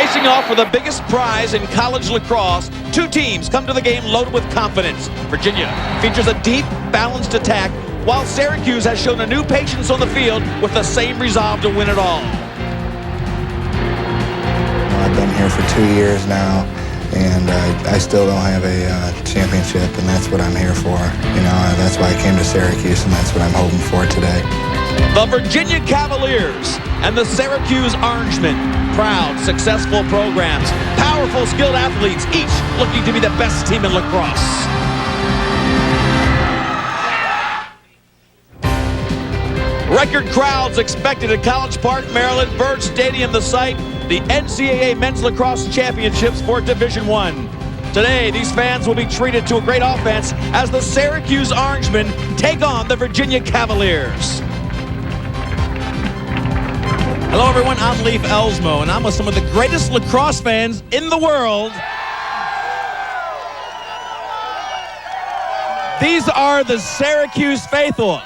Facing off for the biggest prize in college lacrosse, two teams come to the game loaded with confidence. Virginia features a deep, balanced attack, while Syracuse has shown a new patience on the field with the same resolve to win it all. I've been here for 2 years now, and I still don't have a championship, and that's what I'm here for. You know, that's why I came to Syracuse, and that's what I'm hoping for today. The Virginia Cavaliers and the Syracuse Orangemen. Proud, successful programs, powerful, skilled athletes, each looking to be the best team in lacrosse. Record crowds expected at College Park, Maryland. Byrd Stadium, the site, the NCAA Men's Lacrosse Championships for Division I. Today, these fans will be treated to a great offense as the Syracuse Orangemen take on the Virginia Cavaliers. Hello, everyone. I'm Leif Elsmo, and I'm with some of the greatest lacrosse fans in the world. These are the Syracuse faithful.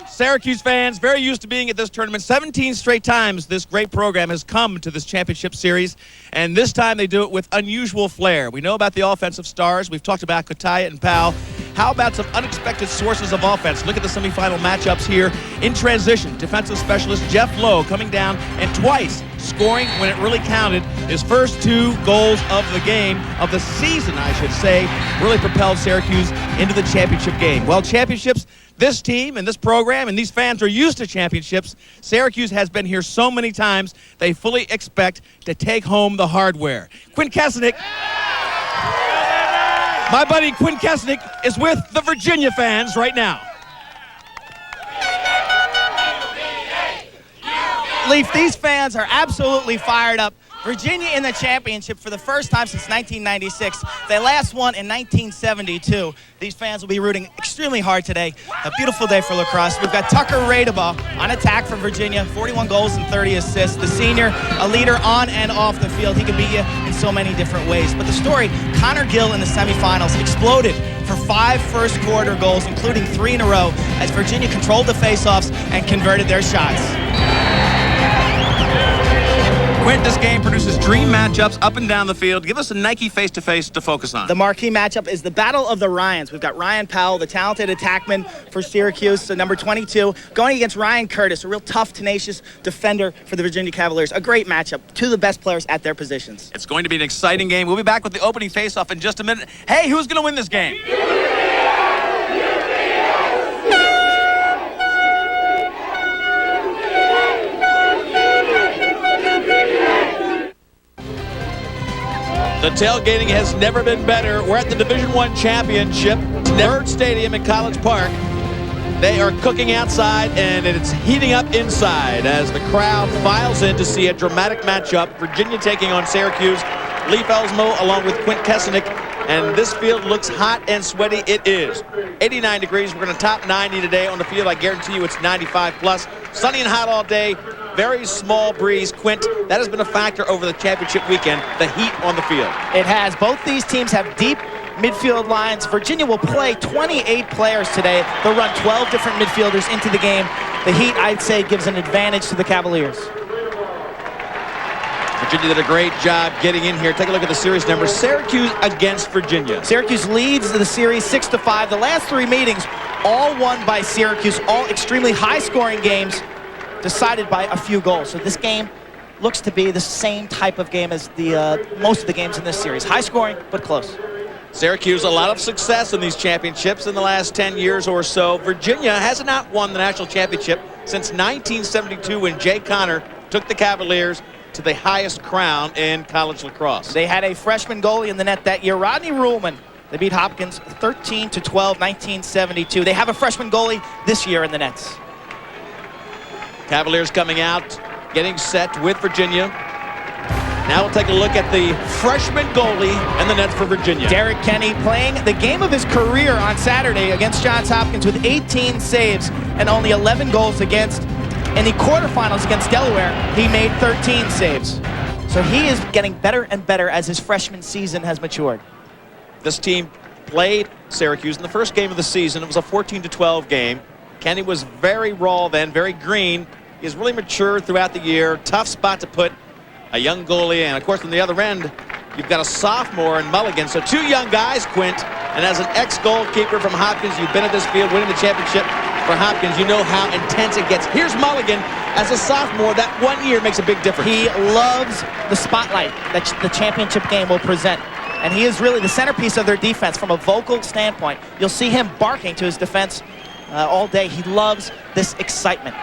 Syracuse fans, very used to being at this tournament. 17 straight times this great program has come to this championship series, and this time they do it with unusual flair. We know about the offensive stars. We've talked about Kotaya and Powell. How about some unexpected sources of offense? Look at the semifinal matchups here. In transition, defensive specialist Jeff Lowe coming down and twice scoring when it really counted. His first 2 goals of the game, of the season, I should say, really propelled Syracuse into the championship game. Well, championships, this team and this program and these fans are used to championships. Syracuse has been here so many times, they fully expect to take home the hardware. Quinn Kesnick, my buddy Quinn Kesnick, is with the Virginia fans right now. Leif, these fans are absolutely fired up. Virginia in the championship for the first time since 1996. They last won in 1972. These fans will be rooting extremely hard today. A beautiful day for lacrosse. We've got Tucker Radeba on attack for Virginia, 41 goals and 30 assists. The senior, a leader on and off the field. He can beat you in so many different ways. But the story, Connor Gill in the semifinals exploded for 5 first quarter goals, including 3 in a row, as Virginia controlled the faceoffs and converted their shots. Quint, this game produces dream matchups up and down the field. Give us a Nike face-to-face to focus on. The marquee matchup is the Battle of the Ryans. We've got Ryan Powell, the talented attackman for Syracuse, so number 22, going against Ryan Curtis, a real tough, tenacious defender for the Virginia Cavaliers. A great matchup. 2 of the best players at their positions. It's going to be an exciting game. We'll be back with the opening face-off in just a minute. Hey, who's going to win this game? The tailgating has never been better. We're at the Division I championship, Byrd Stadium in College Park. They are cooking outside, and it's heating up inside as the crowd files in to see a dramatic matchup. Virginia taking on Syracuse. Leif Elsmo along with Quint Kesnick, and this field looks hot and sweaty. It is. 89 degrees. We're going to top 90 today on the field. I guarantee you it's 95 plus. Sunny and hot all day. Very small breeze. Quint, that has been a factor over the championship weekend, the heat on the field. It has. Both these teams have deep midfield lines. Virginia will play 28 players today. They'll run 12 different midfielders into the game. The heat, I'd say, gives an advantage to the Cavaliers. Virginia did a great job getting in here. Take a look at the series numbers. Syracuse against Virginia. Syracuse leads the series 6-5. The last 3 meetings, all won by Syracuse, all extremely high-scoring games, decided by a few goals. So this game looks to be the same type of game as the most of the games in this series. High scoring, but close. Syracuse, a lot of success in these championships in the last 10 years or so. Virginia has not won the national championship since 1972 when Jay Connor took the Cavaliers to the highest crown in college lacrosse. They had a freshman goalie in the net that year, Rodney Ruhlman. They beat Hopkins 13-12, 1972. They have a freshman goalie this year in the nets. Cavaliers coming out, getting set with Virginia. Now we'll take a look at the freshman goalie and the nets for Virginia. Derek Kenny playing the game of his career on Saturday against Johns Hopkins with 18 saves and only 11 goals against. In the quarterfinals against Delaware, he made 13 saves. So he is getting better and better as his freshman season has matured. This team played Syracuse in the first game of the season. It was a 14-12 game. Kenny was very raw then, very green. He's really matured throughout the year. Tough spot to put a young goalie, and of course on the other end, you've got a sophomore in Mulligan. So two young guys, Quint, and as an ex-goalkeeper from Hopkins, you've been at this field winning the championship for Hopkins. You know how intense it gets. Here's Mulligan as a sophomore. That 1 year makes a big difference. He loves the spotlight that the championship game will present. And he is really the centerpiece of their defense from a vocal standpoint. You'll see him barking to his defense all day. He loves this excitement.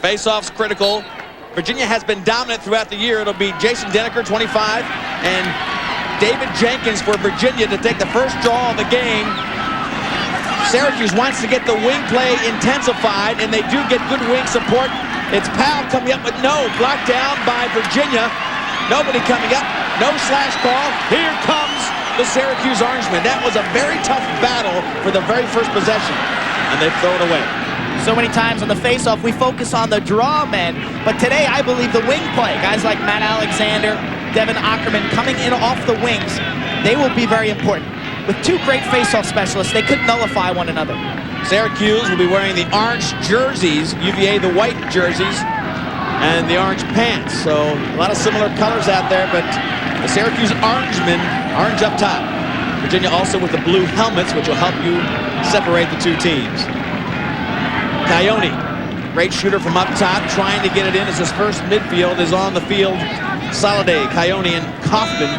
Face-off's critical. Virginia has been dominant throughout the year. It'll be Jason Denneker, 25, and David Jenkins for Virginia to take the first draw of the game. Syracuse wants to get the wing play intensified, and they do get good wing support. It's Powell coming up with no. Blocked down by Virginia. Nobody coming up. No slash call. Here comes the Syracuse Orangemen. That was a very tough battle for the very first possession, and they throw it away. So many times on the face-off, we focus on the draw men, but today I believe the wing play, guys like Matt Alexander, Devin Ackerman coming in off the wings, they will be very important. With two great face-off specialists, they could nullify one another. Syracuse will be wearing the orange jerseys, UVA the white jerseys, and the orange pants. So a lot of similar colors out there, but the Syracuse Orangemen, orange up top. Virginia also with the blue helmets, which will help you separate the two teams. Coyote, great shooter from up top, trying to get it in as his first midfield is on the field. Soliday, Coyote, and Kaufman,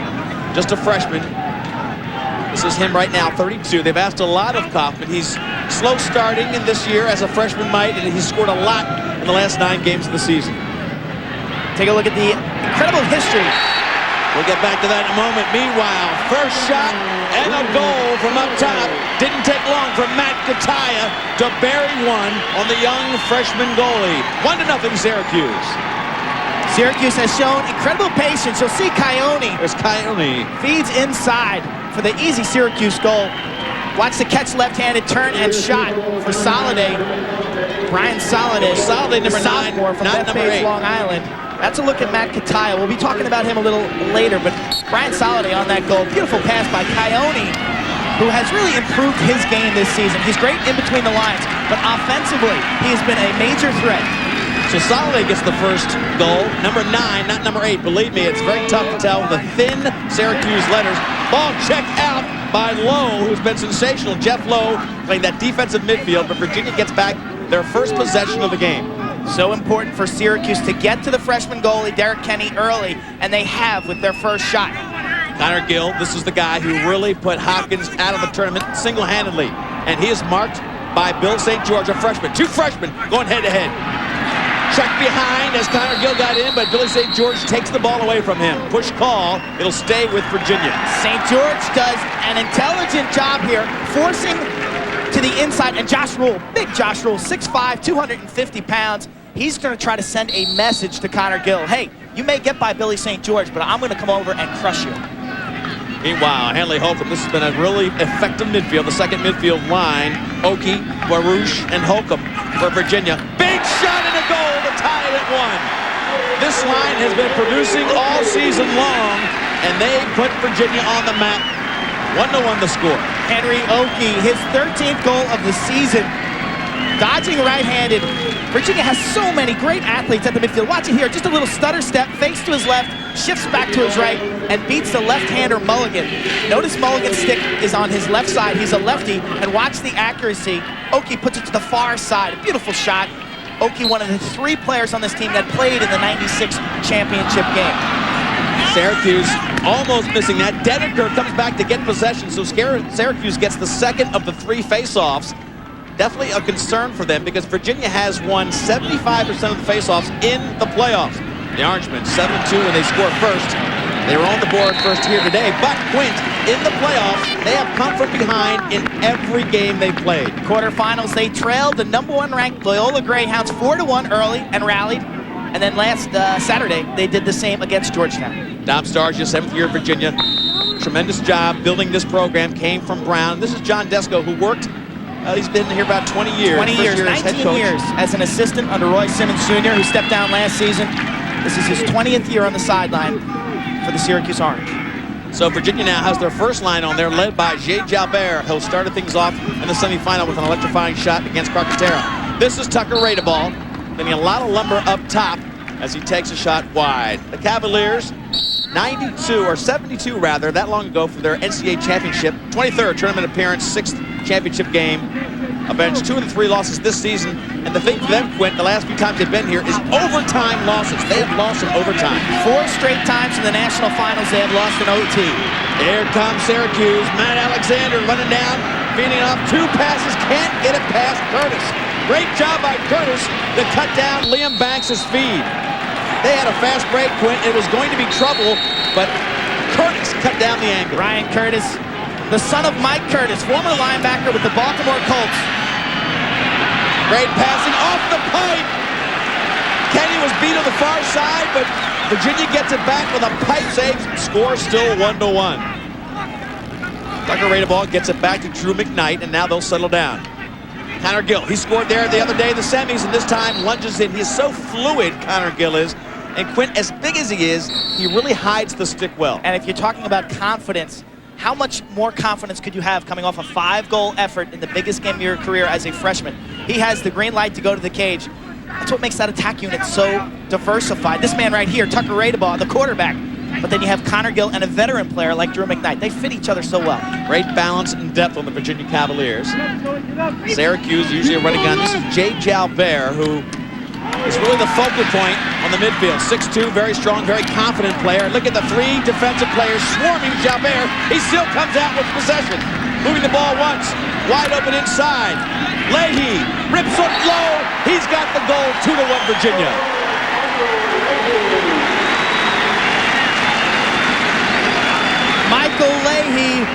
just a freshman. This is him right now, 32. They've asked a lot of Kaufman. He's slow starting in this year as a freshman might, and he's scored a lot in the last 9 games of the season. Take a look at the incredible history. We'll get back to that in a moment. Meanwhile, first shot and a goal from up top. Didn't take long for Matt Kataya to bury one on the young freshman goalie. 1-0 Syracuse. Syracuse has shown incredible patience. You'll see Coyote. There's Coyote. Feeds inside for the easy Syracuse goal. Watch the catch left-handed, turn and shot for Soliday. Brian Soliday. Soliday, number 9, sophomore from not number 8. Long Island. That's a look at Matt Kataya. We'll be talking about him a little later, but Brian Soliday on that goal. Beautiful pass by Coyote, who has really improved his game this season. He's great in between the lines, but offensively, he has been a major threat. So Soliday gets the first goal. Number 9, not number 8. Believe me, it's very tough to tell with the thin Syracuse letters. Ball checked out by Lowe, who's been sensational. Jeff Lowe playing that defensive midfield, but Virginia gets back their first possession of the game. So important for Syracuse to get to the freshman goalie, Derek Kenny, early, and they have with their first shot. Connor Gill, this is the guy who really put Hopkins out of the tournament single-handedly, and he is marked by Bill St. George, a freshman. 2 freshmen going head-to-head. Checked behind as Connor Gill got in, but Billy St. George takes the ball away from him. Push call. It'll stay with Virginia. St. George does an intelligent job here, forcing to the inside, and Josh Rule, big Josh Rule, 6'5", 250 pounds. He's going to try to send a message to Connor Gill. Hey, you may get by Billy St. George, but I'm going to come over and crush you. Meanwhile, Hanley Holcomb, this has been a really effective midfield, the second midfield line. Oki, Warush, and Holcomb for Virginia. Big shot and a goal to tie it at 1. This line has been producing all season long, and they put Virginia on the map. 1-1 the score. Henry Oki, his 13th goal of the season. Dodging right-handed. Virginia has so many great athletes at the midfield. Watch it here, just a little stutter step, fakes to his left, shifts back to his right, and beats the left-hander Mulligan. Notice Mulligan's stick is on his left side. He's a lefty, and watch the accuracy. Oki puts it to the far side. A beautiful shot. Oki, one of the 3 players on this team that played in the '96 championship game. Syracuse almost missing that. Denneker comes back to get possession, so Syracuse gets the second of the 3 face-offs. Definitely a concern for them because Virginia has won 75% of the face-offs in the playoffs. The Orangemen 7-2 when they score first. They were on the board first here today, but Quint, in the playoffs, they have come from behind in every game they've played. Quarterfinals, they trailed the #1 ranked Loyola Greyhounds 4-1 early and rallied. And then last Saturday, they did the same against Georgetown. Dom Starsia, 7th year at Virginia. Tremendous job building this program, came from Brown. This is John Desko, who worked, he's been here about 20 years. 20 years, 19 years as an assistant under Roy Simmons Jr., who stepped down last season. This is his 20th year on the sideline for the Syracuse Orange. So Virginia now has their first line on there, led by Jay Jalbert, who started things off in the semifinal with an electrifying shot against Carcaterra. This is Tucker Radeball, getting a lot of lumber up top as he takes a shot wide. The Cavaliers, 72 rather, that long ago for their NCAA championship, 23rd tournament appearance, 6th championship game. Avenged 2 of the 3 losses this season. And the thing for them, Quint, the last few times they've been here is overtime losses. They have lost in overtime. 4 straight times in the national finals they have lost in OT. Here comes Syracuse. Matt Alexander running down, feeding off 2 passes, can't get it past Curtis. Great job by Curtis to cut down Liam Banks' feed. They had a fast break, Quint. It was going to be trouble, but Curtis cut down the angle. Ryan Curtis, the son of Mike Curtis, former linebacker with the Baltimore Colts. Great passing off the pipe. Kenny was beat on the far side, but Virginia gets it back with a pipe save. Score still 1-1. Tucker Radeball gets it back to Drew McKnight, and now they'll settle down. Connor Gill, he scored there the other day in the semis, and this time lunges in. He's so fluid, Connor Gill is. And Quint, as big as he is, he really hides the stick well. And if you're talking about confidence, how much more confidence could you have coming off a 5-goal effort in the biggest game of your career as a freshman? He has the green light to go to the cage. That's what makes that attack unit so diversified. This man right here, Tucker Radeball, the quarterback. But then you have Connor Gill and a veteran player like Drew McKnight. They fit each other so well. Great balance and depth on the Virginia Cavaliers. Syracuse usually a running gun. This is Jay Jalbert, who is really the focal point on the midfield. 6'2", very strong, very confident player. Look at the 3 defensive players swarming Jalbert. He still comes out with possession. Moving the ball once, wide open inside. Leahy rips it low. He's got the goal, 2-1 Virginia. Michael Leahy,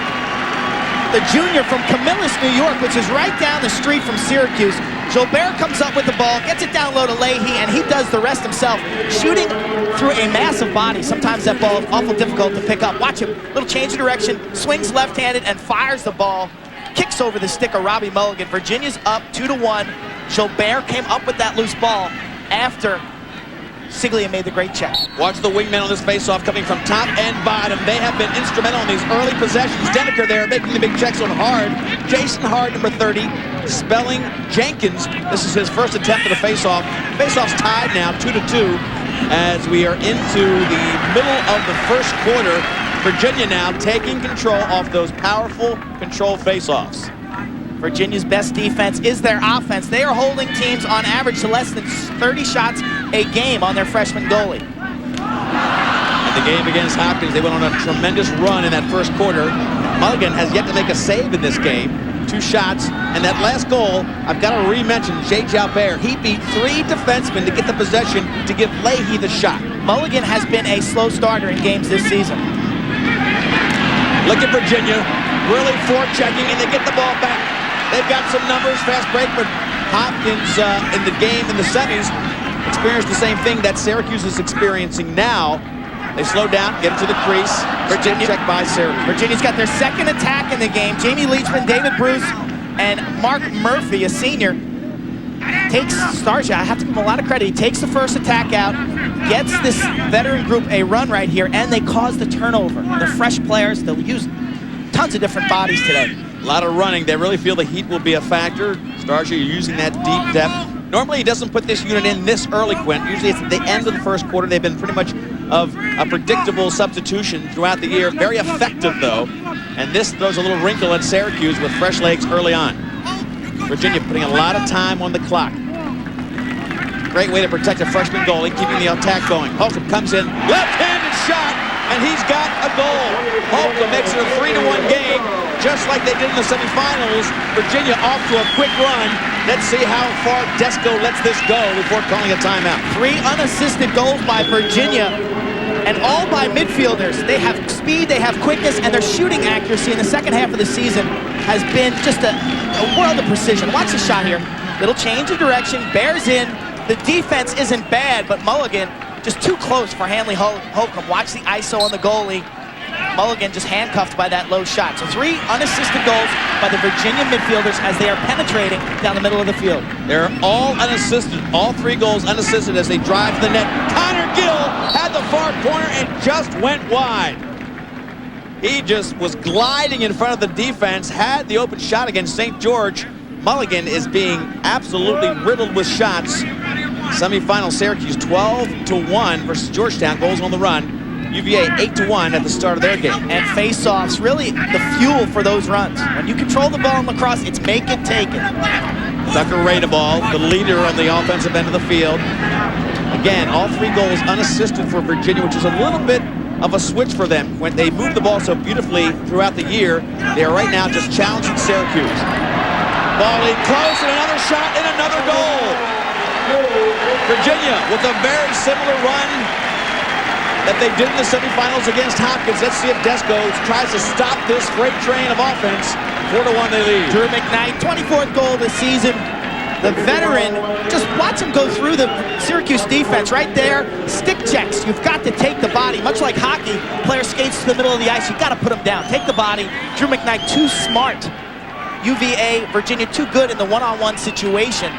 the junior from Camillus, New York, which is right down the street from Syracuse. Jalbert comes up with the ball, gets it down low to Leahy, and he does the rest himself, shooting through a massive body. Sometimes that ball is awful difficult to pick up. Watch him, little change of direction, swings left-handed and fires the ball, kicks over the stick of Robbie Mulligan. Virginia's up 2-1. Jalbert came up with that loose ball after Siglia made the great check. Watch the wingmen on this faceoff coming from top and bottom. They have been instrumental in these early possessions. Deneker there making the big checks on Hard. Jason Hard, number 30, spelling Jenkins. This is his first attempt at a faceoff. Faceoff's tied now, 2-2, as we are into the middle of the first quarter. Virginia now taking control off those powerful control faceoffs. Virginia's best defense is their offense. They are holding teams on average to less than 30 shots a game on their freshman goalie. In the game against Hopkins, they went on a tremendous run in that first quarter. Mulligan has yet to make a save in this game. 2 shots, and that last goal, I've got to re-mention Jay Jalbert. He beat 3 defensemen to get the possession to give Leahy the shot. Mulligan has been a slow starter in games this season. Look at Virginia, really forechecking, and they get the ball back. They've got some numbers, fast break, but Hopkins in the game in the semis experienced the same thing that Syracuse is experiencing now. They slow down, get into the crease. Virginia checked by Syracuse. Virginia's got their second attack in the game. Jamie Leachman, David Bruce, and Mark Murphy, a senior, takes Starsia. I have to give him a lot of credit. He takes the first attack out, gets this veteran group a run right here, and they cause the turnover. They're fresh players. They'll use tons of different bodies today. A lot of running. They really feel the heat will be a factor. Starsia using that deep depth. Normally he doesn't put this unit in this early, Quint. Usually it's at the end of the first quarter. They've been pretty much of a predictable substitution throughout the year. Very effective, though. And this throws a little wrinkle at Syracuse with fresh legs early on. Virginia putting a lot of time on the clock. Great way to protect a freshman goalie, keeping the attack going. Holcomb comes in, left-handed shot, and he's got a goal. Holcomb makes it a 3-1 game, just like they did in the semifinals. Virginia off to a quick run. Let's see how far Desco lets this go before calling a timeout. 3 unassisted goals by Virginia, and all by midfielders. They have speed, they have quickness, and their shooting accuracy in the second half of the season has been just a world of precision. Watch the shot here. Little change of direction, bears in. The defense isn't bad, but Mulligan just too close for Hanley Holcomb. Watch the ISO on the goalie. Mulligan just handcuffed by that low shot. So 3 unassisted goals by the Virginia midfielders as they are penetrating down the middle of the field. They're all unassisted. All 3 goals unassisted as they drive to the net. Connor Gill had the far corner and just went wide. He just was gliding in front of the defense, had the open shot against St. George. Mulligan is being absolutely riddled with shots. Semifinal, Syracuse 12-1 versus Georgetown. Goals on the run. UVA 8-1 at the start of their game. And face-offs, really the fuel for those runs. When you control the ball in lacrosse, it's make it, take it. Tucker Raidaball, the leader on the offensive end of the field. Again, all 3 goals unassisted for Virginia, which is a little bit of a switch for them. When they move the ball so beautifully throughout the year, they are right now just challenging Syracuse. Ball in close, and another shot and another goal. Virginia with a very similar run that they did in the semifinals against Hopkins. Let's see if Desco tries to stop this freight train of offense. 4-1 they lead. Drew McKnight, 24th goal this season. The veteran, just watch him go through the Syracuse defense right there. Stick checks. You've got to take the body. Much like hockey, player skates to the middle of the ice. You've got to put him down. Take the body. Drew McKnight, too smart. UVA, Virginia, too good in the one-on-one situation.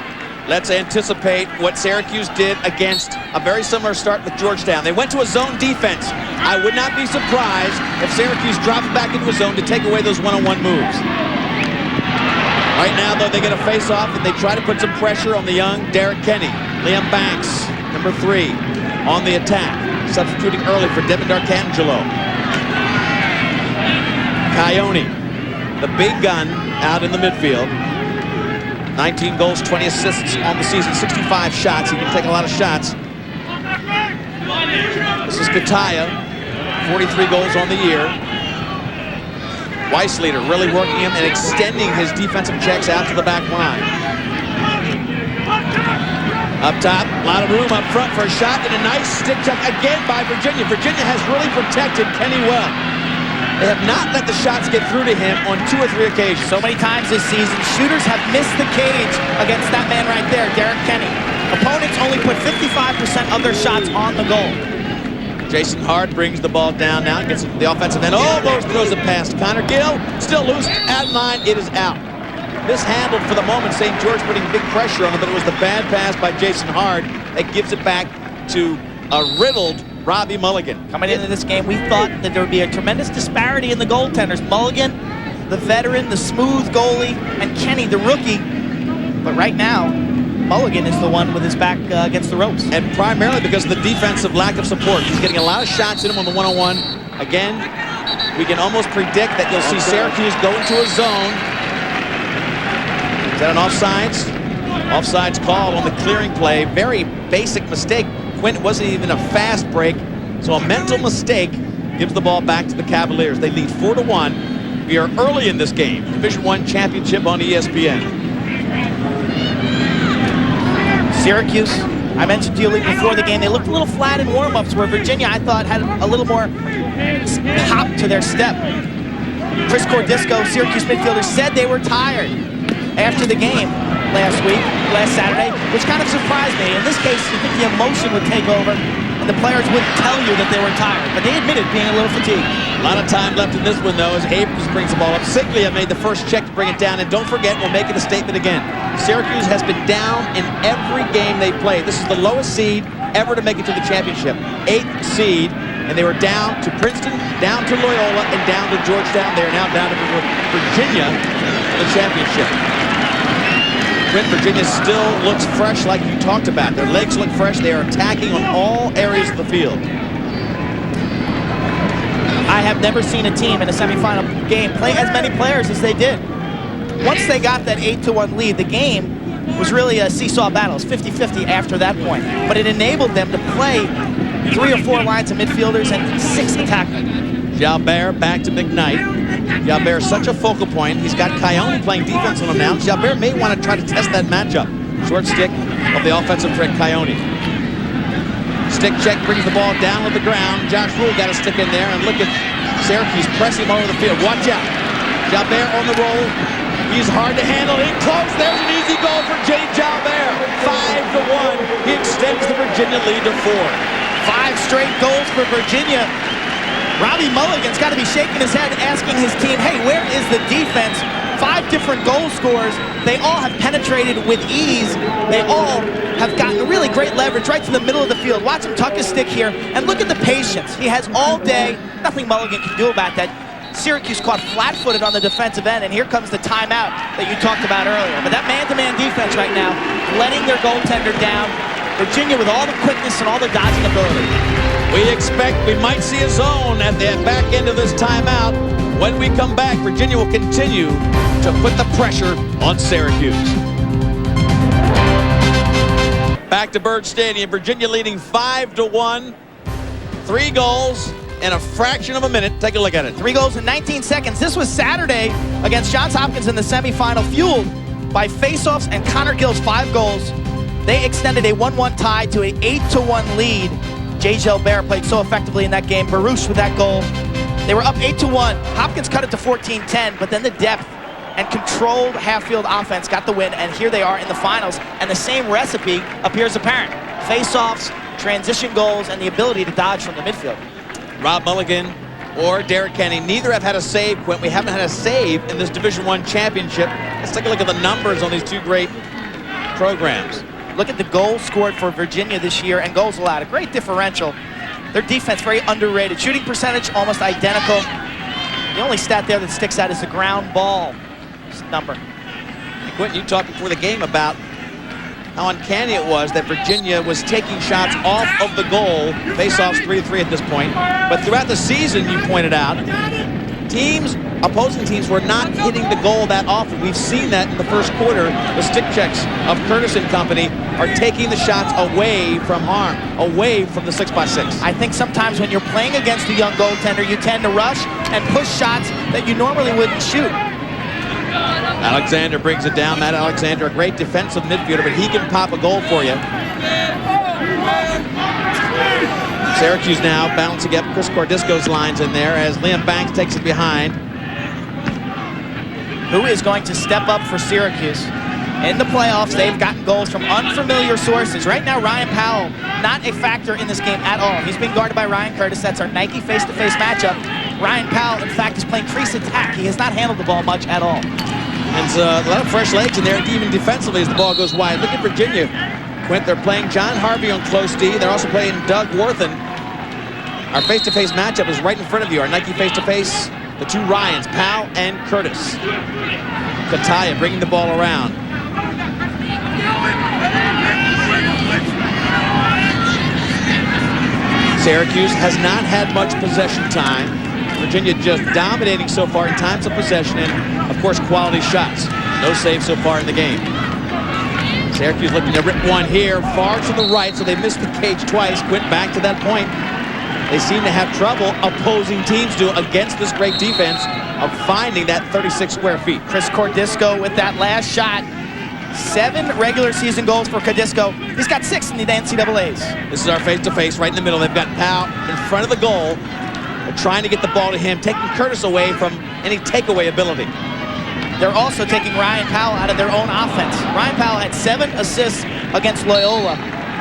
Let's anticipate what Syracuse did against a very similar start with Georgetown. They went to a zone defense. I would not be surprised if Syracuse drops back into a zone to take away those one-on-one moves. Right now, though, they get a face-off and they try to put some pressure on the young Derek Kenny. Liam Banks, number 3, on the attack. Substituting early for Devin D'Arcangelo. Coyote, the big gun out in the midfield. 19 goals, 20 assists on the season, 65 shots. He can take a lot of shots. This is Kataya, 43 goals on the year. Weissleiter really working him and extending his defensive checks out to the back line. Up top, a lot of room up front for a shot, and a nice stick check again by Virginia. Virginia has really protected Kenny well. They have not let the shots get through to him on 2 or 3 occasions. So many times this season, shooters have missed the cage against that man right there, Derek Kenny. Opponents only put 55% of their shots on the goal. Jason Hart brings the ball down now, gets the offensive end, almost throws it past Connor Gill, still loose, at line, it is out. Mishandled for the moment, St. George putting big pressure on him, but it was the bad pass by Jason Hart that gives it back to a riddled Robbie Mulligan. Coming into this game, we thought that there would be a tremendous disparity in the goaltenders. Mulligan, the veteran, the smooth goalie, and Kenny, the rookie. But right now, Mulligan is the one with his back against the ropes. And primarily because of the defensive lack of support. He's getting a lot of shots in him on the one-on-one. Again, we can almost predict that you'll see Syracuse go into a zone. Is that an offsides? Offsides call on the clearing play. Very basic mistake. Quint wasn't even a fast break, so a mental mistake gives the ball back to the Cavaliers. They lead 4-1. We are early in this game. Division I championship on ESPN. Syracuse, I mentioned to you before the game, they looked a little flat in warm-ups, where Virginia, I thought, had a little more pop to their step. Chris Cordisco, Syracuse midfielder, said they were tired after the game last Saturday, which kind of surprised me. In this case, you think the emotion would take over and the players wouldn't tell you that they were tired, but they admitted being a little fatigued. A lot of time left in this one, though, as Abrams brings the ball up. Siglia made the first check to bring it down, and don't forget, we'll make it a statement again. Syracuse has been down in every game they played. This is the lowest seed ever to make it to the championship. 8th seed, and they were down to Princeton, down to Loyola, and down to Georgetown. They are now down to Virginia for the championship. Virginia still looks fresh like you talked about. Their legs look fresh. They are attacking on all areas of the field. I have never seen a team in a semifinal game play as many players as they did. Once they got that 8-1 lead, the game was really a seesaw battle. It was 50-50 after that point. But it enabled them to play 3 or 4 lines of midfielders and 6 attackmen. Jalbert back to McKnight. Jalbert is such a focal point. He's got Coyote playing defense on him now. Jalbert may want to try to test that matchup. Short stick of the offensive threat, Coyote. Stick check brings the ball down with the ground. Josh Rule got a stick in there, and look at Syracuse pressing him over the field. Watch out. Jalbert on the roll. He's hard to handle. In close. There's an easy goal for Jay Jalbert. 5-1. He extends the Virginia lead to 4. 5 straight goals for Virginia. Robbie Mulligan's got to be shaking his head, asking his team, hey, where is the defense? 5 different goal scorers. They all have penetrated with ease. They all have gotten really great leverage right to the middle of the field. Watch him tuck his stick here, and look at the patience. He has all day. Nothing Mulligan can do about that. Syracuse caught flat-footed on the defensive end, and here comes the timeout that you talked about earlier. But that man-to-man defense right now, letting their goaltender down. Virginia with all the quickness and all the dodging ability. We expect we might see a zone at the back end of this timeout. When we come back, Virginia will continue to put the pressure on Syracuse. Back to Byrd Stadium, Virginia leading 5-1. 3 goals in a fraction of a minute. Take a look at it. 3 goals in 19 seconds. This was Saturday against Johns Hopkins in the semifinal, fueled by faceoffs and Connor Gill's 5 goals. They extended a 1-1 tie to an 8-1 lead. Jay Gilbert played so effectively in that game. Baruch with that goal. They were up 8-1. Hopkins cut it to 14-10, but then the depth and controlled half-field offense got the win, and here they are in the finals, and the same recipe appears apparent. Face-offs, transition goals, and the ability to dodge from the midfield. Rob Mulligan or Derek Kenny, neither have had a save, Quint. We haven't had a save in this Division I championship. Let's take a look at the numbers on these 2 great programs. Look at the goals scored for Virginia this year and goals allowed. A great differential. Their defense very underrated. Shooting percentage almost identical. The only stat there that sticks out is the ground ball number. And Quentin, you talked before the game about how uncanny it was that Virginia was taking shots off of the goal. Face-offs 3-3 at this point. But throughout the season, you pointed out, opposing teams were not hitting the goal that often. We've seen that in the first quarter. The stick checks of Curtis and company are taking the shots away from harm, away from the 6x6. I think sometimes when you're playing against a young goaltender, you tend to rush and push shots that you normally wouldn't shoot. Alexander brings it down. Matt Alexander, a great defensive midfielder, but he can pop a goal for you. Syracuse now bouncing up Chris Cordisco's lines in there as Liam Banks takes it behind. Who is going to step up for Syracuse? In the playoffs, they've gotten goals from unfamiliar sources. Right now, Ryan Powell, not a factor in this game at all. He's being guarded by Ryan Curtis. That's our Nike face-to-face matchup. Ryan Powell, in fact, is playing crease attack. He has not handled the ball much at all. And a lot of fresh legs in there, even defensively as the ball goes wide. Look at Virginia. Quint, they're playing John Harvey on close D. They're also playing Doug Worthen. Our face-to-face matchup is right in front of you. Our Nike face-to-face, the 2 Ryans, Powell and Curtis. Kataya bringing the ball around. Syracuse has not had much possession time. Virginia just dominating so far in times of possession and, of course, quality shots. No saves so far in the game. Syracuse looking to rip one here, far to the right, so they missed the cage twice. Quint back to that point. They seem to have trouble, opposing teams do, against this great defense of finding that 36 square feet. Chris Cordisco with that last shot. 7 regular season goals for Cordisco. He's got 6 in the NCAAs. This is our face-to-face right in the middle. They've got Powell in front of the goal. They're trying to get the ball to him, taking Curtis away from any takeaway ability. They're also taking Ryan Powell out of their own offense. Ryan Powell had 7 assists against Loyola.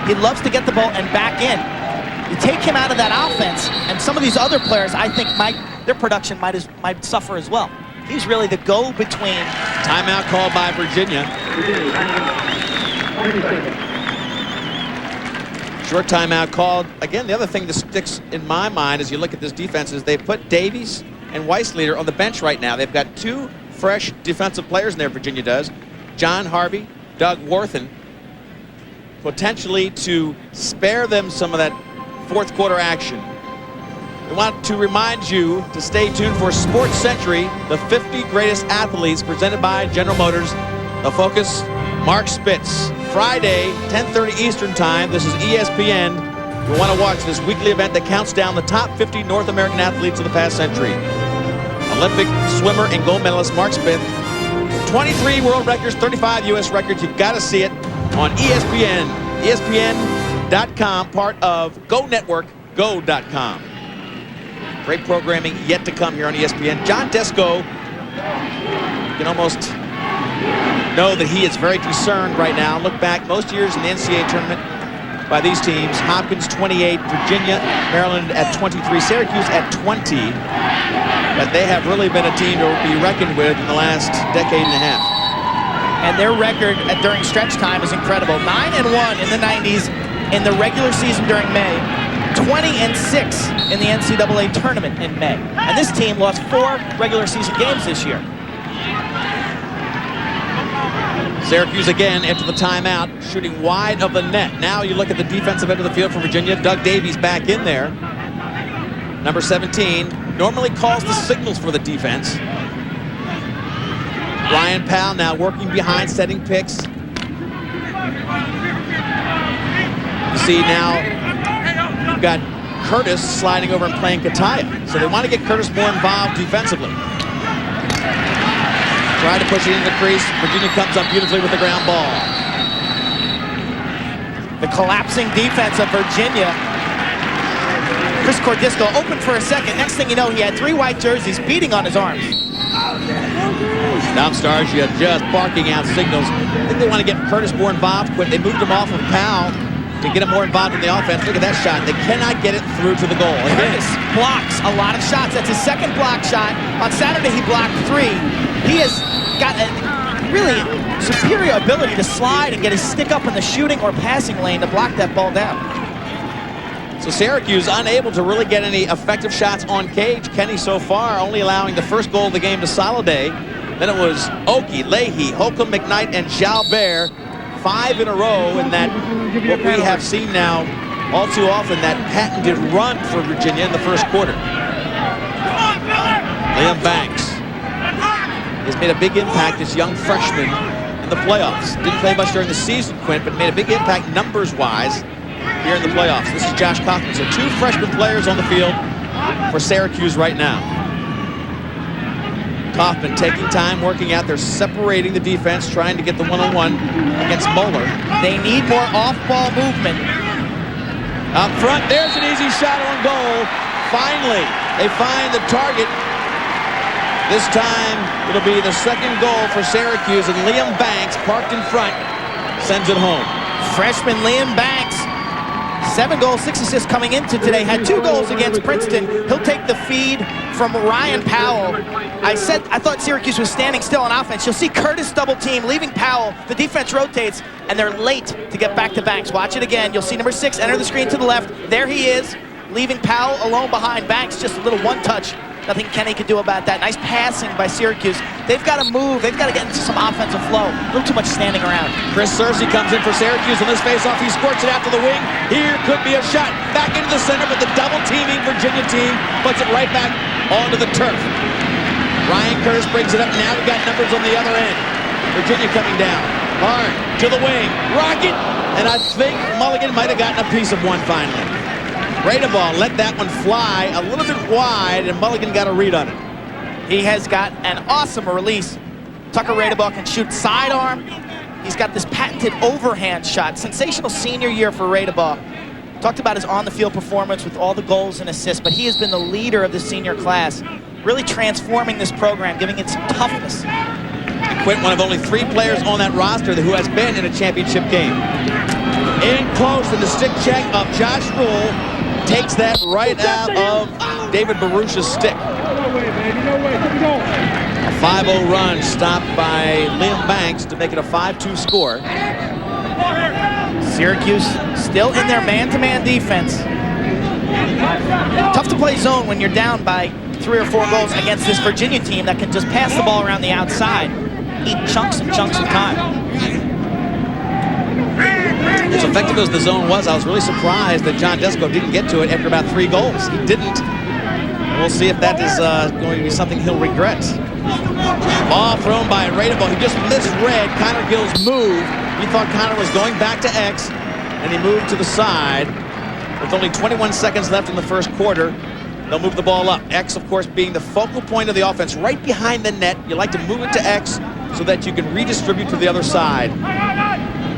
He loves to get the ball and back in. You take him out of that offense, and some of these other players, I think, their production might suffer as well. He's really the go-between. Timeout called by Virginia. Short timeout called. Again, the other thing that sticks in my mind as you look at this defense is they put Davies and Weissleiter on the bench right now. They've got 2 fresh defensive players in there, Virginia does. John Harvey, Doug Worthen, potentially to spare them some of that fourth quarter action. We want to remind you to stay tuned for Sports Century, the 50 greatest athletes presented by General Motors. The focus, Mark Spitz. Friday, 10:30 Eastern Time. This is ESPN. We want to watch this weekly event that counts down the top 50 North American athletes of the past century. Olympic swimmer and gold medalist Mark Spitz. 23 world records, 35 U.S. records. You've got to see it on ESPN. ESPN.com, part of Go Network, go.com. Great programming yet to come here on ESPN. John Desko, you can almost know that he is very concerned right now. Look back, most years in the NCAA tournament by these teams. Hopkins 28, Virginia, Maryland at 23, Syracuse at 20. But they have really been a team to be reckoned with in the last decade and a half. And their record during stretch time is incredible. 9-1 in the 90s in the regular season during May. 20-6 in the NCAA tournament in May. And this team lost 4 regular season games this year. Syracuse again after the timeout, shooting wide of the net. Now you look at the defensive end of the field for Virginia. Doug Davies back in there. Number 17 normally calls the signals for the defense. Ryan Powell now working behind, setting picks. You see now you've got Curtis sliding over and playing Kataya. So they want to get Curtis more involved defensively. Try to push it into the crease. Virginia comes up beautifully with the ground ball. The collapsing defense of Virginia. Chris Cordisco open for a second. Next thing you know, he had 3 white jerseys beating on his arms. Now Stars, you just barking out signals. I think they want to get Curtis more involved. They moved him off of Powell to get him more involved in the offense. Look at that shot. They cannot get it through to the goal. Curtis blocks a lot of shots. That's his second block shot. On Saturday, he blocked 3. He has got a really superior ability to slide and get his stick up in the shooting or passing lane to block that ball down. So Syracuse unable to really get any effective shots on Cage. Kenny so far only allowing the first goal of the game to Soliday. Then it was Oki, Leahy, Holcomb, McKnight, and Jalbert. 5 in a row in that what we have seen now all too often, that patented run for Virginia in the first quarter. Liam Banks has made a big impact, this young freshman in the playoffs. Didn't play much during the season, Quint, but made a big impact numbers-wise here in the playoffs. This is Josh Kaufman. So 2 freshman players on the field for Syracuse right now. Kaufman taking time, working out. They're separating the defense, trying to get the one-on-one against Moeller. They need more off-ball movement. Up front, there's an easy shot on goal. Finally, they find the target. This time, it'll be the second goal for Syracuse, and Liam Banks, parked in front, sends it home. Freshman Liam Banks, 7 goals, 6 assists coming into today. Had 2 goals against Princeton. He'll take the feed from Ryan Powell. I thought Syracuse was standing still on offense. You'll see Curtis double team, leaving Powell. The defense rotates, and they're late to get back to Banks. Watch it again. You'll see number 6 enter the screen to the left. There he is, leaving Powell alone behind Banks. Just a little one-touch. Nothing Kenny could do about that. Nice passing by Syracuse. They've got to move. They've got to get into some offensive flow. A little too much standing around. Chris Searcy comes in for Syracuse on this faceoff. He squirts it out to the wing. Here could be a shot. Back into the center, but the double-teaming Virginia team puts it right back onto the turf. Ryan Curtis brings it up. Now we've got numbers on the other end. Virginia coming down. Hard to the wing. Rocket. And I think Mulligan might have gotten a piece of one finally. Radeball let that one fly a little bit wide, and Mulligan got a read on it. He has got an awesome release. Tucker Radeball can shoot sidearm. He's got this patented overhand shot. Sensational senior year for Radeball. Talked about his on-the-field performance with all the goals and assists, but he has been the leader of the senior class, really transforming this program, giving it some toughness. Quint, one of only 3 players on that roster who has been in a championship game. In close, and the stick check of Josh Rule takes that right out of David Baruch's stick. A 5-0 run stopped by Liam Banks to make it a 5-2 score. Syracuse still in their man-to-man defense. Tough to play zone when you're down by 3 or 4 goals against this Virginia team that can just pass the ball around the outside, eat chunks and chunks of time. As effective as the zone was, I was really surprised that John Desko didn't get to it after about 3 goals. He didn't. And we'll see if that is going to be something he'll regret. Ball thrown by Radeball. He just misread Connor Gill's move. He thought Connor was going back to X, and he moved to the side. With only 21 seconds left in the first quarter, they'll move the ball up. X, of course, being the focal point of the offense, right behind the net. You like to move it to X so that you can redistribute to the other side.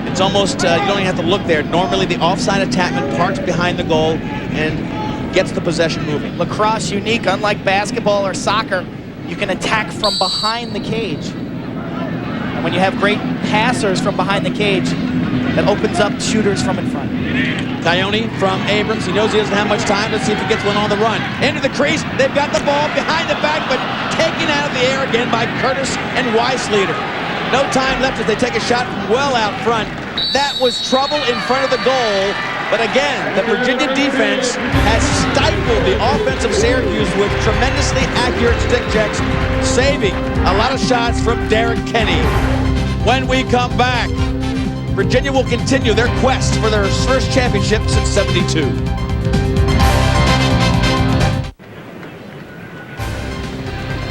It's almost, you don't even have to look there. Normally, the offside attackman parks behind the goal and gets the possession moving. Lacrosse unique, unlike basketball or soccer, you can attack from behind the cage. And when you have great passers from behind the cage, that opens up shooters from in front. Coyote from Abrams. He knows he doesn't have much time. Let's see if he gets one on the run. Into the crease. They've got the ball behind the back, but taken out of the air again by Curtis and Weissleiter. No time left as they take a shot from well out front. That was trouble in front of the goal. But again, the Virginia defense has stifled the offense of Syracuse with tremendously accurate stick checks, saving a lot of shots from Derek Kenny. When we come back, Virginia will continue their quest for their first championship since '72.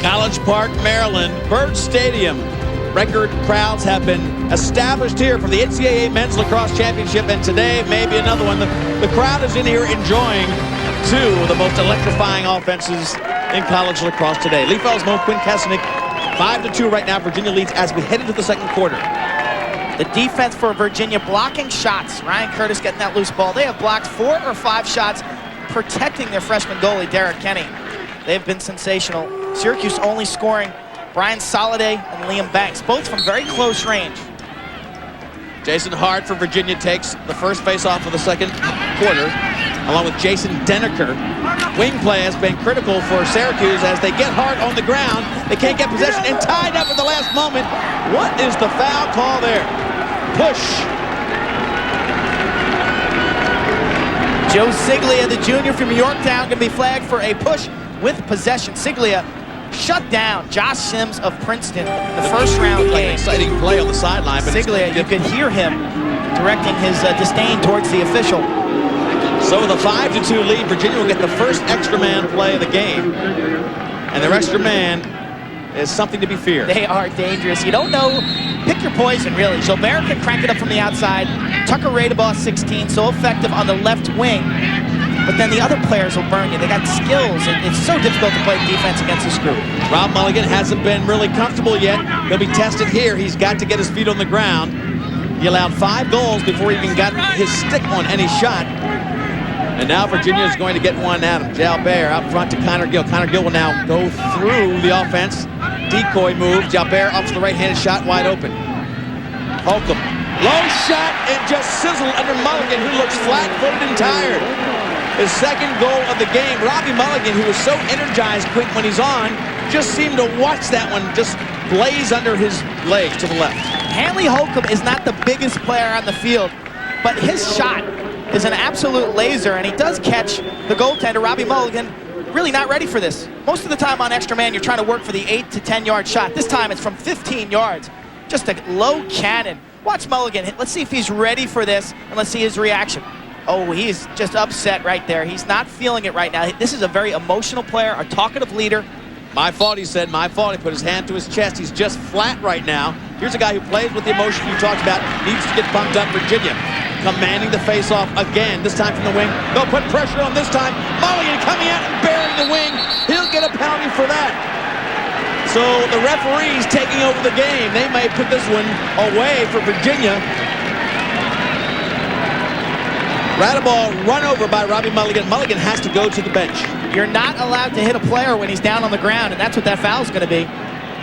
College Park, Maryland, Byrd Stadium. Record crowds have been established here for the NCAA Men's Lacrosse Championship, and today maybe another one. The crowd is in here enjoying two of the most electrifying offenses in college lacrosse today. Lee Felsmo, Quinn Kesnick, 5-2 right now. Virginia leads as we head into the second quarter. The defense for Virginia blocking shots. Ryan Curtis getting that loose ball. They have blocked 4 or 5 shots, protecting their freshman goalie, Derek Kenny. They've been sensational. Syracuse only scoring Brian Soliday and Liam Banks, both from very close range. Jason Hart for Virginia takes the first face-off of the second quarter, along with Jason Denneker. Wing play has been critical for Syracuse as they get Hart on the ground. They can't get possession and tied up at the last moment. What is the foul call there? Push. Joe Siglia, the junior from Yorktown, going to be flagged for a push with possession. Siglia shut down Josh Sims of Princeton in the first round Like game. an exciting play on the sideline. But Siglia, you could hear him directing his disdain towards the official. So with a 5-2 lead, Virginia will get the first extra man play of the game. And their extra man is something to be feared. They are dangerous. You don't know. Pick your poison, really. Gilbert can crank it up from the outside. Tucker Radebaugh, 16, so effective on the left wing. But then the other players will burn you. They got skills. It's so difficult to play defense against this group. Rob Mulligan hasn't been really comfortable yet. He'll be tested here. He's got to get his feet on the ground. He allowed 5 goals before he even got his stick on any shot. And now Virginia is going to get one at him. Jalbert out front to Connor Gill. Connor Gill will now go through the offense. Decoy move. Jalbert up for the right-handed shot, wide open. Holcomb. Low shot and just sizzled under Mulligan, who looks flat-footed and tired. His second goal of the game. Robbie Mulligan, who was so energized quick when he's on, just seemed to watch that one just blaze under his legs to the left. Hanley Holcomb is not the biggest player on the field, but his shot is an absolute laser, and he does catch the goaltender, Robbie Mulligan, really not ready for this. Most of the time on extra man, you're trying to work for the 8 to 10 yard shot. This time it's from 15 yards. Just a low cannon. Watch Mulligan. Let's see if he's ready for this, and let's see his reaction. Oh, he's just upset right there. He's not feeling it right now. This is a very emotional player, a talkative leader. My fault, he said. My fault. He put his hand to his chest. He's just flat right now. Here's a guy who plays with the emotion you talked about. Needs to get pumped up. Virginia commanding the face-off again, this time from the wing. They'll put pressure on this time. Mulligan coming out and burying the wing. He'll get a penalty for that. So the referees taking over the game. They may put this one away for Virginia. Radebaugh run over by Robbie Mulligan. Mulligan has to go to the bench. You're not allowed to hit a player when he's down on the ground, and that's what that foul is going to be.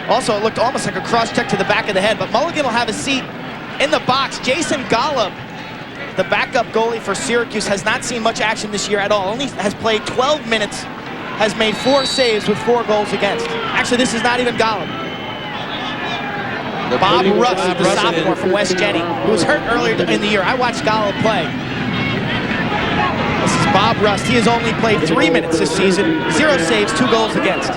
Also, it looked almost like a cross-check to the back of the head, but Mulligan will have a seat in the box. Jason Golub, the backup goalie for Syracuse, has not seen much action this year at all. Only has played 12 minutes, has made 4 saves with 4 goals against. Actually, this is not even Golub. Bob Rust, the sophomore from West Jenny, who was hurt earlier in the year. I watched Golub play. This is Bob Rust. He has only played 3 minutes this season. 0 saves, 2 goals against.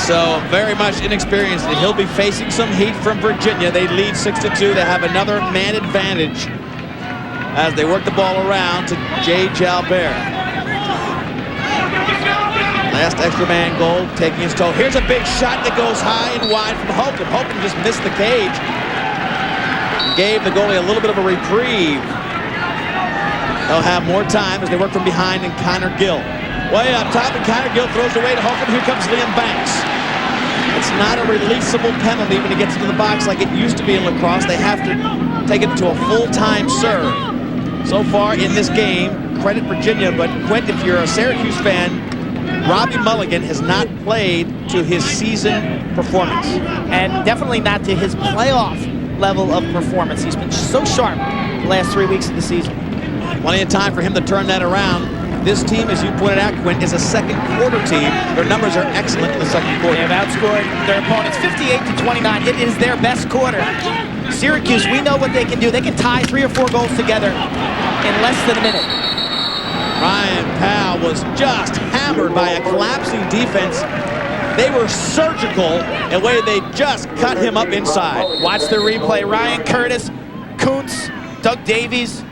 So very much inexperienced. He'll be facing some heat from Virginia. They lead 6-2. They have another man advantage as they work the ball around to Jay Jalbert. Last extra man goal taking his toll. Here's a big shot that goes high and wide from Holcomb. Holcomb just missed the cage. Gave the goalie a little bit of a reprieve. They'll have more time as they work from behind, and Connor Gill way up top, and Connor Gill throws away to Holcomb. Here comes Liam Banks. It's not a releasable penalty when he gets into the box like it used to be in lacrosse. They have to take it to a full-time serve. So far in this game, credit Virginia, but Quint, if you're a Syracuse fan, Robbie Mulligan has not played to his season performance. And definitely not to his playoff level of performance. He's been so sharp the last 3 weeks of the season. Plenty of time for him to turn that around. This team, as you pointed out, Quinn, is a second quarter team. Their numbers are excellent in the second quarter. They have outscored their opponents 58-29. It is their best quarter. Syracuse, we know what they can do. They can tie 3 or 4 goals together in less than a minute. Ryan Powell was just hammered by a collapsing defense. They were surgical in the way they just cut him up inside. Watch the replay. Ryan Curtis, Kuntz, Doug Davies,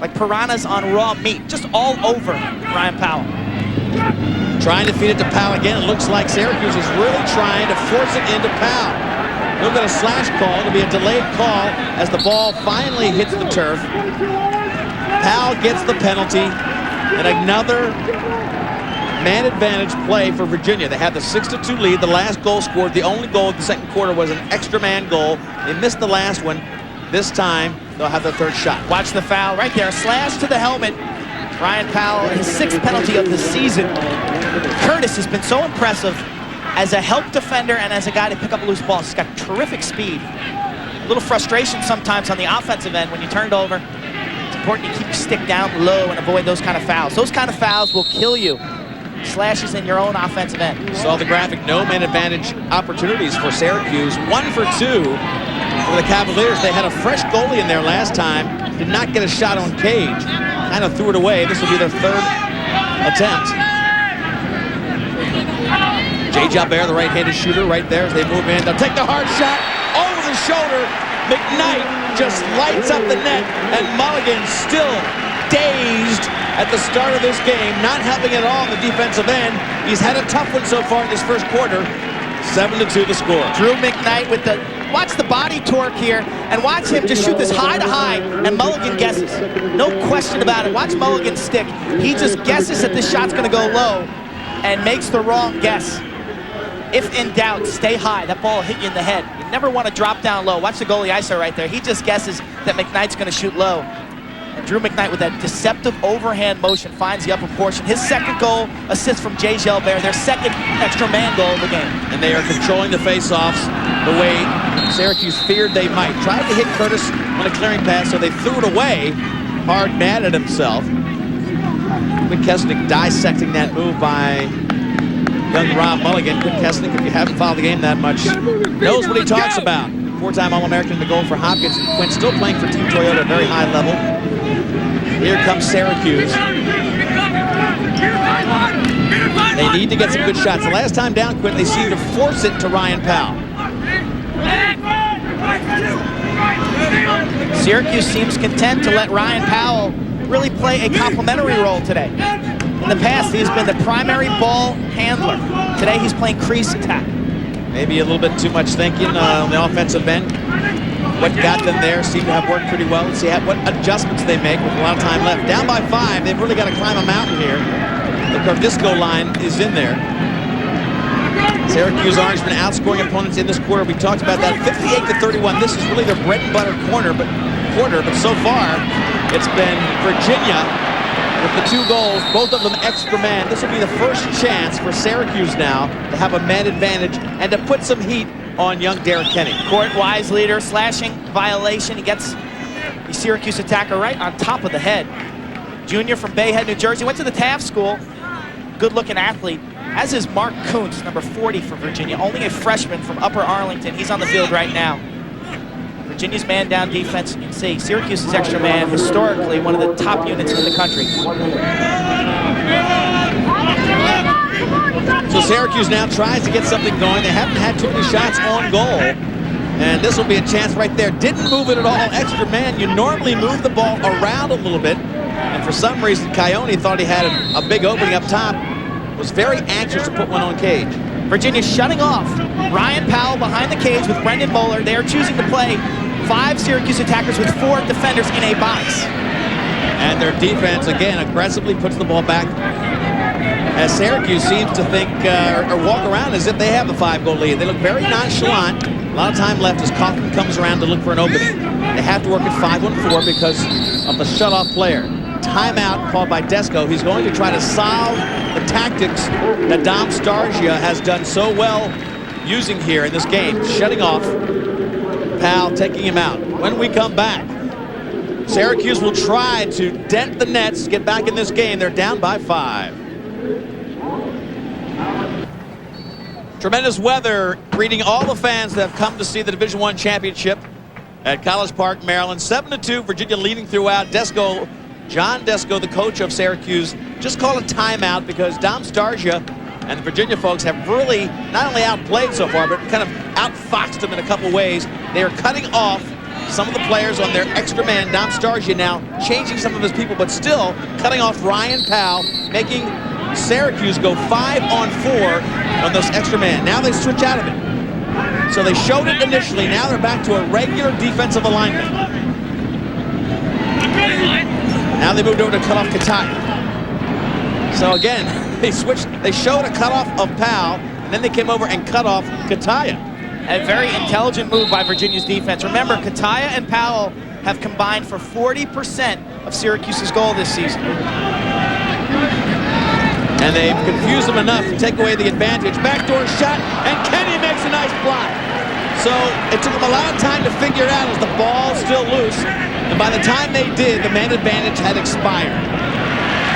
like piranhas on raw meat, just all over Ryan Powell. Trying to feed it to Powell again. It looks like Syracuse is really trying to force it into Powell. A little bit of slash call. It'll be a delayed call as the ball finally hits the turf. Powell gets the penalty, and another man advantage play for Virginia. They had the 6-2 lead. The last goal scored. The only goal of the second quarter was an extra man goal. They missed the last one. This time, they'll have their third shot. Watch the foul right there. Slash to the helmet. Ryan Powell, his 6th penalty of the season. Curtis has been so impressive as a help defender and as a guy to pick up loose balls. He's got terrific speed. A little frustration sometimes on the offensive end when you turned over. It's important to keep your stick down low and avoid those kind of fouls. Those kind of fouls will kill you. Slashes in your own offensive end. Saw the graphic. No man advantage opportunities for Syracuse. 1 for 2 for the Cavaliers. They had a fresh goalie in there last time. Did not get a shot on cage. Kind of threw it away. This will be their third attempt. Jay Jalbert, the right-handed shooter, right there as they move in. They'll take the hard shot over the shoulder. McKnight just lights up the net, and Mulligan still dazed at the start of this game, not helping at all on the defensive end. He's had a tough one so far in this first quarter. 7-2 the score. Drew McKnight with the, watch the body torque here, and watch him just shoot this high to high, and Mulligan guesses. No question about it. Watch Mulligan's stick. He just guesses that this shot's gonna go low and makes the wrong guess. If in doubt, stay high. That ball will hit you in the head. You never want to drop down low. Watch the goalie ISO right there. He just guesses that McKnight's gonna shoot low. And Drew McKnight with that deceptive overhand motion finds the upper portion. His second goal, assist from Jay Jalbert, their second extra man goal of the game. And they are controlling the face-offs the way Syracuse feared they might. Tried to hit Curtis on a clearing pass, so they threw it away. Hard mad at himself. Quinn Kesnick dissecting that move by young Rob Mulligan. Quinn Kesnick, if you haven't followed the game that much, knows what he talks about. 4-time All-American in the goal for Hopkins. Quinn still playing for Team Toyota at a very high level. Here comes Syracuse. They need to get some good shots. The last time down, Quinn, they seemed to force it to Ryan Powell. Syracuse seems content to let Ryan Powell really play a complimentary role today. In the past, he's been the primary ball handler. Today, he's playing crease attack. Maybe a little bit too much thinking on the offensive end. What got them there seemed to have worked pretty well. Let's see what adjustments they make with a lot of time left. Down by 5, they've really got to climb a mountain here. The Cardisco line is in there. Syracuse Orange been outscoring opponents in this quarter. We talked about that, 58-31. This is really their bread and butter quarter, but so far it's been Virginia with the 2 goals, both of them extra man. This will be the first chance for Syracuse now to have a man advantage and to put some heat on young Derek Kenny. Court Wise leader, slashing violation. He gets the Syracuse attacker right on top of the head. Junior from Bayhead, New Jersey, went to the Taft School. Good-looking athlete, as is Mark Kuntz, number 40 for Virginia. Only a freshman from Upper Arlington. He's on the field right now. Virginia's man-down defense, you can see Syracuse's extra man, historically one of the top units in the country. So Syracuse now tries to get something going. They haven't had too many shots on goal. And this will be a chance right there. Didn't move it at all. Extra man, you normally move the ball around a little bit. And for some reason, Coyote thought he had a big opening up top. Was very anxious to put one on cage. Virginia shutting off Ryan Powell behind the cage with Brendan Moeller. They are choosing to play 5 Syracuse attackers with 4 defenders in a box. And their defense, again, aggressively puts the ball back. As Syracuse seems to think or walk around as if they have a 5-goal lead. They look very nonchalant. A lot of time left as Kaufman comes around to look for an opening. They have to work at 5-on-4 because of the shutoff player. Timeout called by Desco. He's going to try to solve the tactics that Dom Starsia has done so well using here in this game. Shutting off Powell, taking him out. When we come back, Syracuse will try to dent the nets, get back in this game. They're down by 5. Tremendous weather greeting all the fans that have come to see the Division I championship at College Park, Maryland. 7-2, Virginia leading throughout. John Desco, the coach of Syracuse, just called a timeout because Dom Starsia And the Virginia folks have really not only outplayed so far, but kind of outfoxed them in a couple ways. They are cutting off some of the players on their extra man. Dom Starsia now changing some of his people, but still cutting off Ryan Powell, making Syracuse go 5-on-4 on those extra man. Now they switch out of it. So they showed it initially. Now they're back to a regular defensive alignment. Now they moved over to cut off Kataya. So again, they switched. They showed a cutoff of Powell, and then they came over and cut off Kataya. A very intelligent move by Virginia's defense. Remember, Kataya and Powell have combined for 40% of Syracuse's goal this season. And they've confused them enough to take away the advantage. Backdoor shot, and Kenny makes a nice block. So it took them a lot of time to figure it out as the ball's still loose. And by the time they did, the man advantage had expired.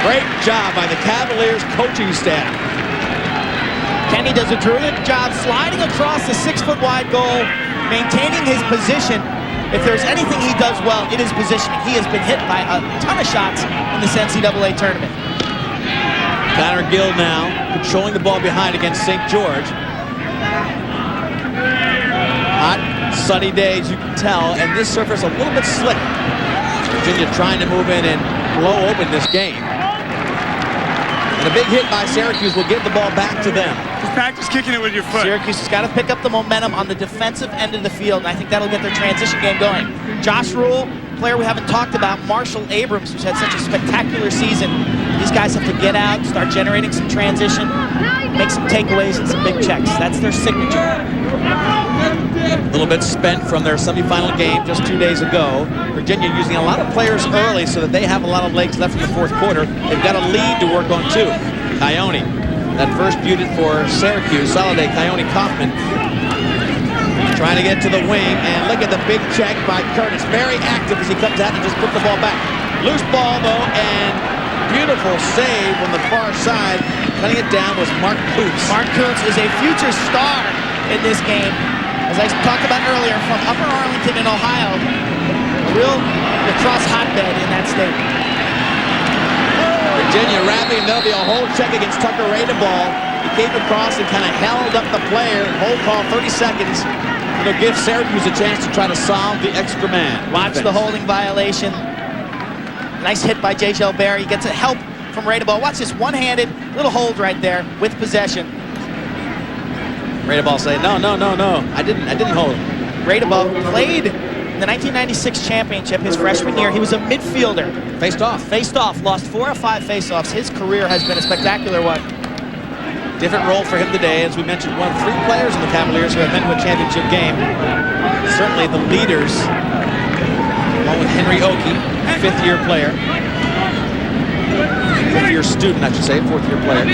Great job by the Cavaliers coaching staff. Kenny does a terrific job sliding across the 6-foot-wide goal, maintaining his position. If there's anything he does well, it is positioning. He has been hit by a ton of shots in this NCAA tournament. Connor Gill now controlling the ball behind against St. George. Hot, sunny day, as you can tell, and this surface a little bit slick. Virginia trying to move in and blow open this game. And a big hit by Syracuse will give the ball back to them. Just practice kicking it with your foot. Syracuse has got to pick up the momentum on the defensive end of the field, and I think that'll get their transition game going. Josh Rule, player we haven't talked about, Marshall Abrams, who's had such a spectacular season. These guys have to get out, start generating some transition, make some takeaways and some big checks. That's their signature. A little bit spent from their semifinal game just 2 days ago. Virginia using a lot of players early so that they have a lot of legs left in the fourth quarter. They've got a lead to work on too. Coyote, that first unit for Syracuse, Soliday, Coyote, Kaufman, trying to get to the wing, and look at the big check by Curtis. Very active as he comes out and just put the ball back. Loose ball though, and beautiful save on the far side. Cutting it down was Mark Kuntz. Mark Kuntz is a future star in this game. As I talked about earlier, from Upper Arlington in Ohio, a real lacrosse hotbed in that state. Virginia wrapping, and there'll be a hold check against Tucker Radeball. He came across and kind of held up the player. Hold call, 30 seconds. It'll give Syracuse a chance to try to solve the extra man. Watch the holding violation. Nice hit by J. Gilbert. He gets a help from Radeball. Watch this one-handed little hold right there with possession. Radeball say, no, I didn't hold. Radeball played in the 1996 championship his freshman year. He was a midfielder. Faced off, lost 4 or 5 face-offs. His career has been a spectacular one. Different role for him today. As we mentioned, one of 3 players in the Cavaliers who have been to a championship game. Certainly the leaders, along with Henry Oakey, 5th-year player. 5th-year student, I should say, 4th-year player.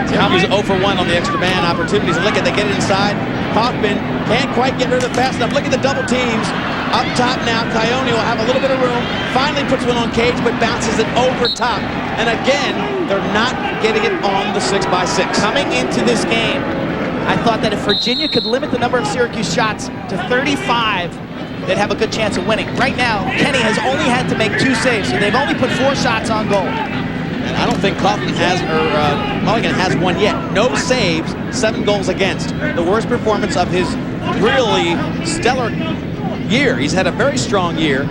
Syracuse 0 for 1 on the extra man opportunities. And look at, they get it inside. Kaufman can't quite get rid of it fast enough. Look at the double teams. Up top now, Coyote will have a little bit of room. Finally puts one on Cage, but bounces it over top. And again, they're not getting it on the 6x6. Coming into this game, I thought that if Virginia could limit the number of Syracuse shots to 35, they'd have a good chance of winning. Right now, Kenny has only had to make 2 saves, so they've only put 4 shots on goal. And I don't think Kaufman has, or Mulligan has one yet. No saves, 7 goals against. The worst performance of his really stellar year. He's had a very strong year.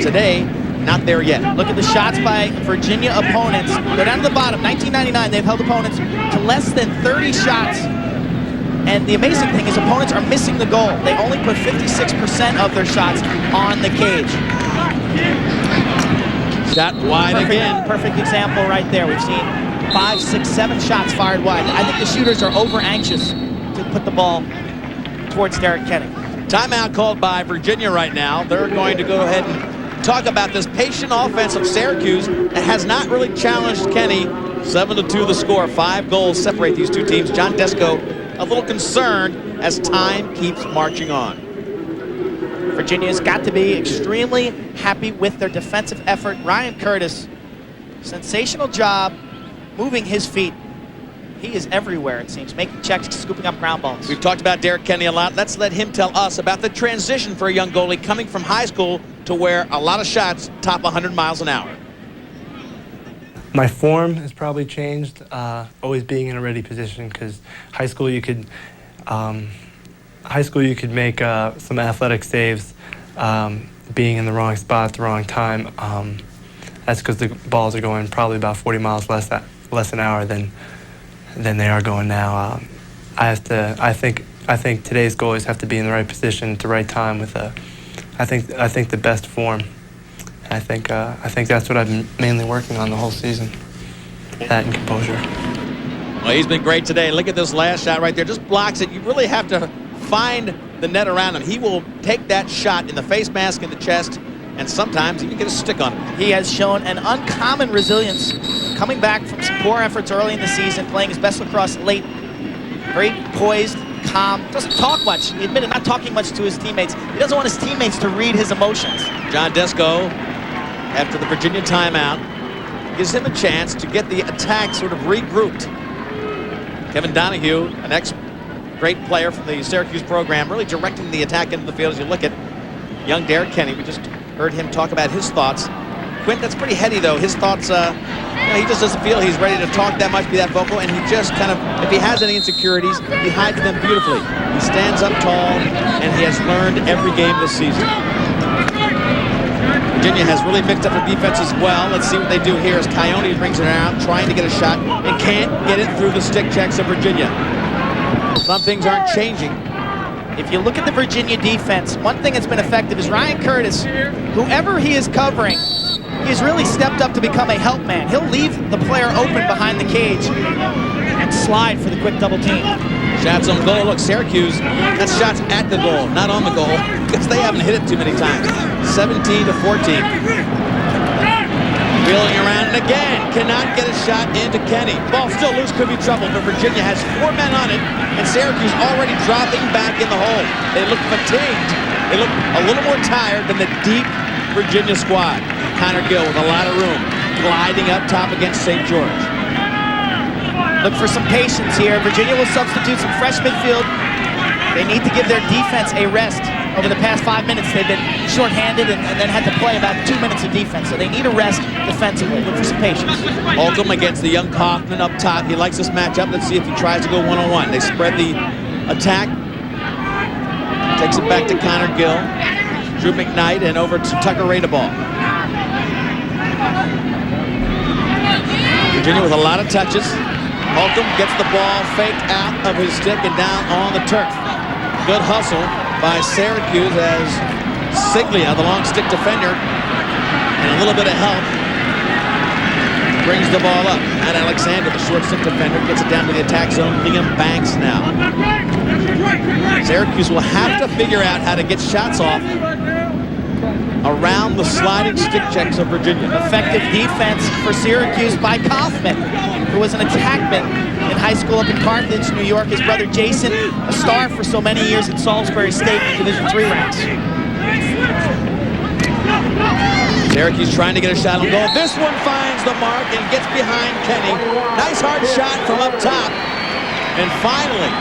Today, not there yet. Look at the shots by Virginia opponents. Go down to the bottom. 1999, they've held opponents to less than 30 shots. And the amazing thing is opponents are missing the goal. They only put 56% of their shots on the cage. Shot wide again. Perfect example right there. We've seen 5, 6, 7 shots fired wide. I think the shooters are over anxious to put the ball towards Derek Kenny. Timeout called by Virginia right now. They're going to go ahead and talk about this patient offense of Syracuse that has not really challenged Kenny. 7-2 the score. 5 goals separate these two teams. John Desko a little concerned as time keeps marching on. Virginia's got to be extremely happy with their defensive effort. Ryan Curtis, sensational job moving his feet. He is everywhere, it seems, making checks, scooping up ground balls. We've talked about Derek Kenny a lot. Let's let him tell us about the transition for a young goalie coming from high school to where a lot of shots top 100 miles an hour. My form has probably changed, always being in a ready position, because high school you could make some athletic saves being in the wrong spot at the wrong time. That's because the balls are going probably about 40 miles less an hour than they are going now. I think today's goalies have to be in the right position at the right time with I think the best form. I think that's what I've been mainly working on the whole season. That and composure. Well, he's been great today. Look at this last shot right there. Just blocks it. You really have to find the net around him. He will take that shot in the face mask, in the chest, and sometimes even get a stick on it. He has shown an uncommon resilience coming back from some poor efforts early in the season, playing his best lacrosse late. Very poised, calm, doesn't talk much. He admitted not talking much to his teammates. He doesn't want his teammates to read his emotions. John Desko, after the Virginia timeout, gives him a chance to get the attack sort of regrouped. Kevin Donahue, an ex-great player from the Syracuse program, really directing the attack into the field. As you look at young Derek Kenny, we just heard him talk about his thoughts. Quint, that's pretty heady, though. His thoughts, he just doesn't feel he's ready to talk that much, be that vocal, and he just kind of, if he has any insecurities, he hides them beautifully. He stands up tall, and he has learned every game this season. Virginia has really mixed up their defense as well. Let's see what they do here as Coyote brings it out, trying to get a shot, and can't get it through the stick checks of Virginia. Some things aren't changing. If you look at the Virginia defense, one thing that's been effective is Ryan Curtis, whoever he is covering, he's really stepped up to become a help man. He'll leave the player open behind the cage and slide for the quick double team. Shots on goal. Look, Syracuse, that's shots at the goal, not on the goal, because they haven't hit it too many times. 17-14. Wheeling around, and again, cannot get a shot into Kenny. Ball still loose, could be trouble, but Virginia has 4 men on it, and Syracuse already dropping back in the hole. They look fatigued. They look a little more tired than the deep Virginia squad. Connor Gill with a lot of room, gliding up top against St. George. Look for some patience here. Virginia will substitute some fresh midfield. They need to give their defense a rest. Over the past 5 minutes, they've been shorthanded and then had to play about 2 minutes of defense. So they need a rest defensively. Look for some patience. Holcomb against the young Kaufman up top. He likes this matchup. Let's see if he tries to go one-on-one. They spread the attack. Takes it back to Connor Gill. Drew McKnight and over to Tucker Radeball. Virginia with a lot of touches. Holcomb gets the ball faked out of his stick and down on the turf. Good hustle by Syracuse as Siglia, the long stick defender, and a little bit of help, brings the ball up. Matt Alexander, the short stick defender, gets it down to the attack zone. Liam Banks now. Syracuse will have to figure out how to get shots off around the sliding stick checks of Virginia. Effective defense for Syracuse by Kaufman, who was an attackman in high school up in Carthage, New York. His brother Jason, a star for so many years at Salisbury State in Division III ranks. Syracuse trying to get a shot on goal. This one finds the mark and gets behind Kenny. Nice hard shot from up top. And finally,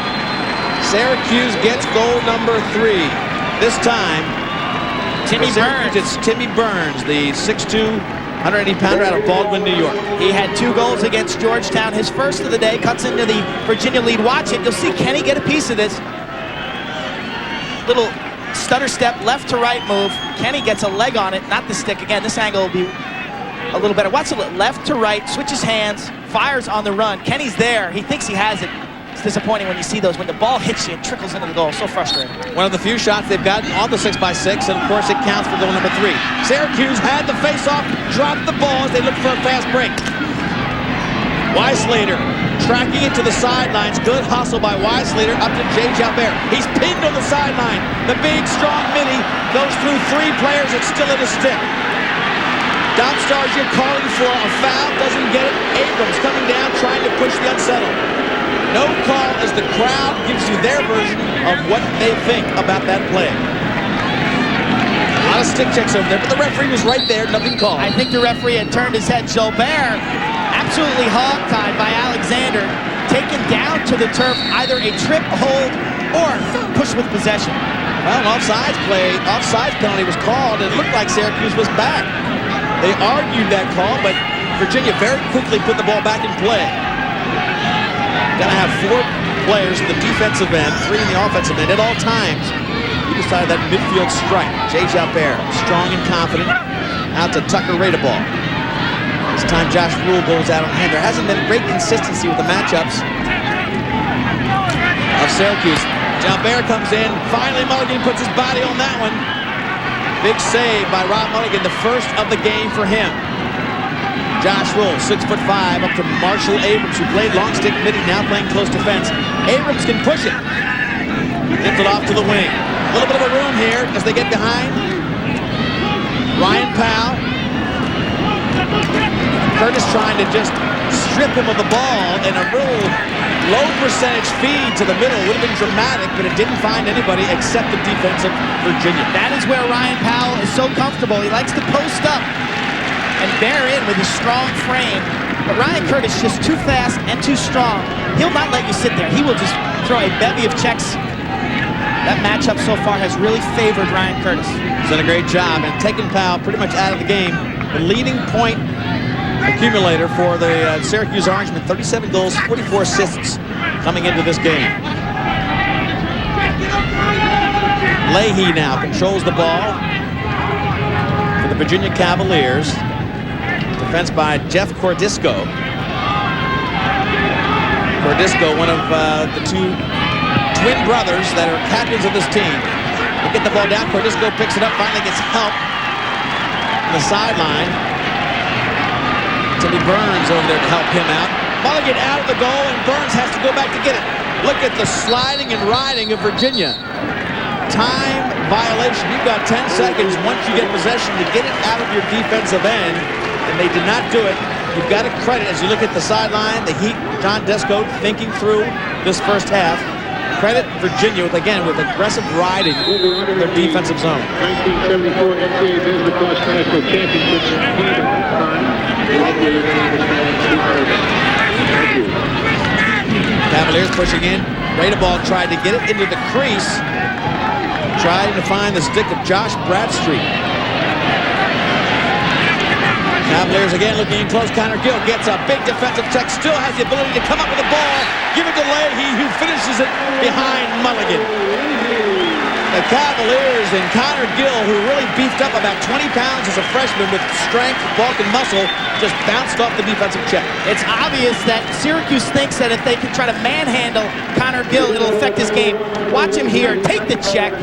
Syracuse gets goal number 3. This time, Timmy Burns. It's Timmy Burns, the 6'2", 180-pounder out of Baldwin, New York. He had 2 goals against Georgetown. His first of the day, cuts into the Virginia lead. Watch it. You'll see Kenny get a piece of this. Little stutter step, left to right move. Kenny gets a leg on it, not the stick. Again, this angle will be a little better. Watch it, left to right, switches hands, fires on the run. Kenny's there. He thinks he has it. It's disappointing when you see those. When the ball hits you, it trickles into the goal. So frustrating. One of the few shots they've gotten on the 6x6, and of course it counts for goal number 3. Syracuse had the face-off, dropped the ball as they looked for a fast break. Weislater tracking it to the sidelines. Good hustle by Weislater up to Jay Jalbert. He's pinned on the sideline. The big, strong mini goes through 3 players. It's still in his stick. Dom Starsier calling for a foul, doesn't get it. Abrams coming down, trying to push the unsettled. No call as the crowd gives you their version of what they think about that play. A lot of stick checks over there, but the referee was right there, nothing called. I think the referee had turned his head. Jalbert, absolutely hog-tied by Alexander, taken down to the turf, either a trip, hold, or push with possession. Well, an offsides penalty was called, and it looked like Syracuse was back. They argued that call, but Virginia very quickly put the ball back in play. Got to have 4 players in the defensive end, 3 in the offensive end at all times. He decided that midfield strike. Jay Jalbert, strong and confident, out to Tucker Radeball. This time Josh Rule goes out on hand. There hasn't been great consistency with the matchups of Syracuse. Jalbert comes in. Finally, Mulligan puts his body on that one. Big save by Rob Mulligan, the first of the game for him. Josh Rule, 6'5", up to Marshall Abrams, who played long stick midi, now playing close defense. Abrams can push it. Gets it off to the wing. A little bit of a room here as they get behind. Ryan Powell. Curtis trying to just strip him of the ball, and a real low percentage feed to the middle would have been dramatic, but it didn't find anybody except the defense of Virginia. That is where Ryan Powell is so comfortable. He likes to post up and bear in with his strong frame. But Ryan Curtis just too fast and too strong. He'll not let you sit there. He will just throw a bevy of checks. That matchup so far has really favored Ryan Curtis. He's done a great job and taken Powell pretty much out of the game. The leading point accumulator for the Syracuse Orangemen, 37 goals, 44 assists coming into this game. Leahy now controls the ball for the Virginia Cavaliers. Defense by Jeff Cordisco. Cordisco, one of the 2 twin brothers that are captains of this team. They get the ball down. Cordisco picks it up, finally gets help on the sideline. Timmy Burns over there to help him out. Mulligan out of the goal, and Burns has to go back to get it. Look at the sliding and riding of Virginia. Time violation. You've got 10 seconds once you get possession to get it out of your defensive end, and they did not do it. You've got to credit, as you look at the sideline, the Heat, John Desko thinking through this first half. Credit Virginia with aggressive riding in their defensive zone. 1974 NCAA Lacrosse National Championships. Cavaliers pushing in. Radeball tried to get it into the crease. Trying to find the stick of Josh Bradstreet. Cavaliers again looking in close. Connor Gill gets a big defensive check. Still has the ability to come up with the ball. Give it to Leahy, who finishes it behind Mulligan. The Cavaliers and Connor Gill, who really beefed up about 20 pounds as a freshman with strength, bulk, and muscle, just bounced off the defensive check. It's obvious that Syracuse thinks that if they can try to manhandle Connor Gill, it'll affect his game. Watch him here, take the check,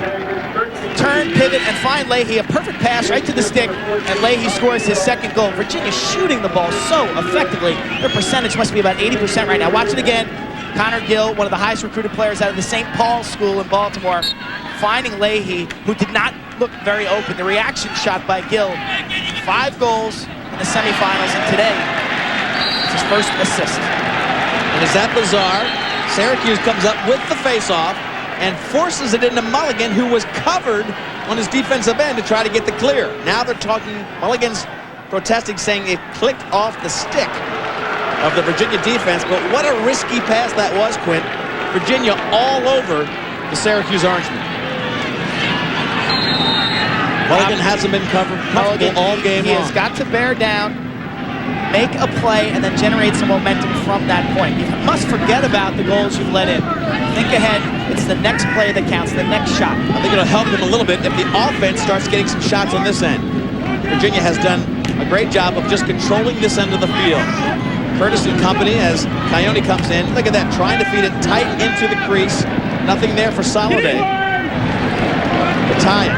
turn, pivot, and find Leahy. A perfect pass right to the stick, and Leahy scores his second goal. Virginia shooting the ball so effectively. Their percentage must be about 80% right now. Watch it again. Connor Gill, one of the highest recruited players out of the St. Paul School in Baltimore, finding Leahy, who did not look very open. The reaction shot by Gill. 5 goals in the semifinals, and today it's his first assist. And is that bizarre? Syracuse comes up with the faceoff and forces it into Mulligan, who was covered on his defensive end to try to get the clear. Now they're talking, Mulligan's protesting, saying it clicked off the stick of the Virginia defense, but what a risky pass that was, Quint. Virginia all over the Syracuse Orangemen. Mulligan hasn't been comfortable all game long. He has got to bear down, make a play, and then generate some momentum from that point. You must forget about the goals you've let in. Think ahead. It's the next play that counts, the next shot. I think it'll help them a little bit if the offense starts getting some shots on this end. Virginia has done a great job of just controlling this end of the field. Curtis and company as Coyote comes in. Look at that, trying to feed it tight into the crease. Nothing there for Soliday. Kataya,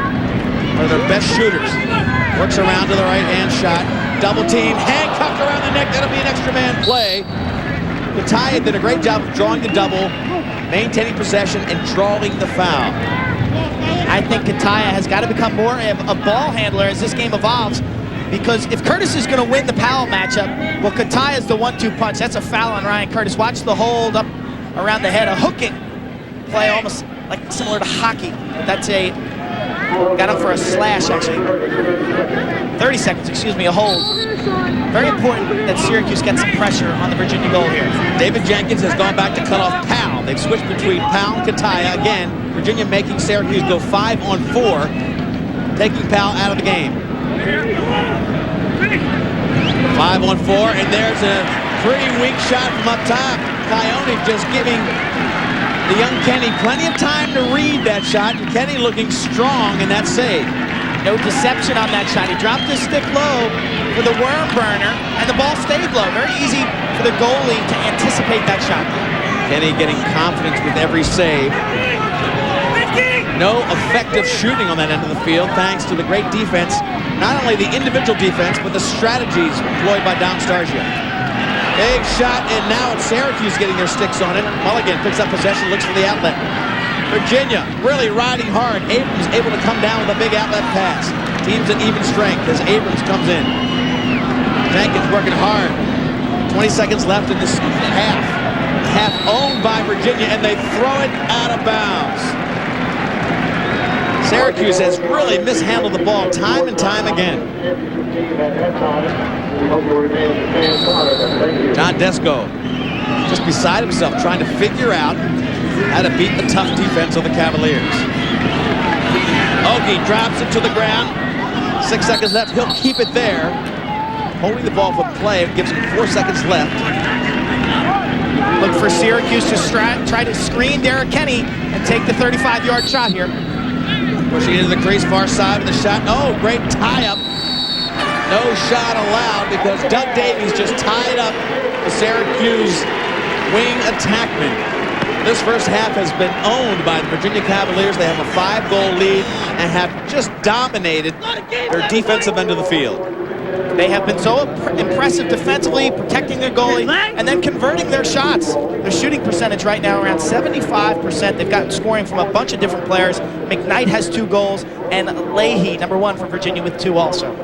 one of their best shooters, works around to the right-hand shot. Double team, handcuffed around the neck. That'll be an extra man play. Kataya did a great job of drawing the double, maintaining possession, and drawing the foul. I think Kataya has got to become more of a ball handler as this game evolves. Because if Curtis is going to win the Powell matchup, well, Kataya is the 1-2 punch. That's a foul on Ryan Curtis. Watch the hold up around the head, a hooking play, almost like similar to hockey. That's a, got him for a slash, actually. 30 seconds, excuse me, a hold. Very important that Syracuse gets some pressure on the Virginia goal here. David Jenkins has gone back to cut off Powell. They've switched between Powell and Kataya. Again, Virginia making Syracuse go 5-on-4, taking Powell out of the game. 5-on-4, and there's a pretty weak shot from up top. Coyote just giving the young Kenny plenty of time to read that shot, and Kenny looking strong in that save. No deception on that shot. He dropped his stick low for the worm burner, and the ball stayed low. Very easy for the goalie to anticipate that shot. Kenny getting confidence with every save. No effective shooting on that end of the field, thanks to the great defense. Not only the individual defense, but the strategies employed by Dom Starsia. Big shot, and now it's Syracuse getting their sticks on it. Mulligan picks up possession, looks for the outlet. Virginia really riding hard. Abrams able to come down with a big outlet pass. Team's at even strength as Abrams comes in. Jenkins working hard. 20 seconds left in this half. Half owned by Virginia, and they throw it out of bounds. Syracuse has really mishandled the ball time and time again. John Desko just beside himself trying to figure out how to beat the tough defense of the Cavaliers. Ogie drops it to the ground. 6 seconds left. He'll keep it there. Holding the ball for play. Gives him 4 seconds left. Look for Syracuse to try to screen Derek Kenny and take the 35-yard shot here. Pushing into the crease, far side of the shot. Oh, great tie-up. No shot allowed because Doug Davies just tied up the Syracuse wing attackman. This first half has been owned by the Virginia Cavaliers. They have a 5-goal lead and have just dominated their defensive end of the field. They have been so impressive defensively, protecting their goalie, and then converting their shots. Their shooting percentage right now around 75%. They've gotten scoring from a bunch of different players. McKnight has 2 goals, and Leahy, #1 for Virginia, with 2 also.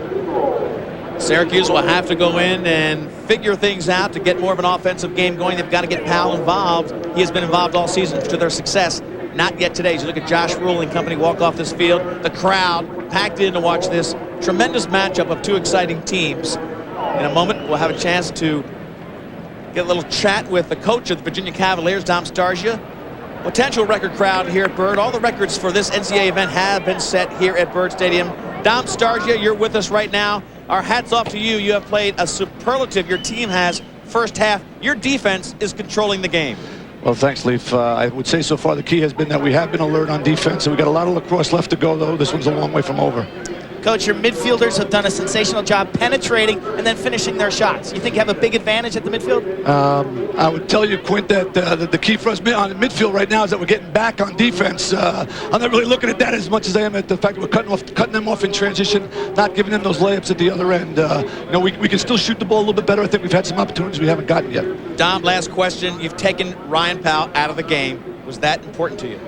Syracuse will have to go in and figure things out to get more of an offensive game going. They've got to get Powell involved. He has been involved all season to their success. Not yet today. As you look at Josh Rule and company walk off this field, the crowd packed in to watch this tremendous matchup of 2 exciting teams. In a moment, we'll have a chance to get a little chat with the coach of the Virginia Cavaliers, Dom Starsia. Potential record crowd here at Byrd. All the records for this NCAA event have been set here at Byrd Stadium. Dom Starsia, you're with us right now. Our hats off to you. You have played a superlative. Your team has first half. Your defense is controlling the game. Well, thanks, Leaf. I would say so far the key has been that we have been alert on defense, and we got a lot of lacrosse left to go, though. This one's a long way from over. Coach, your midfielders have done a sensational job penetrating and then finishing their shots. You think you have a big advantage at the midfield? I would tell you, Quint, that the key for us on the midfield right now is that we're getting back on defense. I'm not really looking at that as much as I am at the fact that we're cutting them off in transition, not giving them those layups at the other end. You know, we can still shoot the ball a little bit better. I think we've had some opportunities we haven't gotten yet. Dom, last question. You've taken Ryan Powell out of the game. Was that important to you?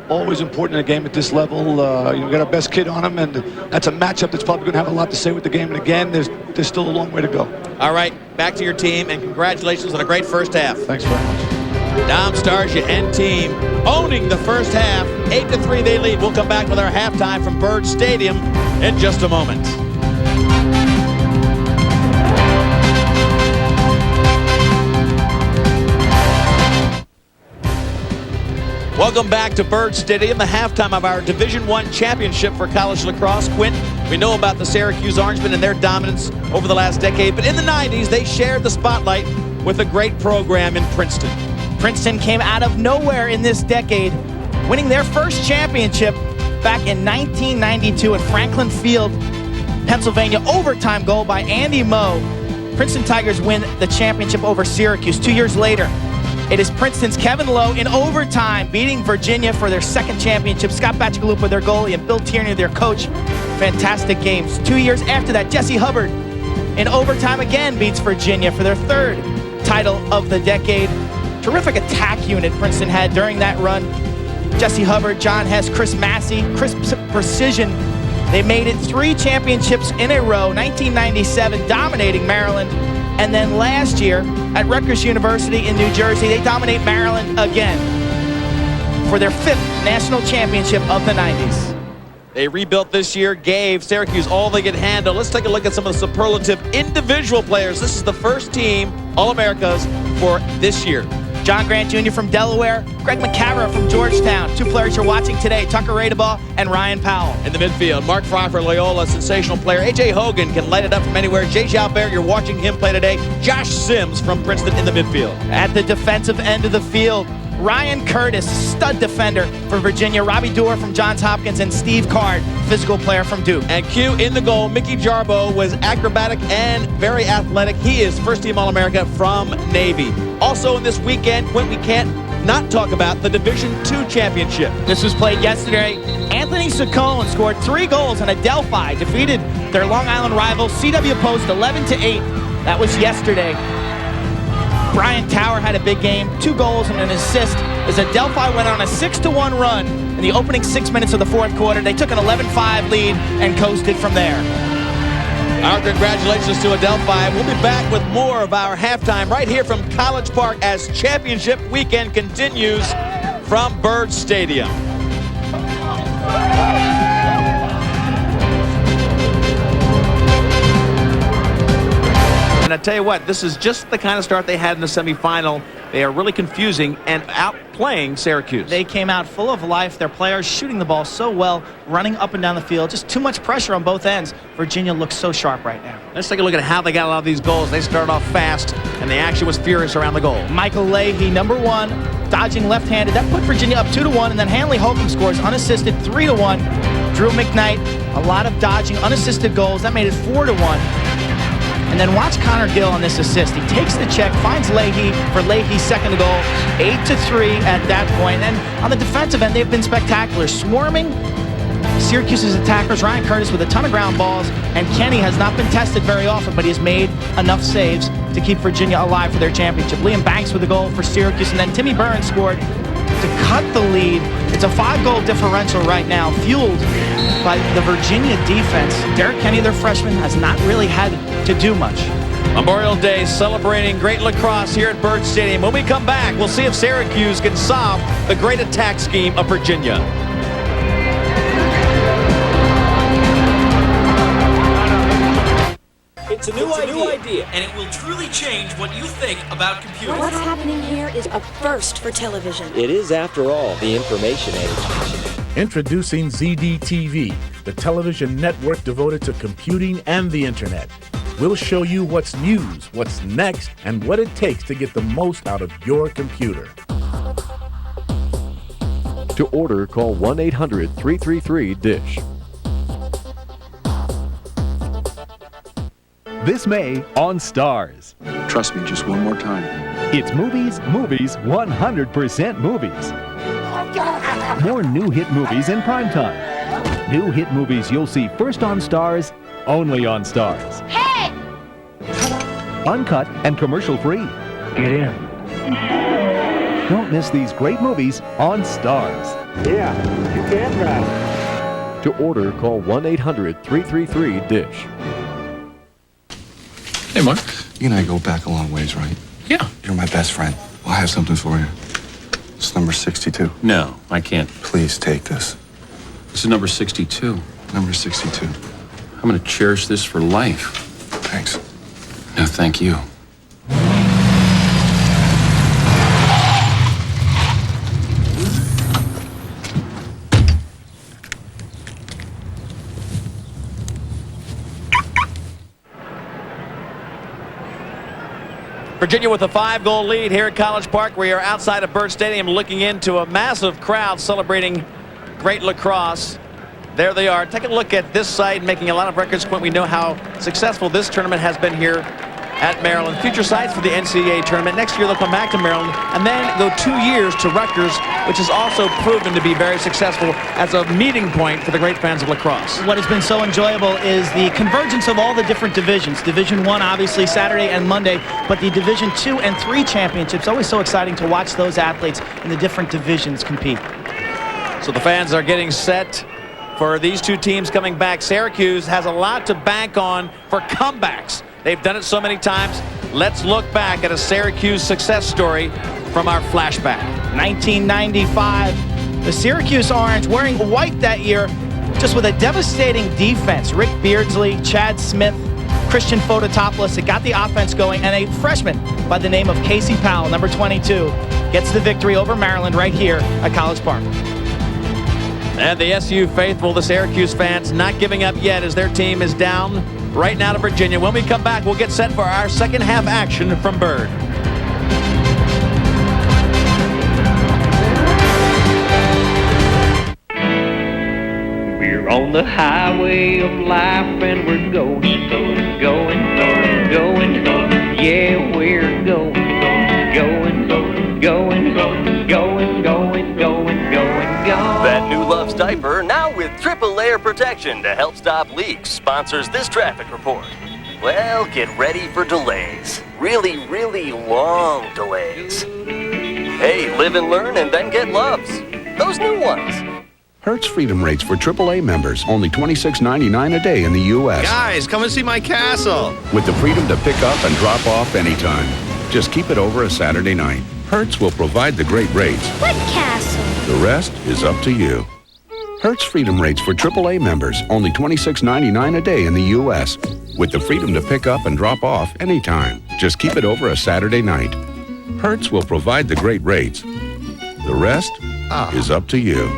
Always important in a game at this level. You know, we got our best kid on him, and that's a matchup that's probably going to have a lot to say with the game. And again, there's still a long way to go. All right, back to your team, and congratulations on a great first half. Thanks very much. Dom Starsia and team owning the first half. 8-3 they lead. We'll come back with our halftime from Byrd Stadium in just a moment. Welcome back to Byrd Stadium, the halftime of our Division I championship for college lacrosse. Quint, we know about the Syracuse Orangemen and their dominance over the last decade, but in the 90s, they shared the spotlight with a great program in Princeton. Princeton came out of nowhere in this decade, winning their first championship back in 1992 at Franklin Field, Pennsylvania. Overtime goal by Andy Moe. Princeton Tigers win the championship over Syracuse. 2 years later, it is Princeton's Kevin Lowe in overtime beating Virginia for their second championship. Scott Batchagalupa, their goalie, and Bill Tierney, their coach. Fantastic games. 2 years after that, Jesse Hubbard in overtime again beats Virginia for their third title of the decade. Terrific attack unit Princeton had during that run. Jesse Hubbard, John Hess, Chris Massey, crisp precision. They made it 3 championships in a row. 1997, dominating Maryland. And then last year at Rutgers University in New Jersey, they dominate Maryland again for their 5th national championship of the 90s. They rebuilt this year, gave Syracuse all they could handle. Let's take a look at some of the superlative individual players. This is the first team All-Americas for this year. John Grant Jr. from Delaware, Greg McCarra from Georgetown. Two players you're watching today, Tucker Radebaugh and Ryan Powell. In the midfield, Mark Fry for Loyola, sensational player. A.J. Hogan can light it up from anywhere. J. Jalbert, you're watching him play today. Josh Sims from Princeton in the midfield. At the defensive end of the field, Ryan Curtis, stud defender for Virginia. Robbie Doerr from Johns Hopkins, and Steve Card, physical player from Duke. And Q in the goal, Mickey Jarbo was acrobatic and very athletic. He is first-team All-America from Navy. Also in this weekend, Quint, we can't not talk about the Division II championship. This was played yesterday. Anthony Saccone scored 3 goals, and Adelphi defeated their Long Island rival CW Post 11-8. That was yesterday. Brian Tower had a big game, 2 goals and an assist as Adelphi went on a 6-1 run in the opening 6 minutes of the fourth quarter. They took an 11-5 lead and coasted from there. Our congratulations to Adelphi. We'll be back with more of our halftime right here from College Park as championship weekend continues from Byrd Stadium. And I tell you what, this is just the kind of start they had in the semifinal. They are really confusing and outplaying Syracuse. They came out full of life. Their players shooting the ball so well, running up and down the field. Just too much pressure on both ends. Virginia looks so sharp right now. Let's take a look at how they got a lot of these goals. They started off fast, and the action was furious around the goal. Michael Leahy, number 1, dodging left-handed. That put Virginia up 2-1, and then Hanley Holcomb scores unassisted 3-1. Drew McKnight, a lot of dodging, unassisted goals. That made it 4-1. And then watch Connor Gill on this assist. He takes the check, finds Leahy for Leahy's second goal, 8-3 at that point. And on the defensive end, they've been spectacular. Swarming Syracuse's attackers, Ryan Curtis with a ton of ground balls, and Kenny has not been tested very often, but he has made enough saves to keep Virginia alive for their championship. Liam Banks with a goal for Syracuse, and then Timmy Burns scored to cut the lead. It's a 5-goal differential right now, fueled by the Virginia defense. Derek Kenny, their freshman, has not really had to do much. Memorial Day celebrating great lacrosse here at Byrd Stadium. When we come back, we'll see if Syracuse can solve the great attack scheme of Virginia. It's a new idea, and it will truly change what you think about computers. What's happening here is a first for television. It is, after all, the information age. Introducing ZDTV, the television network devoted to computing and the internet. We'll show you what's news, what's next, and what it takes to get the most out of your computer. To order, call 1-800-333-DISH. This May on Stars. Trust me, just one more time. It's movies, 100% movies. More new hit movies in primetime. New hit movies you'll see first on Stars, only on Stars. Hey! Uncut and commercial free. Get in. Don't miss these great movies on Stars. Yeah, you can drive. To order, call 1-800-333-DISH. Hey, Mark. You and I go back a long ways, right? Yeah. You're my best friend. Well, I have something for you. It's number 62. No, I can't. Please take this. This is number 62. Number 62. I'm going to cherish this for life. Thanks. No, thank you. Virginia with a 5-goal lead here at College Park. We are outside of Byrd Stadium looking into a massive crowd celebrating great lacrosse. There they are. Take a look at this site, making a lot of records. Quint, we know how successful this tournament has been here at Maryland. Future sites for the NCAA tournament. Next year they'll come back to Maryland and then go 2 years to Rutgers, which has also proven to be very successful as a meeting point for the great fans of lacrosse. What has been so enjoyable is the convergence of all the different divisions. Division I, obviously, Saturday and Monday, but the Division II and III championships. Always so exciting to watch those athletes in the different divisions compete. So the fans are getting set for these two teams coming back. Syracuse has a lot to bank on for comebacks. They've done it so many times. Let's look back at a Syracuse success story from our flashback. 1995, the Syracuse Orange wearing white that year, just with a devastating defense. Rick Beardsley, Chad Smith, Chris Christian Phototopoulos. It got the offense going, and a freshman by the name of Casey Powell, number 22, gets the victory over Maryland right here at College Park. And the SU faithful, the Syracuse fans, not giving up yet as their team is down right now to Virginia. When we come back, we'll get set for our second half action from Bird. We're on the highway of life and we're going. Yeah, we're going. That new Love's diaper now with triple layer protection to help stop leaks sponsors this traffic report. Well, get ready for delays. Really, really long delays. Hey, live and learn and then get Love's. Those new ones. Hertz Freedom rates for AAA members, only $26.99 a day in the U.S. Guys, come and see my castle. With the freedom to pick up and drop off anytime. Just keep it over a Saturday night. Hertz will provide the great rates. What castle? The rest is up to you. Hertz Freedom rates for AAA members, only $26.99 a day in the U.S. With the freedom to pick up and drop off anytime. Just keep it over a Saturday night. Hertz will provide the great rates. The rest is up to you.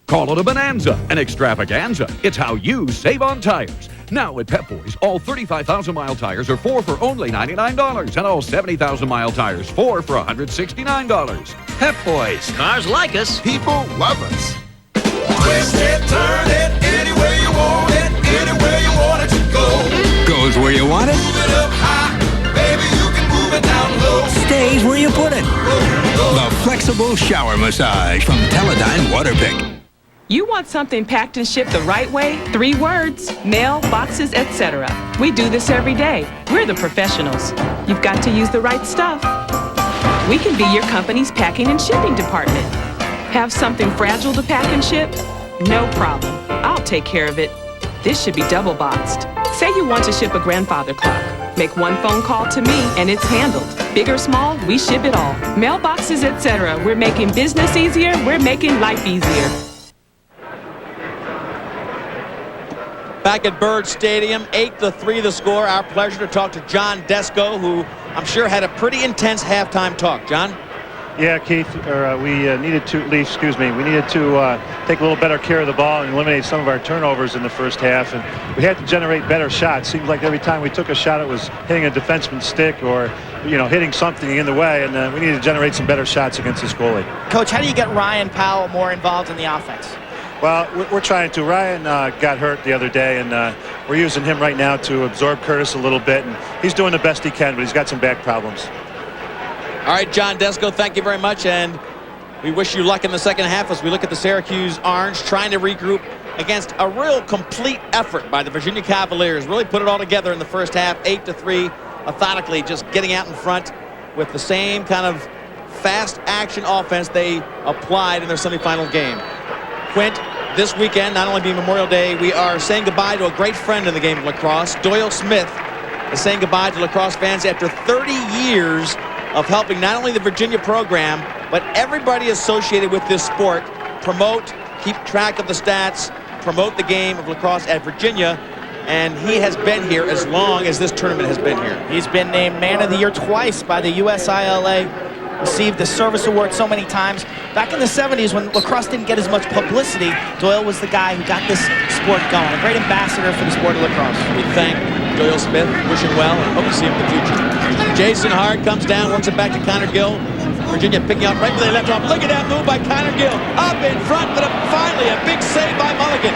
Call it a bonanza, an extravaganza. It's how you save on tires. Now at Pep Boys, all 35,000-mile tires are 4 for only $99, and all 70,000-mile tires 4 for $169. Pep Boys. Cars like us. People love us. Twist it, turn it, any way you want it, anywhere you want it to go. Goes where you want it. Move it up high, baby, you can move it down low. Stays where you put it. The flexible shower massage from Teledyne Waterpick. You want something packed and shipped the right way? 3 words: mail, boxes, etc. We do this every day. We're the professionals. You've got to use the right stuff. We can be your company's packing and shipping department. Have something fragile to pack and ship? No problem. I'll take care of it. This should be double boxed. Say you want to ship a grandfather clock. Make one phone call to me and it's handled. Big or small, we ship it all. Mailboxes, etc. We're making business easier. We're making life easier. Back at Bird Stadium, 8-3 the score. Our pleasure to talk to John Desko, who I'm sure had a pretty intense halftime talk. John? Yeah, Keith, we needed to take a little better care of the ball and eliminate some of our turnovers in the first half, and we had to generate better shots. Seemed like every time we took a shot, it was hitting a defenseman's stick or, hitting something in the way, and we needed to generate some better shots against this goalie. Coach, how do you get Ryan Powell more involved in the offense? Well, we're trying to. Ryan got hurt the other day, and we're using him right now to absorb Curtis a little bit, and he's doing the best he can, but he's got some back problems. All right, John Desko, thank you very much, and we wish you luck in the second half as we look at the Syracuse Orange trying to regroup against a real complete effort by the Virginia Cavaliers. Really put it all together in the first half, 8-3, methodically just getting out in front with the same kind of fast action offense they applied in their semifinal game. Quint, this weekend, not only being Memorial Day, we are saying goodbye to a great friend in the game of lacrosse. Doyle Smith is saying goodbye to lacrosse fans after 30 years of helping not only the Virginia program, but everybody associated with this sport promote, keep track of the stats, promote the game of lacrosse at Virginia. And he has been here as long as this tournament has been here. He's been named Man of the Year twice by the USILA. Received the service award so many times. Back in the 70s when lacrosse didn't get as much publicity, Doyle was the guy who got this sport going. A great ambassador for the sport of lacrosse. We thank Doyle Smith, wish him well, and hope to see him in the future. Jason Hart comes down, works it back to Connor Gill. Virginia picking up right where they left off. Look at that move by Connor Gill. Up in front, but finally a big save by Mulligan.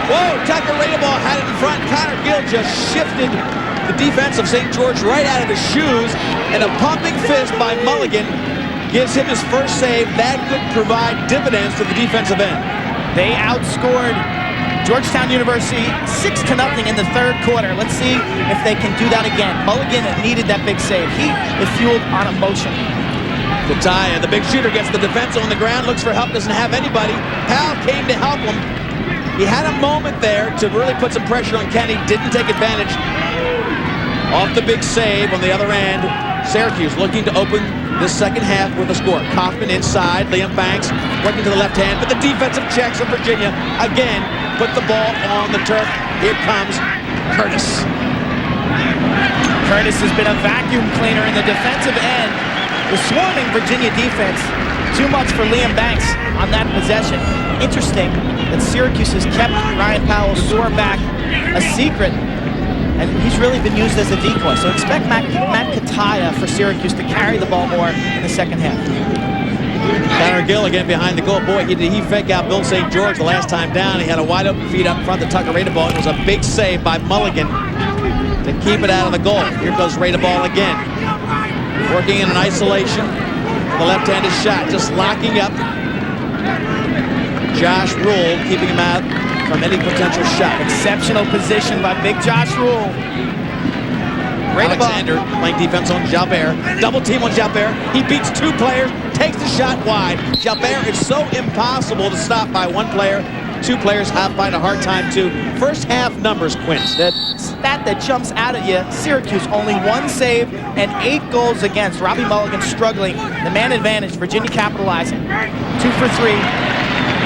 Whoa, Tucker Radeball had it in front. Connor Gill just shifted the defense of St. George right out of his shoes, and a pumping fist by Mulligan gives him his first save. That could provide dividends to the defensive end. They outscored Georgetown University 6-0 in the third quarter. Let's see if they can do that again. Mulligan needed that big save. He is fueled on emotion. The tie, and the big shooter gets the defense on the ground, looks for help, doesn't have anybody. Powell came to help him. He had a moment there to really put some pressure on Kenny, didn't take advantage. Off the big save on the other end, Syracuse looking to open this second half with a score. Kaufman inside, Liam Banks working to the left hand, but the defensive checks of Virginia again put the ball on the turf. Here comes Curtis. Curtis has been a vacuum cleaner in the defensive end. The swarming Virginia defense, too much for Liam Banks on that possession. Interesting that Syracuse has kept Ryan Powell's sore back a secret, and he's really been used as a decoy. So expect Matt Kataya for Syracuse to carry the ball more in the second half. Connor Gill again behind the goal. Boy, he fake out Bill St. George the last time down. He had a wide open feed up front. The Tucker Rada ball. It was a big save by Mulligan to keep it out of the goal. Here goes Rada ball again. Working in an isolation. The left-handed shot, just locking up Josh Rule, keeping him out from any potential shot. Exceptional position by big Josh Rule. Alexander playing defense on Jalbert. Double team on Jalbert. He beats two players, takes the shot wide. Jalbert is so impossible to stop by one player. Two players find a hard time too. First half numbers, Quint. That stat that jumps out at you, Syracuse only 1 save and 8 goals against. Robbie Mulligan struggling. The man advantage, Virginia capitalizing. 2 for 3.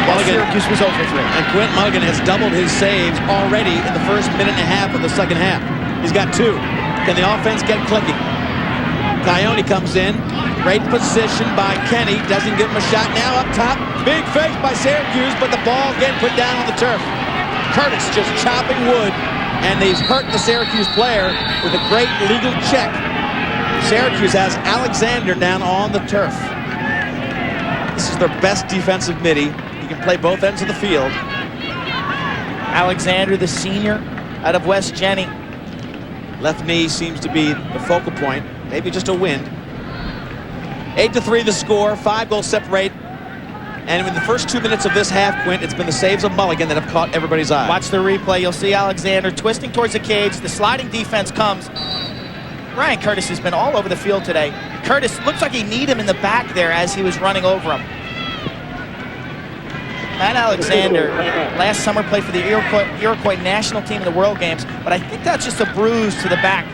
While Syracuse was 0 for 3. And Quint Mulligan has doubled his saves already in the first minute and a half of the second half. He's got 2. Can the offense get clicking? Coyote comes in. Great position by Kenny. Doesn't give him a shot. Now up top. Big fake by Syracuse, but the ball again put down on the turf. Curtis just chopping wood, and they've hurt the Syracuse player with a great legal check. Syracuse has Alexander down on the turf. This is their best defensive midi. He can play both ends of the field. Alexander, the senior, out of West Jenny. Left knee seems to be the focal point. Maybe just a wind. 8-3 the score. 5 goals separate. And in the first 2 minutes of this half, Quint, it's been the saves of Mulligan that have caught everybody's eye. Watch the replay. You'll see Alexander twisting towards the cage. The sliding defense comes. Ryan Curtis has been all over the field today. Curtis looks like he kneed him in the back there as he was running over him. Matt Alexander last summer played for the Iroquois national team in the World Games, but I think that's just a bruise to the back.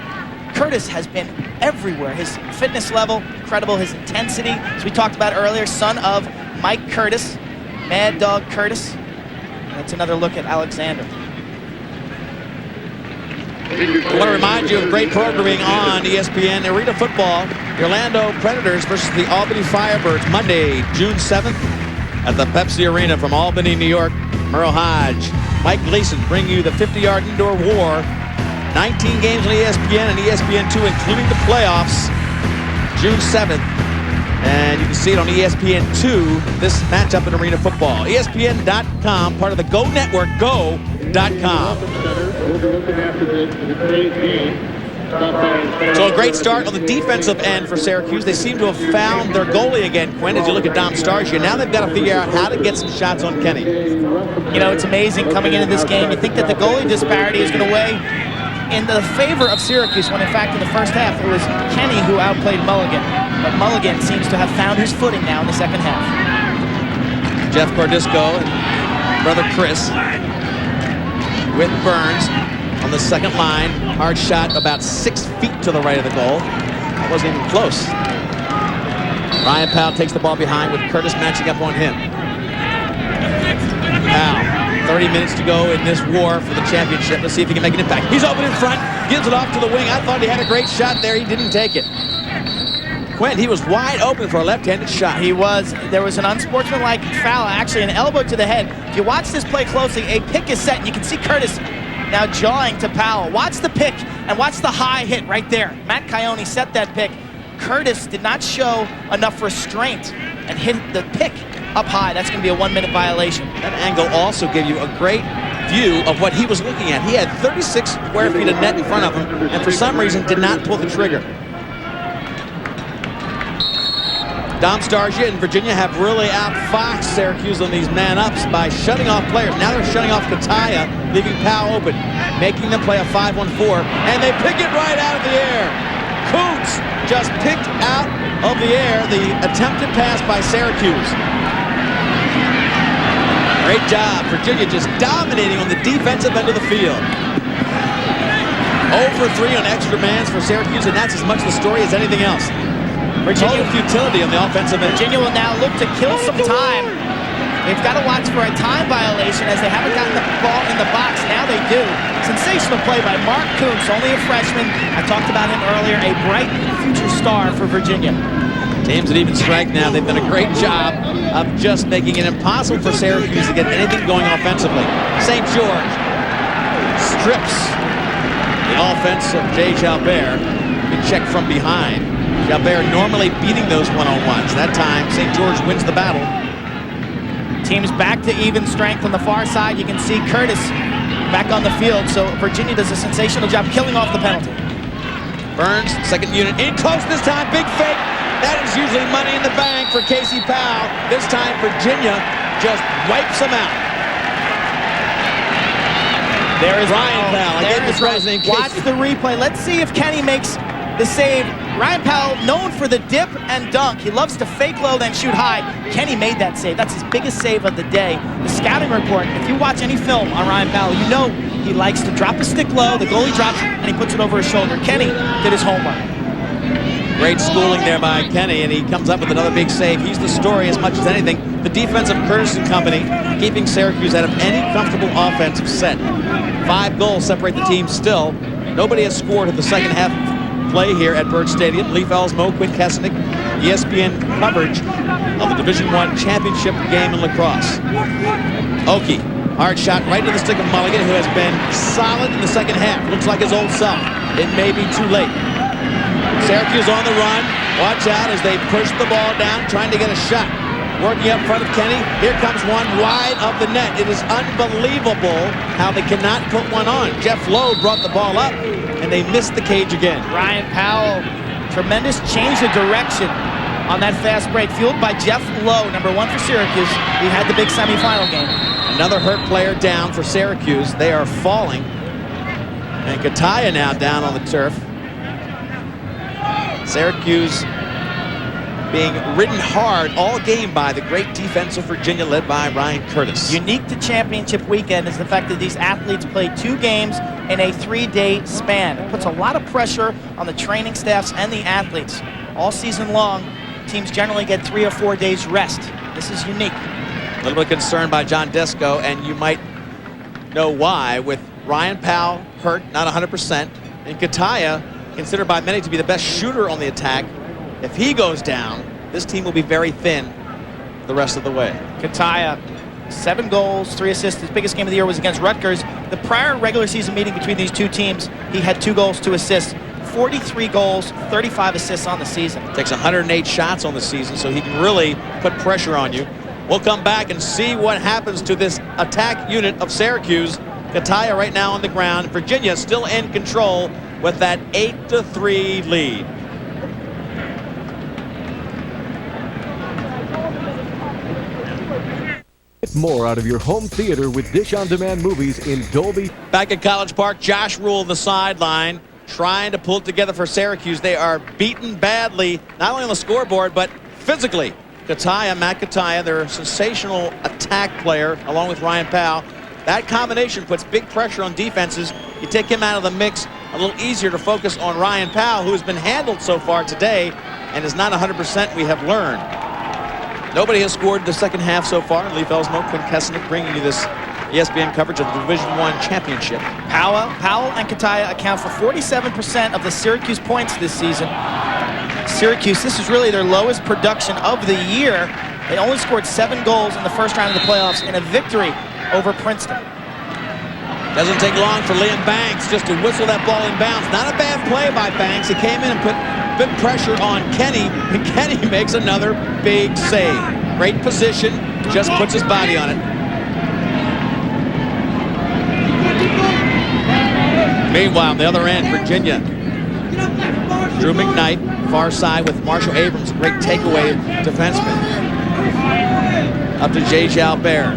Curtis has been everywhere. His fitness level, incredible. His intensity, as we talked about earlier, son of Mike Curtis, Mad Dog Curtis. That's another look at Alexander. I want to remind you of great programming on ESPN Arena Football. The Orlando Predators versus the Albany Firebirds, Monday, June 7th at the Pepsi Arena from Albany, New York. Merle Hodge, Mike Gleason bring you the 50-yard indoor war. 19 games on ESPN and ESPN2, including the playoffs, June 7th. And you can see it on ESPN2, this matchup in Arena Football. ESPN.com, part of the Go Network, go.com. So a great start on the defensive end for Syracuse. They seem to have found their goalie again, Quinn, as you look at Dom Starsia. Now they've got to figure out how to get some shots on Kenny. You know, it's amazing coming into this game. You think that the goalie disparity is going to weigh in the favor of Syracuse, when in fact in the first half it was Kenny who outplayed Mulligan. But Mulligan seems to have found his footing now in the second half. Jeff Cordisco and brother Chris with Burns on the second line. Hard shot about 6 feet to the right of the goal. That wasn't even close. Ryan Powell takes the ball behind with Curtis matching up on him. Powell, 30 minutes to go in this war for the championship. Let's see if he can make an impact. He's open in front, gives it off to the wing. I thought he had a great shot there. He didn't take it. Quinn, he was wide open for a left-handed shot. He was. There was an unsportsmanlike foul, actually an elbow to the head. If you watch this play closely, a pick is set, and you can see Curtis now jawing to Powell. Watch the pick and watch the high hit right there. Matt Coyote set that pick. Curtis did not show enough restraint and hit the pick up high. That's going to be a 1-minute violation. That angle also gave you a great view of what he was looking at. He had 36 square feet of net in front of him, and for some reason did not pull the trigger. Dom Starsia and Virginia have really outfoxed Syracuse on these man-ups by shutting off players. Now they're shutting off Kataya, leaving Powell open, making them play a 5-1-4, and they pick it right out of the air. Coots just picked out of the air the attempted pass by Syracuse. Great job. Virginia just dominating on the defensive end of the field. 0 for 3 on extra mans for Syracuse, and that's as much the story as anything else. Virginia futility on the offensive end. Virginia will now look to kill some time They've got to watch for a time violation as they haven't gotten the ball in the box. Now they do. Sensational play by Mark Coombs, only a freshman. I talked about him earlier, a bright future star for Virginia. Teams at even strength now. They've done a great job of just making it impossible for Syracuse to get anything going offensively. St. George strips the offense of Jay Jalbert. Good check from behind. Jalbert normally beating those one-on-ones. That time, St. George wins the battle. Teams back to even strength on the far side. You can see Curtis back on the field. So Virginia does a sensational job killing off the penalty. Burns, second unit, in close this time. Big fake. That is usually money in the bank for Casey Powell. This time, Virginia just wipes them out. There is Ryan Powell. Watch the replay. Let's see if Kenny makes the save. Ryan Powell, known for the dip and dunk. He loves to fake low, then shoot high. Kenny made that save. That's his biggest save of the day. The scouting report, if you watch any film on Ryan Powell, you know he likes to drop a stick low, the goalie drops, and he puts it over his shoulder. Kenny did his homework. Great schooling there by Kenny, and he comes up with another big save. He's the story as much as anything. The defense of Curtis and company keeping Syracuse out of any comfortable offensive set. 5 goals separate the teams still. Nobody has scored in the second half play here at Byrd Stadium. Leif Elsmo, Quinn Kesnick, ESPN coverage of the Division I championship game in lacrosse. Oki, hard shot right to the stick of Mulligan, who has been solid in the second half. Looks like his old self. It may be too late. Syracuse on the run. Watch out as they push the ball down, trying to get a shot. Working up front of Kenny. Here comes one wide of the net. It is unbelievable how they cannot put one on. Jeff Lowe brought the ball up, and they missed the cage again. Ryan Powell, tremendous change of direction on that fast break, fueled by Jeff Lowe, number 1 for Syracuse. He had the big semifinal game. Another hurt player down for Syracuse. They are falling. And Kataya now down on the turf. Syracuse being ridden hard all game by the great defense of Virginia, led by Ryan Curtis. Unique to championship weekend is the fact that these athletes played 2 games in a 3-day span. It puts a lot of pressure on the training staffs and the athletes. All season long, teams generally get 3 or 4 days rest. This is unique. A little bit concerned by John Desko, and you might know why, with Ryan Powell hurt, not 100%, and Kataya, considered by many to be the best shooter on the attack. If he goes down, this team will be very thin the rest of the way. Kataya, 7 goals, 3 assists. His biggest game of the year was against Rutgers. The prior regular season meeting between these 2 teams, he had 2 goals, 2 assists. 43 goals, 35 assists on the season. Takes 108 shots on the season, so he can really put pressure on you. We'll come back and see what happens to this attack unit of Syracuse. Kataya right now on the ground. Virginia still in control with that 8-3 lead. Get more out of your home theater with Dish On Demand movies in Dolby. Back at College Park, Josh Rule on the sideline, trying to pull it together for Syracuse. They are beaten badly, not only on the scoreboard, but physically. Kataya, Matt Kataya, their sensational attack player, along with Ryan Powell. That combination puts big pressure on defenses. You take him out of the mix, a little easier to focus on Ryan Powell, who has been handled so far today and is not 100%, we have learned. Nobody has scored the second half so far. Leif Elsmo, Quinn Kesnick bringing you this ESPN coverage of the Division I championship. Powell and Kataya account for 47% of the Syracuse points this season. Syracuse, this is really their lowest production of the year. They only scored 7 goals in the first round of the playoffs in a victory over Princeton. Doesn't take long for Liam Banks just to whistle that ball in bounds. Not a bad play by Banks. He came in and put bit pressure on Kenny, and Kenny makes another big save. Great position, just puts his body on it. Meanwhile, on the other end, Virginia. Drew McKnight, far side with Marshall Abrams, great takeaway defenseman. Up to Jay Jalbert.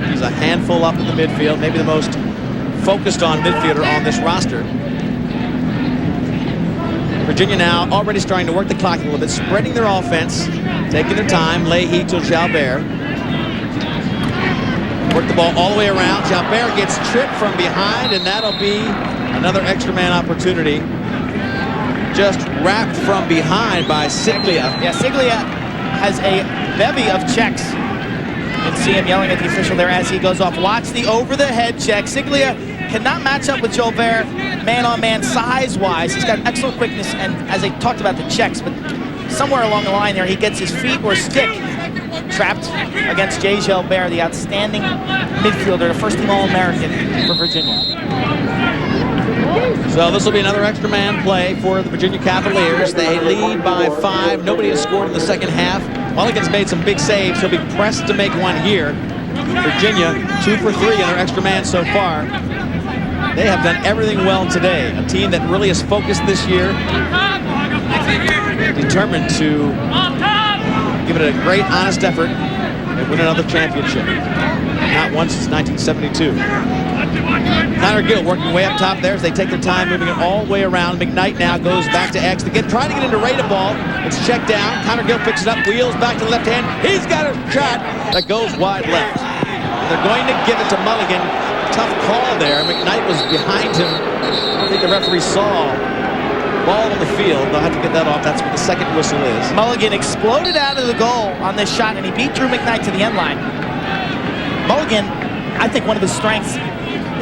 He's a handful up in the midfield, maybe the most focused on midfielder on this roster. Virginia now already starting to work the clock a little bit, spreading their offense, taking their time. Leahy to Jalbert. Work the ball all the way around. Jalbert gets tripped from behind, and that'll be another extra man opportunity. Just wrapped from behind by Siglia. Yeah, Siglia has a bevy of checks. You can see him yelling at the official there as he goes off. Watch the over-the-head check. Siglia cannot match up with Jolbert man-on-man size-wise. He's got excellent quickness, and as I talked about the checks, but somewhere along the line there, he gets his feet or stick trapped against Jay Jolbert, the outstanding midfielder, the first-team All-American for Virginia. So this will be another extra man play for the Virginia Cavaliers. They lead by 5. Nobody has scored in the second half. Mulligan's made some big saves. He'll be pressed to make one here. Virginia 2 for 3 in their extra man so far. They have done everything well today. A team that really is focused this year, determined to give it a great, honest effort and win another championship. Not once since 1972. Connor Gill working way up top there as they take their time moving it all the way around. McKnight now goes back to X again, trying to get into Ray the ball. It's checked down. Connor Gill picks it up, wheels back to the left hand. He's got a shot that goes wide left. They're going to give it to Mulligan. Tough call there. McKnight was behind him. I think the referee saw ball on the field. They'll have to get that off. That's what the second whistle is. Mulligan exploded out of the goal on this shot, and he beat Drew McKnight to the end line. Mulligan, I think one of his strengths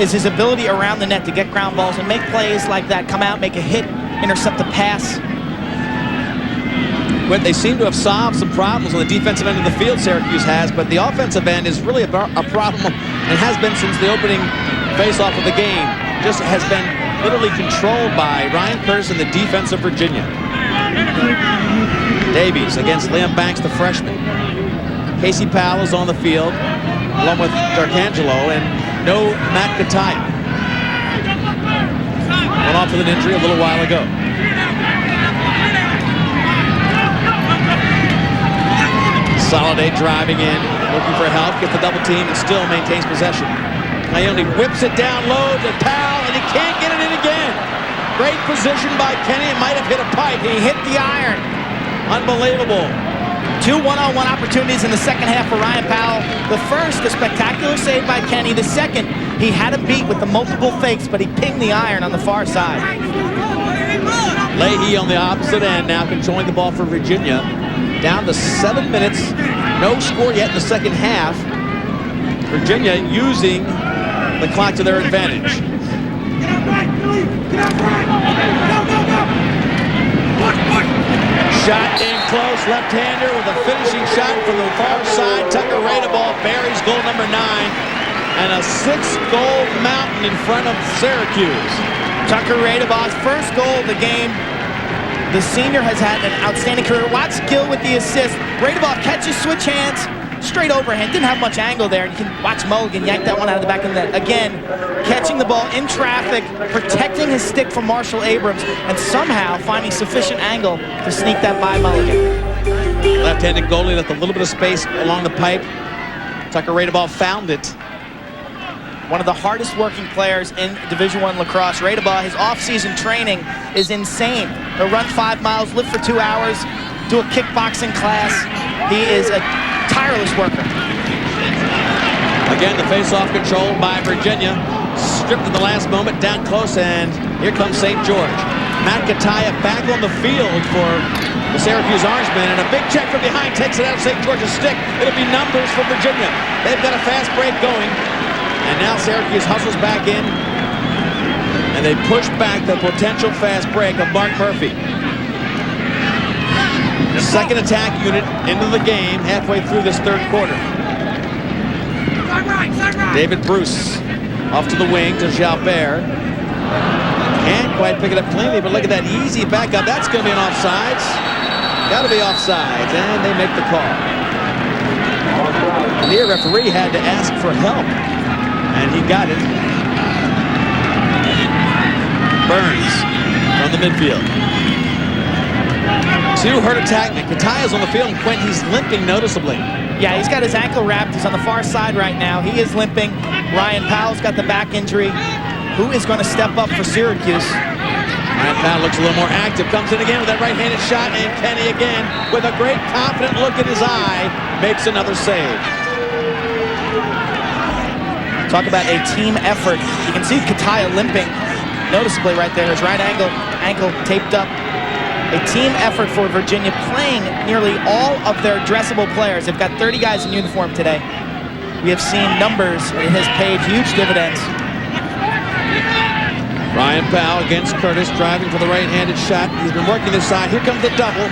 is his ability around the net to get ground balls and make plays like that, come out, make a hit, intercept a pass. But they seem to have solved some problems on the defensive end of the field, Syracuse has, but the offensive end is really a problem and has been since the opening face-off of the game. Just has been literally controlled by Ryan Curtis and the defense of Virginia. Davies against Liam Banks, the freshman. Casey Powell is on the field, along with D'Arcangelo, and no Matt Kataya. Went off with an injury a little while ago. Soliday driving in, looking for help, gets the double team, and still maintains possession. Ione whips it down low to Powell, and he can't get it in again. Great position by Kenny. It might have hit a pipe. He hit the iron. Unbelievable. 2 one-on-one opportunities in the second half for Ryan Powell. The first, a spectacular save by Kenny. The second, he had a beat with the multiple fakes, but he pinged the iron on the far side. Leahy on the opposite end now controlling the ball for Virginia. Down to 7 minutes. No score yet in the second half. Virginia using the clock to their advantage. Shot in close, left-hander with a finishing shot from the far side. Tucker Radeball buries goal number 9. And a 6-goal mountain in front of Syracuse. Tucker Radeball's first goal of the game. The senior has had an outstanding career. Watch Gill with the assist. Radeball catches, switch hands, straight overhand. Didn't have much angle there. You can watch Mulligan yank that one out of the back of the net. Again, catching the ball in traffic, protecting his stick from Marshall Abrams, and somehow finding sufficient angle to sneak that by Mulligan. Left-handed goalie left a little bit of space along the pipe. Tucker Radeball found it. One of the hardest working players in Division I lacrosse. Radeball, his off-season training is insane. He'll run 5 miles, live for 2 hours, do a kickboxing class. He is a tireless worker. Again, the face-off controlled by Virginia. Stripped at the last moment, down close, and here comes St. George. Matt Kataya back on the field for the Syracuse Orangemen, and a big check from behind takes it out of St. George's stick. It'll be numbers for Virginia. They've got a fast break going. And now Syracuse hustles back in, and they push back the potential fast break of Mark Murphy. The second attack unit into the game halfway through this third quarter. David Bruce off to the wing to Jalbert. Can't quite pick it up cleanly, but look at that easy backup. That's going to be an offsides. Got to be offsides, and they make the call. The near referee had to ask for help. And he got it. Burns from the midfield. 2 hurt attackmen. Kataya's on the field, and Quint, he's limping noticeably. Yeah, he's got his ankle wrapped. He's on the far side right now. He is limping. Ryan Powell's got the back injury. Who is going to step up for Syracuse? Ryan Powell looks a little more active. Comes in again with that right-handed shot, and Kenny again, with a great confident look in his eye, makes another save. Talk about a team effort. You can see Kataya limping noticeably right there. His right ankle taped up. A team effort for Virginia, playing nearly all of their dressable players. They've got 30 guys in uniform today. we have seen numbers, and it has paid huge dividends. Ryan Powell against Curtis, driving for the right-handed shot. He's been working this side. Here comes the double.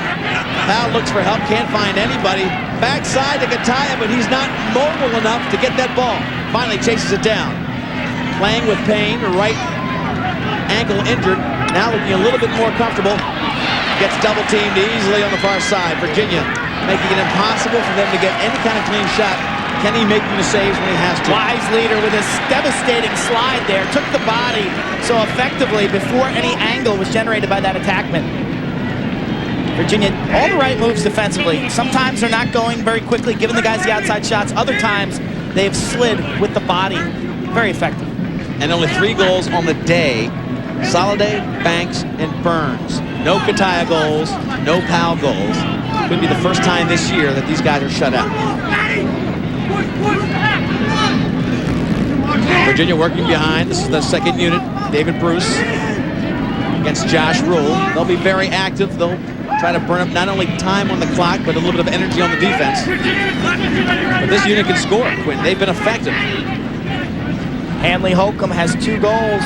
Powell looks for help, can't find anybody. Backside to Kataya, but he's not mobile enough to get that ball. Finally chases it down. Playing with pain, right ankle injured. Now looking a little bit more comfortable. Gets double-teamed easily on the far side. Virginia making it impossible for them to get any kind of clean shot. Kenny making the saves when he has to. Wise leader with a devastating slide there. Took the body so effectively before any angle was generated by that attackman. Virginia, all the right moves defensively. Sometimes they're not going very quickly, giving the guys the outside shots. Other times, they've slid with the body. Very effective. And only 3 goals on the day. Soliday, Banks, and Burns. No Kataya goals, no Powell goals. Could be the first time this year that these guys are shut out. Virginia working behind. This is the second unit. David Bruce against Josh Rule. They'll be very active. They'll try to burn up not only time on the clock, but a little bit of energy on the defense. But this unit can score, Quinn. They've been effective. Hanley Holcomb has 2 goals.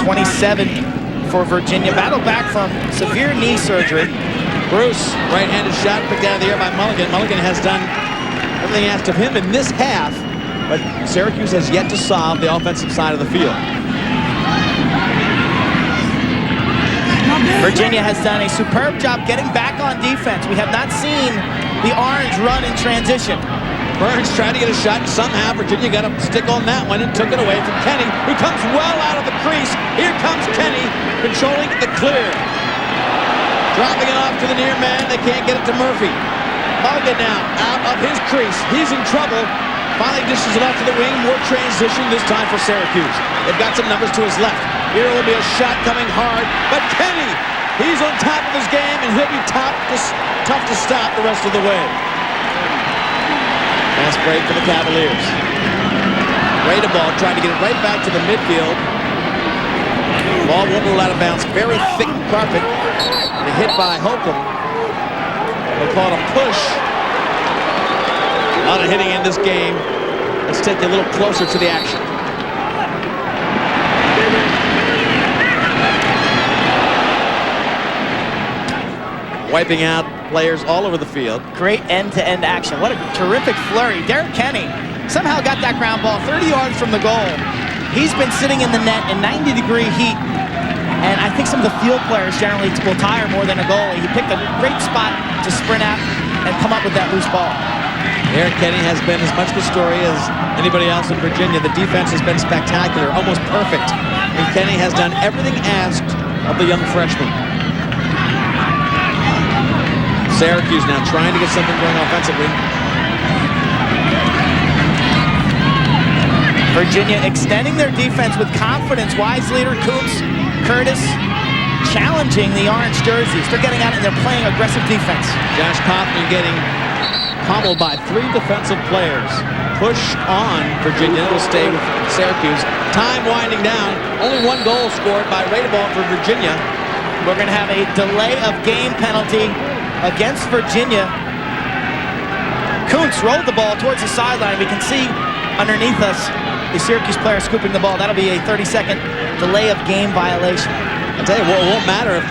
27 for Virginia. Battled back from severe knee surgery. Bruce, right-handed shot picked out of the air by Mulligan. Mulligan has done everything asked of him in this half, but Syracuse has yet to solve the offensive side of the field. Virginia has done a superb job getting back on defense. We have not seen the Orange run in transition. Burns tried to get a shot, and somehow Virginia got a stick on that one and took it away from Kenny, who comes well out of the crease. Here comes Kenny, controlling the clear. Dropping it off to the near man. They can't get it to Murphy. Mulligan now out of his crease. He's in trouble. Finally dishes it off to the wing. More transition this time for Syracuse. They've got some numbers to his left. Here will be a shot coming hard, but Kenny, he's on top of his game, and he'll be tough to stop the rest of the way. Fast break for the Cavaliers. Ball trying to get it right back to the midfield. Ball won't roll out of bounds. Very thick carpet. And a hit by Holcomb. They call it a push. A lot of hitting in this game. Let's take you a little closer to the action. Wiping out players all over the field. Great end-to-end action. What a terrific flurry. Derek Kenny somehow got that ground ball 30 yards from the goal. He's been sitting in the net in 90-degree heat, and I think some of the field players generally will tire more than a goalie. He picked a great spot to sprint out and come up with that loose ball. Derek Kenny has been as much the story as anybody else in Virginia. The defense has been spectacular, almost perfect. And Kenny has done everything asked of the young freshman. Syracuse now trying to get something going offensively. Virginia extending their defense with confidence. Wise leader Kuntz, Curtis challenging the orange jerseys. They're getting out and they're playing aggressive defense. Josh Kaufman getting pummeled by 3 defensive players. Push on Virginia. Will stay with Syracuse. Time winding down. Only 1 goal scored by Radeball for Virginia. We're going to have a delay of game penalty against Virginia. Kuntz rolled the ball towards the sideline. We can see underneath us the Syracuse player scooping the ball. That'll be a 30-second delay of game violation. I'll tell you what, it won't matter if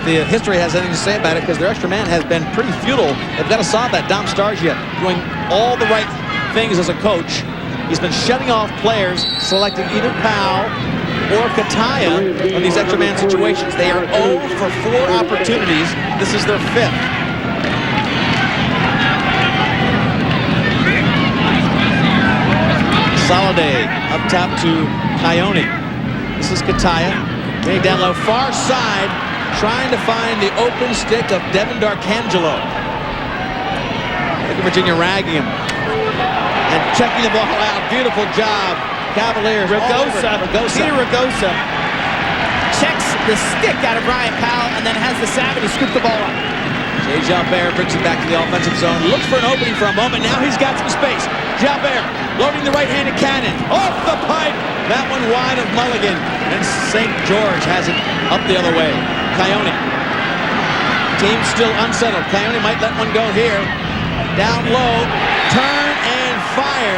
the history has anything to say about it, because their extra man has been pretty futile. They've got to solve that. Dom Starsia doing all the right things as a coach. He's been shutting off players, selecting either Powell or Kataya in these extra man situations. They are 0 for 4 opportunities. This is their 5th. Soliday up top to Coyote. This is Kataya. Getting down low, far side, trying to find the open stick of Devin D'Arcangelo. Look at Virginia ragging him. And checking the ball out. Beautiful job. Cavaliers. Ragosa. Peter Ragosa checks the stick out of Ryan Powell and then has the savvy to scoop the ball up. Jay Jalbert brings it back to the offensive zone. Looks for an opening for a moment. Now he's got some space. Jalbert loading the right-handed cannon. Off the pipe. That one wide of Mulligan. And St. George has it up the other way. Coyote. Team still unsettled. Coyote might let one go here. Down low. Turn and fire.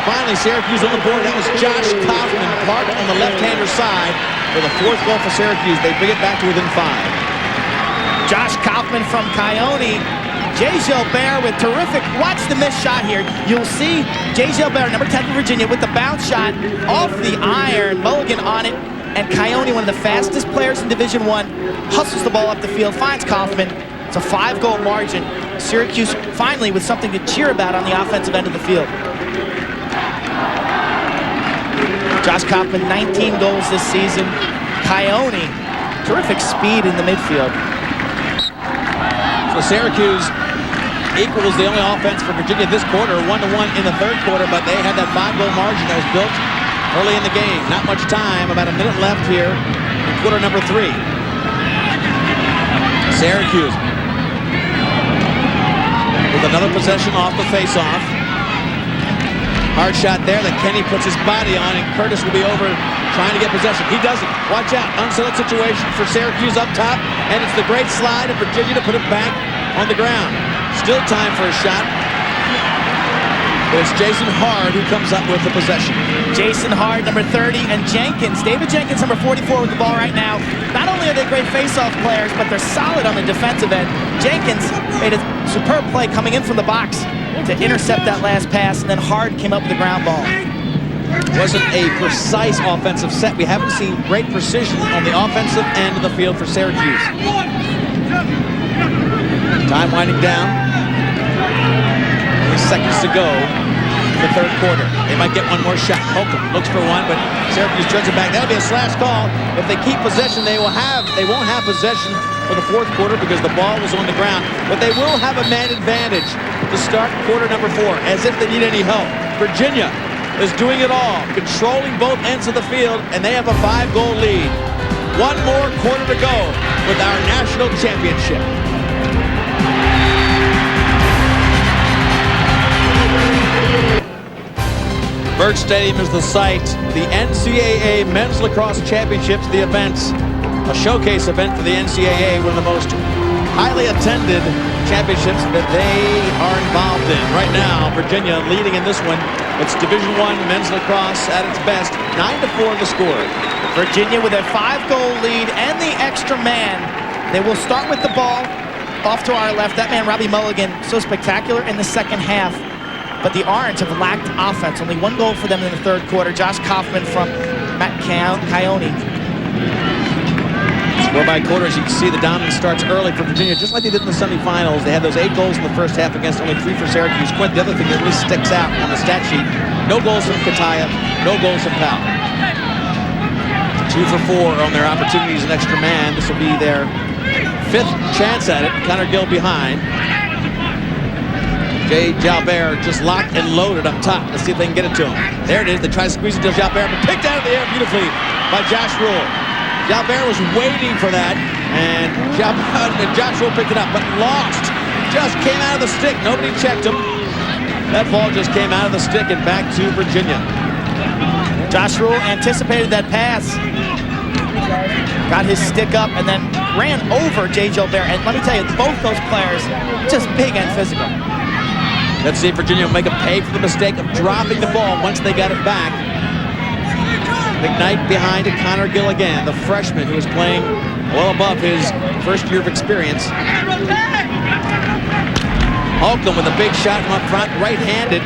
finally, Syracuse on the board. That was Josh Kaufman parked on the left-hander side for the 4th goal for Syracuse. They bring it back to within 5. Josh Kaufman from Coyote. Jay Gilbert with terrific, watch the missed shot here. You'll see Jay Gilbert, number 10 for Virginia, with the bounce shot off the iron. Mulligan on it, and Coyote, one of the fastest players in Division I, hustles the ball up the field, finds Kaufman. It's a 5-goal margin. Syracuse finally with something to cheer about on the offensive end of the field. Josh Kaufman, 19 goals this season. Coyote, terrific speed in the midfield. So Syracuse equals the only offense for Virginia this quarter, 1-1 in the 3rd quarter, but they had that 5-goal margin that was built early in the game. Not much time, about a minute left here in quarter number 3. Syracuse with another possession off the face-off. Hard shot there that Kenny puts his body on, and Curtis will be over trying to get possession. He doesn't. Watch out. Unsettled situation for Syracuse up top, and it's the great slide of Virginia to put it back on the ground. Still time for a shot. But it's Jason Hard who comes up with the possession. Jason Hard, number 30, and Jenkins. David Jenkins, number 44, with the ball right now. Not only are they great face-off players, but they're solid on the defensive end. Jenkins made a superb play coming in from the box to intercept that last pass, and then Hard came up with the ground ball. Wasn't a precise offensive set. We haven't seen great precision on the offensive end of the field for Syracuse. Time winding down. Only seconds to go in the 3rd quarter. They might get one more shot. Holcomb looks for one, but Syracuse turns it back. That'll be a slash call. If they keep possession, they won't have possession for the 4th quarter because the ball was on the ground. But they will have a man advantage to start quarter number 4, as if they need any help. Virginia is doing it all, controlling both ends of the field, and they have a 5-goal lead. One more quarter to go with our national championship. Byrd Stadium is the site. The NCAA Men's Lacrosse Championships, the event, a showcase event for the NCAA, one of the most highly attended championships that they are involved in. Right now, Virginia leading in this one. It's Division I men's lacrosse at its best, 9-4 the score. Virginia with a 5-goal lead and the extra man. They will start with the ball off to our left. That man, Robbie Mulligan, so spectacular in the 2nd half. But the Orange have lacked offense. Only 1 goal for them in the 3rd quarter. Josh Kaufman from Matt Coyote. Score by quarters, you can see the dominance starts early for Virginia, just like they did in the semifinals. They had those 8 goals in the 1st half against only 3 for Syracuse. Quint, the other thing that really sticks out on the stat sheet, no goals from Kataya, no goals from Powell. 2 for 4 on their opportunities, an extra man. This will be their 5th chance at it. Connor Gill behind. Jay Jalbert just locked and loaded up top. Let's see if they can get it to him. There it is. They try to squeeze it to Jalbert, but picked out of the air beautifully by Josh Rule. Jalbert was waiting for that, and Josh Rule picked it up, but lost. Just came out of the stick. Nobody checked him. That ball just came out of the stick and back to Virginia. Josh Rule anticipated that pass. Got his stick up and then ran over Jay Gilbert. And let me tell you, both those players, just big and physical. Let's see if Virginia will make them pay for the mistake of dropping the ball once they got it back. McKnight behind it, Connor Gill again, the freshman who is playing well above his 1st year of experience. Holcomb with a big shot from up front, right-handed.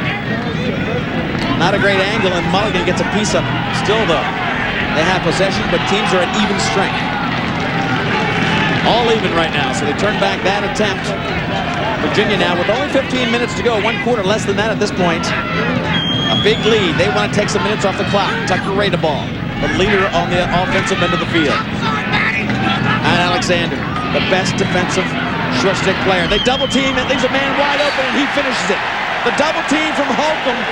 Not a great angle, and Mulligan gets a piece of it. Still, though, they have possession, but teams are at even strength. All even right now, so they turn back that attempt. Virginia now with only 15 minutes to go, 1 quarter less than that at this point. A big lead. They want to take some minutes off the clock. Tucker Radeball, the leader on the offensive end of the field. And Alexander, the best defensive short stick player. They double team, it leaves a man wide open, and he finishes it. The double team from Holcomb,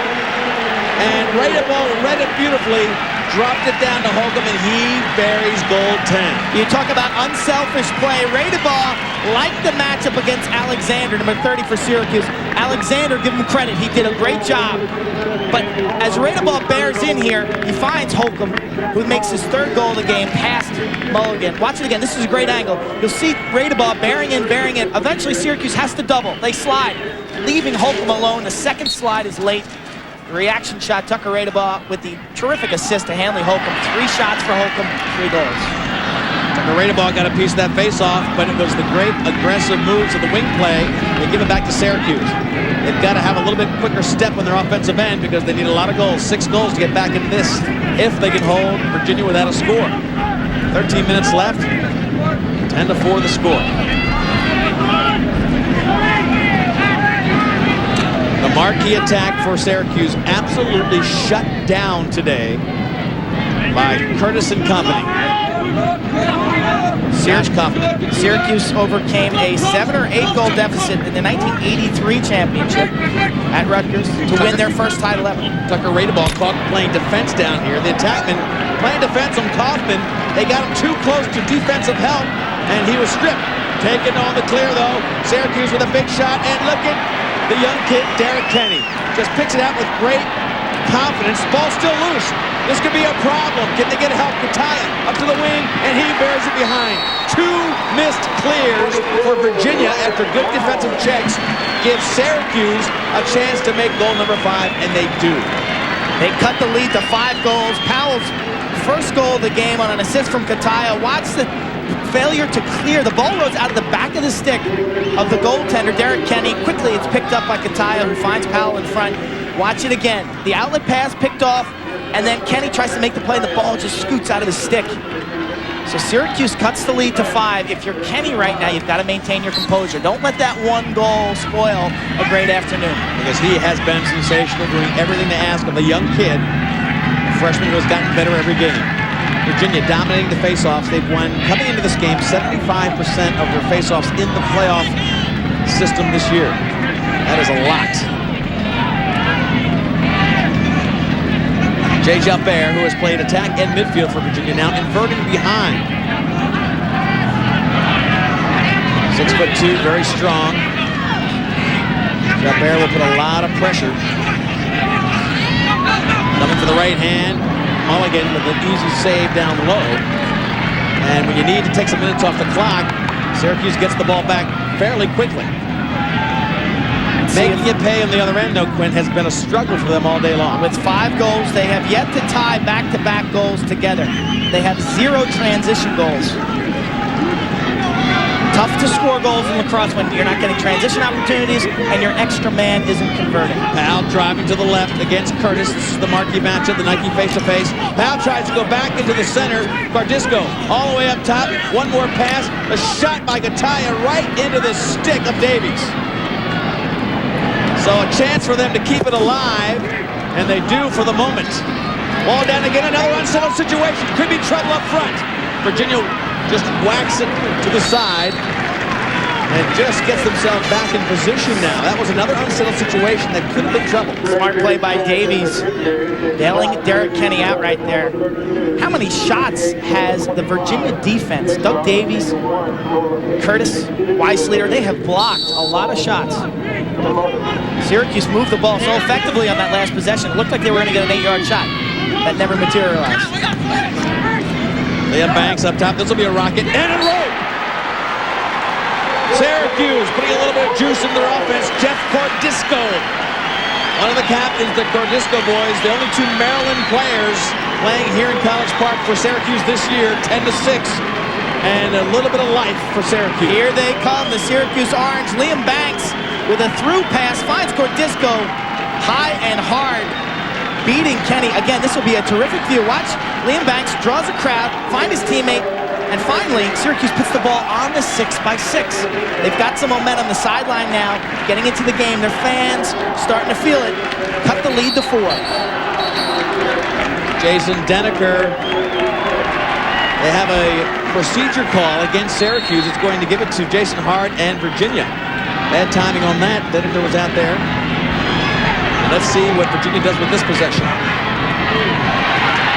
and Radeball read it beautifully, dropped it down to Holcomb, and he buries goal 10. You talk about unselfish play. Radeball liked the matchup against Alexander, number 30 for Syracuse. Alexander, give him credit, he did a great job. But as Radeball bears in here, he finds Holcomb, who makes his 3rd goal of the game, past Mulligan. Watch it again, this is a great angle. You'll see Radeball bearing in. Eventually Syracuse has to double. They slide, leaving Holcomb alone. The 2nd slide is late. reaction shot, Tucker Radebaugh with the terrific assist to Hanley Holcomb. 3 shots for Holcomb, 3 goals. Tucker Radebaugh got a piece of that face-off, but it was the great aggressive moves of the wing play that give it back to Syracuse. They've got to have a little bit quicker step on their offensive end because they need a lot of goals, 6 goals to get back into this if they can hold Virginia without a score. 13 minutes left, 10-4 the score. The marquee attack for Syracuse absolutely shut down today by Curtis and company. Syracuse overcame a 7 or 8 goal deficit in the 1983 championship at Rutgers to win their first title ever. Tucker Radebaugh caught playing defense down here. The attackman playing defense on Kaufman. They got him too close to defensive help, and he was stripped. Taken on the clear, though. Syracuse with a big shot, and look at the young kid, Derek Kenny. Just picks it out with great confidence. Ball still loose. This could be a problem. Can they get help? Kataya up to the wing, and he bears it behind. 2 missed clears for Virginia after good defensive checks give Syracuse a chance to make goal number 5, and they do. They cut the lead to 5 goals. Powell's first goal of the game on an assist from Kataya. Watch the failure to clear. The ball rolls out of the back of the stick of the goaltender, Derek Kenny. Quickly, it's picked up by Kataya, who finds Powell in front. Watch it again. The outlet pass picked off, and then Kenny tries to make the play, and the ball just scoots out of the stick. So Syracuse cuts the lead to 5. If you're Kenny right now, you've got to maintain your composure. Don't let that 1 goal spoil a great afternoon. Because he has been sensational, doing everything to ask of a young kid, a freshman who has gotten better every game. Virginia dominating the faceoffs. They've won, coming into this game, 75% of their faceoffs in the playoff system this year. That is a lot. Jay Jalbert, who has played attack and midfield for Virginia, now inverting behind. 6'2", very strong. Jalbert will put a lot of pressure. Coming for the right hand. Mulligan with an easy save down low. And when you need to take some minutes off the clock, Syracuse gets the ball back fairly quickly. Making it pay on the other end, though, Quinn, has been a struggle for them all day long. With 5 goals, they have yet to tie back-to-back goals together. They have 0 transition goals. Tough to score goals in lacrosse when you're not getting transition opportunities and your extra man isn't converting. Powell driving to the left against Curtis. This is the marquee matchup, the Nike face-to-face. Powell tries to go back into the center. Cardisco all the way up top. One more pass. A shot by Kataya right into the stick of Davies. So a chance for them to keep it alive, and they do for the moment. Ball down again, another unsettled situation. Could be trouble up front. Virginia just whacks it to the side and just gets themselves back in position now. That was another unsettled situation that could have been trouble. Smart play by Davies, bailing Derek Kenny out right there. How many shots has the Virginia defense? Doug Davies, Curtis, Weissleiter, they have blocked a lot of shots. Syracuse moved the ball so effectively on that last possession. It looked like they were going to get an 8-yard shot. That never materialized. Liam Banks up top. This will be a rocket. And a roll! Syracuse putting a little bit of juice in their offense. Jeff Cordisco, one of the captains, the Cordisco boys, the only 2 Maryland players playing here in College Park for Syracuse this year, 10-6. And a little bit of life for Syracuse. Here they come, the Syracuse Orange. Liam Banks with a through pass finds Cordisco high and hard, beating Kenny. Again, this will be a terrific view. Watch, Liam Banks draws a crowd, find his teammate, and finally, Syracuse puts the ball on the 6x6. They've got some momentum, the sideline now, getting into the game. Their fans starting to feel it. Cut the lead to 4. Jason Denneker, they have a procedure call against Syracuse. It's going to give it to Jason Hart and Virginia. Bad timing on that. Denneker was out there. And let's see what Virginia does with this possession.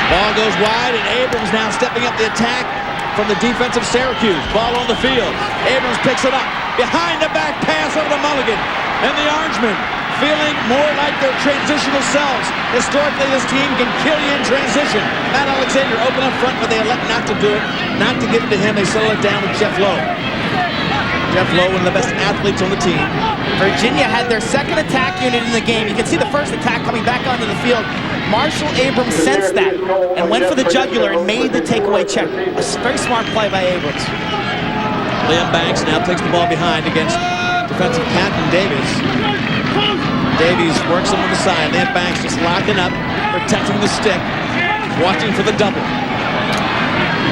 Ball goes wide, and Abrams now stepping up the attack from the defense of Syracuse. Ball on the field. Abrams picks it up. Behind the back pass over to Mulligan. And the Orangemen feeling more like their transitional selves. Historically, this team can kill you in transition. Matt Alexander open up front, but they elect not to do it. Not to give it to him. They settle it down with Jeff Lowe. Jeff Lowe, one of the best athletes on the team. Virginia had their second attack unit in the game. You can see the first attack coming back onto the field. Marshall Abrams sensed that and went for the jugular and made the takeaway check. A very smart play by Abrams. Liam Banks now takes the ball behind against defensive Patton Davies. Davies works him on the side. Liam Banks just locking up, protecting the stick, watching for the double.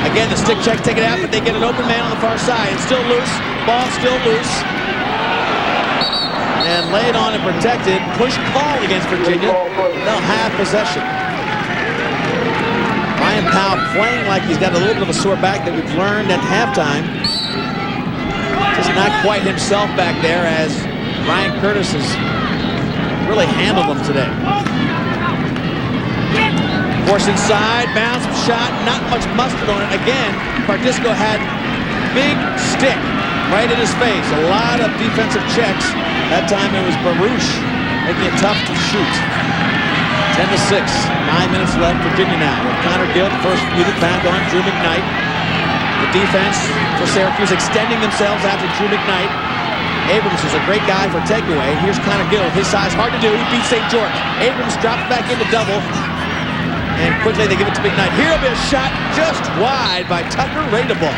Again, the stick check taken out, but they get an open man on the far side. It's still loose. Ball still loose. And laid on and protected. Push call against Virginia. They'll have possession. Ryan Powell playing like he's got a little bit of a sore back that we've learned at halftime. Just not quite himself back there as Ryan Curtis has really handled him today. Force inside, bounce shot, not much mustard on it. Again, Pardisco had big stick right in his face. A lot of defensive checks. That time it was Baruch making it tough to shoot. 10-6, 9 minutes left. Virginia now with Connor Gill, the first muted foul on Drew McKnight. The defense for Syracuse extending themselves after Drew McKnight. Abrams is a great guy for takeaway. Here's Connor Gill. His size hard to do. He beats St. George. Abrams drops back into double. And quickly they give it to McKnight. Here'll be a shot just wide by Tucker, ready to ball.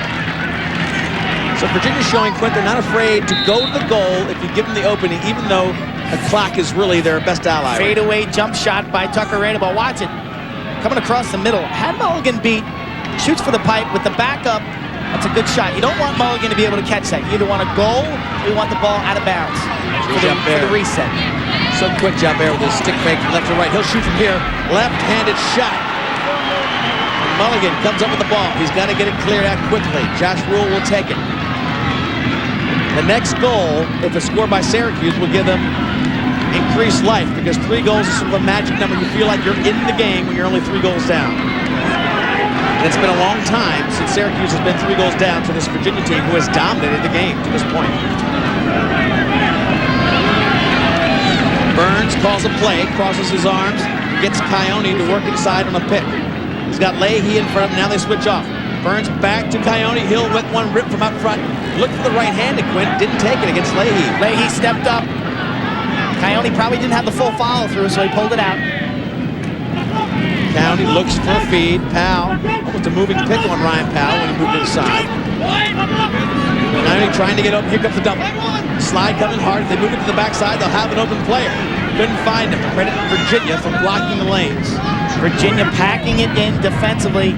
So Virginia's showing, Quint, they're not afraid to go to the goal if you give them the opening, even though the clock is really their best ally. Fadeaway jump shot by Tucker, ready to ball. Watch it. Coming across the middle. Had Mulligan beat. Shoots for the pipe with the backup. That's a good shot. You don't want Mulligan to be able to catch that. You either want a goal or you want the ball out of bounds for the reset. So quick, Jalbert with his stick fake from left to right. He'll shoot from here. Left-handed shot. Mulligan comes up with the ball. He's got to get it cleared out quickly. Josh Rule will take it. The next goal, if it's scored by Syracuse, will give them increased life because 3 goals is sort of a magic number. You feel like you're in the game when you're only 3 goals down. And it's been a long time since Syracuse has been 3 goals down to this Virginia team who has dominated the game to this point. Burns calls a play, crosses his arms, gets Coyote to work inside on a pick. He's got Leahy in front of him. Now they switch off. Burns back to Coyote. Hill with one rip from up front. Looked for the right-handed Quint. Didn't take it against Leahy. Leahy stepped up. Coyote probably didn't have the full follow-through, so he pulled it out. Coyote looks for a feed. Powell, almost a moving pick on Ryan Powell when he moved to the side. Coyote trying to get open. Here comes the double. Slide coming hard. If they move it to the backside, they'll have an open player. Couldn't find him. Credit Virginia for blocking the lanes. Virginia packing it in defensively.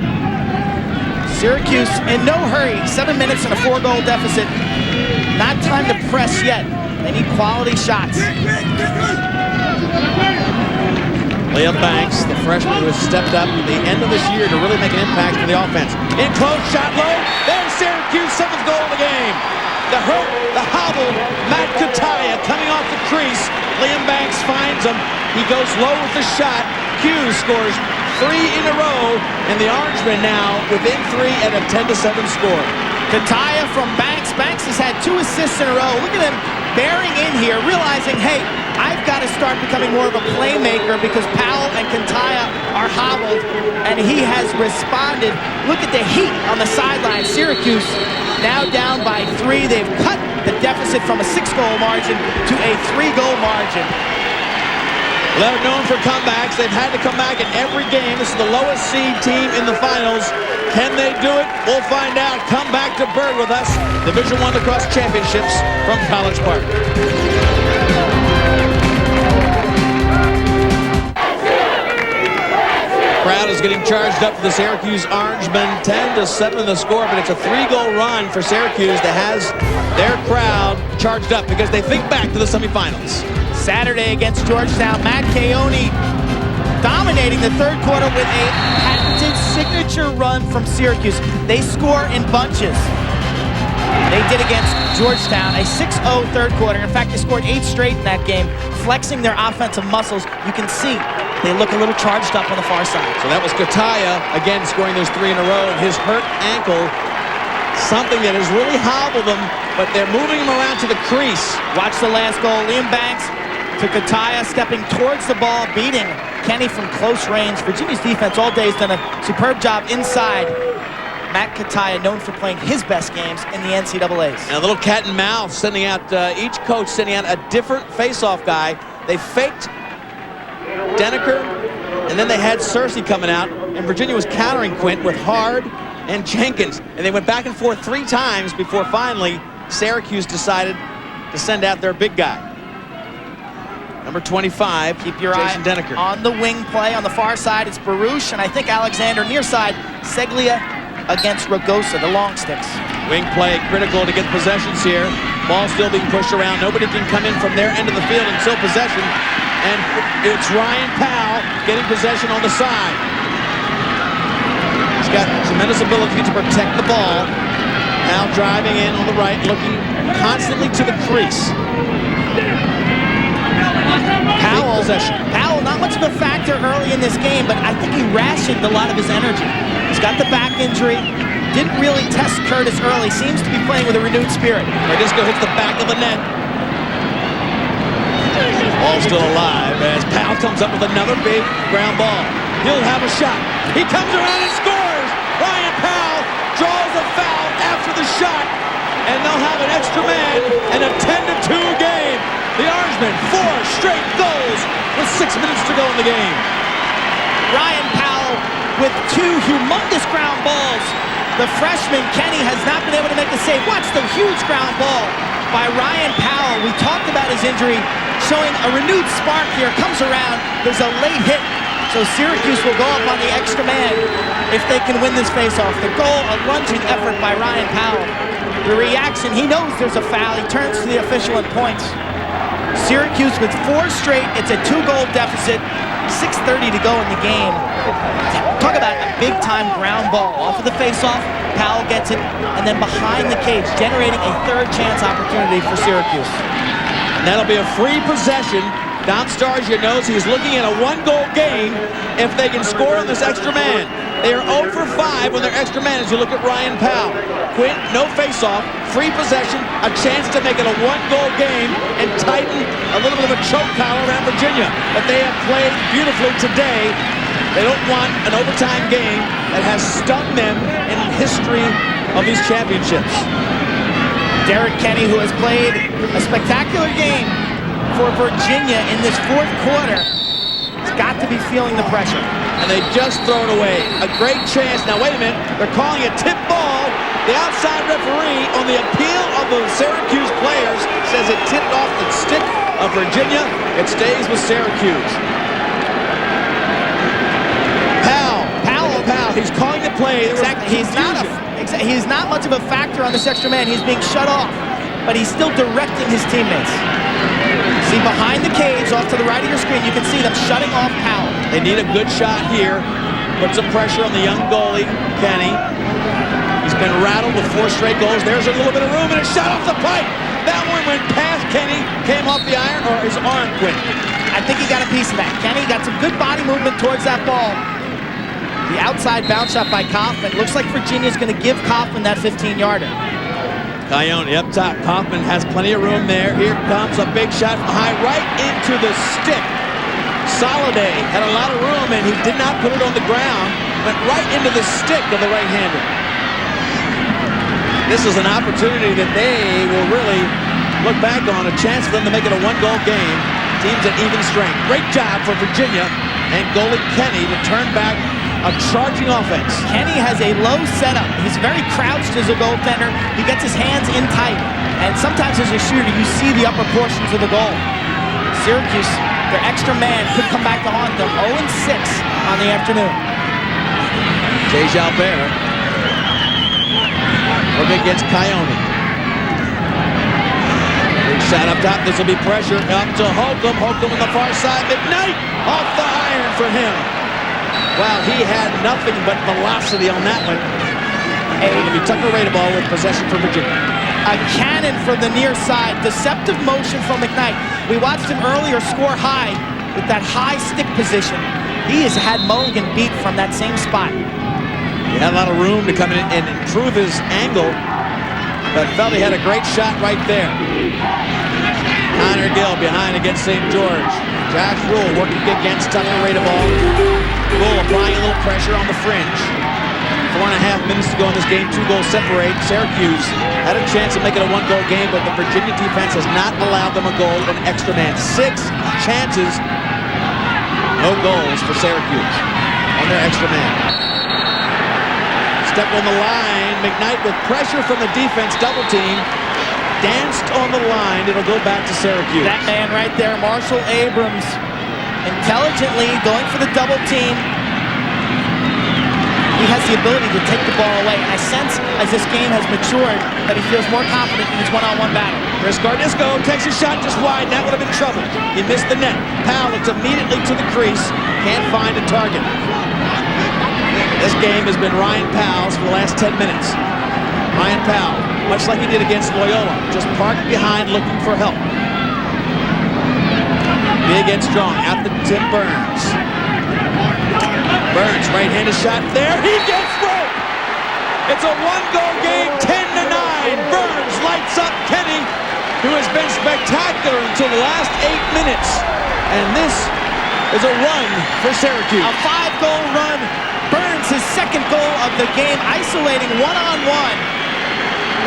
Syracuse in no hurry. 7 minutes and a 4-goal deficit. Not time to press yet. They need quality shots. Liam Banks, the freshman who has stepped up at the end of this year to really make an impact for the offense. In close, shot low. There's Syracuse, 7th goal of the game. The hurt, the hobbled Matt Kataya coming off the crease. Liam Banks finds him. He goes low with the shot. Hughes scores 3 in a row, and the Orangemen now within 3 at a 10-7 score. Kataya from Banks. Banks has had 2 assists in a row. Look at him bearing in here, realizing, hey, I've got to start becoming more of a playmaker because Powell and Kataya are hobbled, and he has responded. Look at the heat on the sideline. Syracuse now down by 3. They've cut the deficit from a 6-goal margin to a 3-goal margin. They're known for comebacks. They've had to come back in every game. This is the lowest seed team in the finals. Can they do it? We'll find out. Come back to Berg with us. Division I Lacrosse Championships from College Park. Crowd is getting charged up for the Syracuse Orangemen. 10-7 the score, but it's a 3-goal run for Syracuse that has their crowd charged up because they think back to the semifinals. Saturday against Georgetown, Matt Coyote dominating the 3rd quarter with a patented signature run from Syracuse. They score in bunches. They did against Georgetown, a 6-0 3rd quarter. In fact, they scored 8 straight in that game, flexing their offensive muscles. You can see they look a little charged up on the far side. So that was Kataya, again, scoring those 3 in a row. And his hurt ankle, something that has really hobbled them, but they're moving him around to the crease. Watch the last goal. Liam Banks to Kataya, stepping towards the ball, beating Kenny from close range. Virginia's defense all day has done a superb job inside. Matt Kataya, known for playing his best games in the NCAAs. And a little cat and mouse, sending out each coach sending out a different face-off guy. They faked Denneker, and then they had Cersei coming out, and Virginia was countering Quint with Hard and Jenkins. And they went back and forth 3 times before finally Syracuse decided to send out their big guy. Number 25, keep your Jason eye Denneker. On the wing play. On the far side, it's Baruch, and I think Alexander near side, Seglia against Ragosa, the long sticks. Wing play critical to get possessions here. Ball still being pushed around. Nobody can come in from their end of the field until possession. And it's Ryan Powell getting possession on the side. He's got tremendous ability to protect the ball. Powell driving in on the right, looking constantly to the crease. Powell, not much of a factor early in this game, but I think he rationed a lot of his energy. He's got the back injury, didn't really test Curtis early, seems to be playing with a renewed spirit. Radisco hits the back of the net. Ball still alive as Powell comes up with another big ground ball. He'll have a shot. He comes around and scores! Ryan Powell draws a foul after the shot, and they'll have an extra man and a 10-2 game. The Orangemen, 4 straight goals with 6 minutes to go in the game. Ryan Powell with 2 humongous ground balls. The freshman, Kenny, has not been able to make the save. Watch the huge ground ball by Ryan Powell. We talked about his injury, showing a renewed spark here. Comes around, there's a late hit. So Syracuse will go up on the extra man if they can win this faceoff. The goal, a lunging effort by Ryan Powell. The reaction, he knows there's a foul. He turns to the official and points. Syracuse with 4 straight. It's a 2-goal deficit. 6:30 to go in the game. Talk about a big-time ground ball. Off of the face-off, Powell gets it, and then behind the cage, generating a 3rd chance opportunity for Syracuse. And that'll be a free possession. Don Starsia knows he's looking at a 1-goal game if they can score on this extra man. They are 0 for 5 on their extra man as you look at Ryan Powell. Quint, no face-off, free possession, a chance to make it a 1-goal game and tighten a little bit of a choke collar around Virginia. But they have played beautifully today. They don't want an overtime game that has stung them in the history of these championships. Derek Kenny, who has played a spectacular game for Virginia in this 4th quarter, has got to be feeling the pressure. And they just throw it away. A great chance. Now, wait a minute. They're calling a tip ball. The outside referee, on the appeal of the Syracuse players, says it tipped off the stick of Virginia. It stays with Syracuse. Powell. He's calling the play. Exactly. He's not much of a factor on this extra man. He's being shut off, but he's still directing his teammates. See, behind the cage, off to the right of your screen, you can see them shutting off Powell. They need a good shot here. Put some pressure on the young goalie, Kenny. He's been rattled with 4 straight goals. There's a little bit of room, and a shot off the pipe. That one went past Kenny, came off the iron, or his arm quit. I think he got a piece of that. Kenny got some good body movement towards that ball. The outside bounce shot by Kaufman. Looks like Virginia's going to give Kaufman that 15-yarder. Coyote up top. Kaufman has plenty of room there. Here comes a big shot from high, right into the stick. Soliday had a lot of room, and he did not put it on the ground. Went right into the stick of the right-hander. This is an opportunity that they will really look back on. A chance for them to make it a 1-goal game. Teams at even strength. Great job for Virginia and goalie Kenny to turn back a charging offense. Kenny has a low setup. He's very crouched as a goaltender. He gets his hands in tight. And sometimes as a shooter, you see the upper portions of the goal. Syracuse, their extra man, could come back to haunt them. 0-6 on the afternoon. Jay Jalbert working against Coyote. Big shot up top. This will be pressure up to Holcomb. Holcomb on the far side. McKnight off the iron for him. Wow, he had nothing but velocity on that one. It'll be Tucker Radeball with possession for Virginia. A cannon from the near side. Deceptive motion from McKnight. We watched him earlier score high with that high stick position. He has had Mulligan beat from that same spot. He had a lot of room to come in and improve his angle, but felt he had a great shot right there. Connor Gill behind against St. George. Josh Rule working against Tucker Radeball. Rule applying a little pressure on the fringe. 4.5 minutes to go in this game. 2 goals separate. Syracuse had a chance of making a 1-goal game, but the Virginia defense has not allowed them a goal in extra man. 6 chances, no goals for Syracuse on their extra man. Step on the line. McKnight with pressure from the defense. Double team. Danced on the line. It'll go back to Syracuse. That man right there, Marshall Abrams, intelligently going for the double team. He has the ability to take the ball away. I sense as this game has matured that he feels more confident in his one-on-one battle. Chris Gardisco takes a shot just wide. That would have been trouble. He missed the net. Powell looks immediately to the crease. Can't find a target. This game has been Ryan Powell's for the last 10 minutes. Ryan Powell, much like he did against Loyola, just parked behind looking for help. Big and strong. Out to Tim Burns. Burns, right-handed shot there. He gets broke. It's a 1-goal game, 10-9. Burns lights up Kenny, who has been spectacular until the last 8 minutes. And this is a run for Syracuse. A 5-goal run. Burns, his 2nd goal of the game, isolating one-on-one.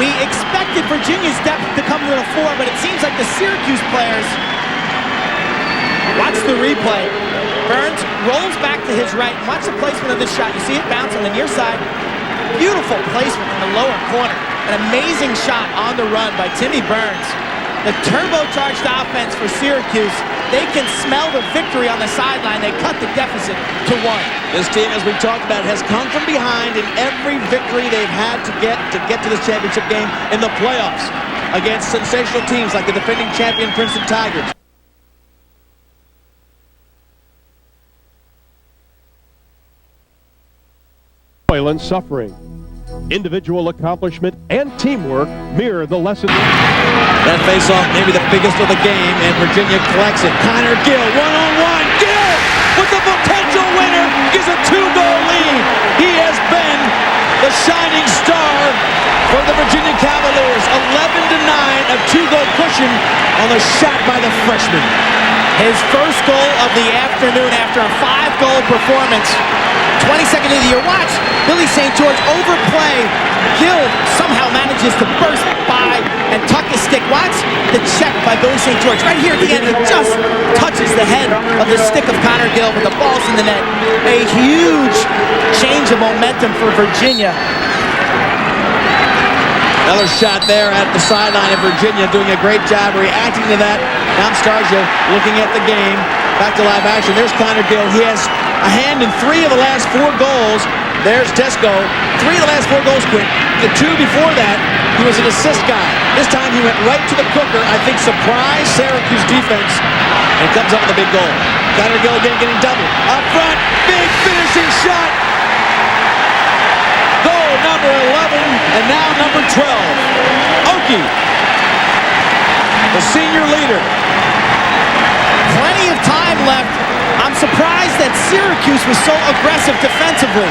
We expected Virginia's depth to come to the fore, but it seems like the Syracuse players. Watch the replay. Burns rolls back to his right. Watch the placement of this shot. You see it bounce on the near side. Beautiful placement in the lower corner. An amazing shot on the run by Timmy Burns. The turbocharged offense for Syracuse. They can smell the victory on the sideline. They cut the deficit to 1. This team, as we talked about, has come from behind in every victory they've had to get to this championship game in the playoffs against sensational teams like the defending champion Princeton Tigers. toil and suffering. Individual accomplishment and teamwork mirror the lesson. That face-off may be the biggest of the game, and Virginia collects it. Connor Gill, one-on-one. Gill with the potential winner gives a 2-goal lead. He has been the shining star for the Virginia Cavaliers. 11-9, a 2-goal cushion on the shot by the freshman. His first goal of the afternoon after a 5-goal performance. 22nd of the year. Watch Billy St. George overplay. Gill somehow manages to burst by and tuck his stick. Watch the check by Billy St. George. Right here at the end, it just touches the head of the stick of Connor Gill, but the ball's in the net. A huge change of momentum for Virginia. Another shot there at the sideline of Virginia, doing a great job reacting to that. Now Starja looking at the game. Back to live action. There's Connor Gill. He has a hand in 3 of the last 4 goals. There's Tesco. 3 of the last 4 goals, Quint. The 2 before that, he was an assist guy. This time he went right to the cooker. I think surprised Syracuse defense and comes up with a big goal. Connor Gill again getting doubled. Up front, big finishing shot. Goal number 11 and now number 12. Okie, the senior leader. Plenty of time left. I'm surprised that Syracuse was so aggressive defensively.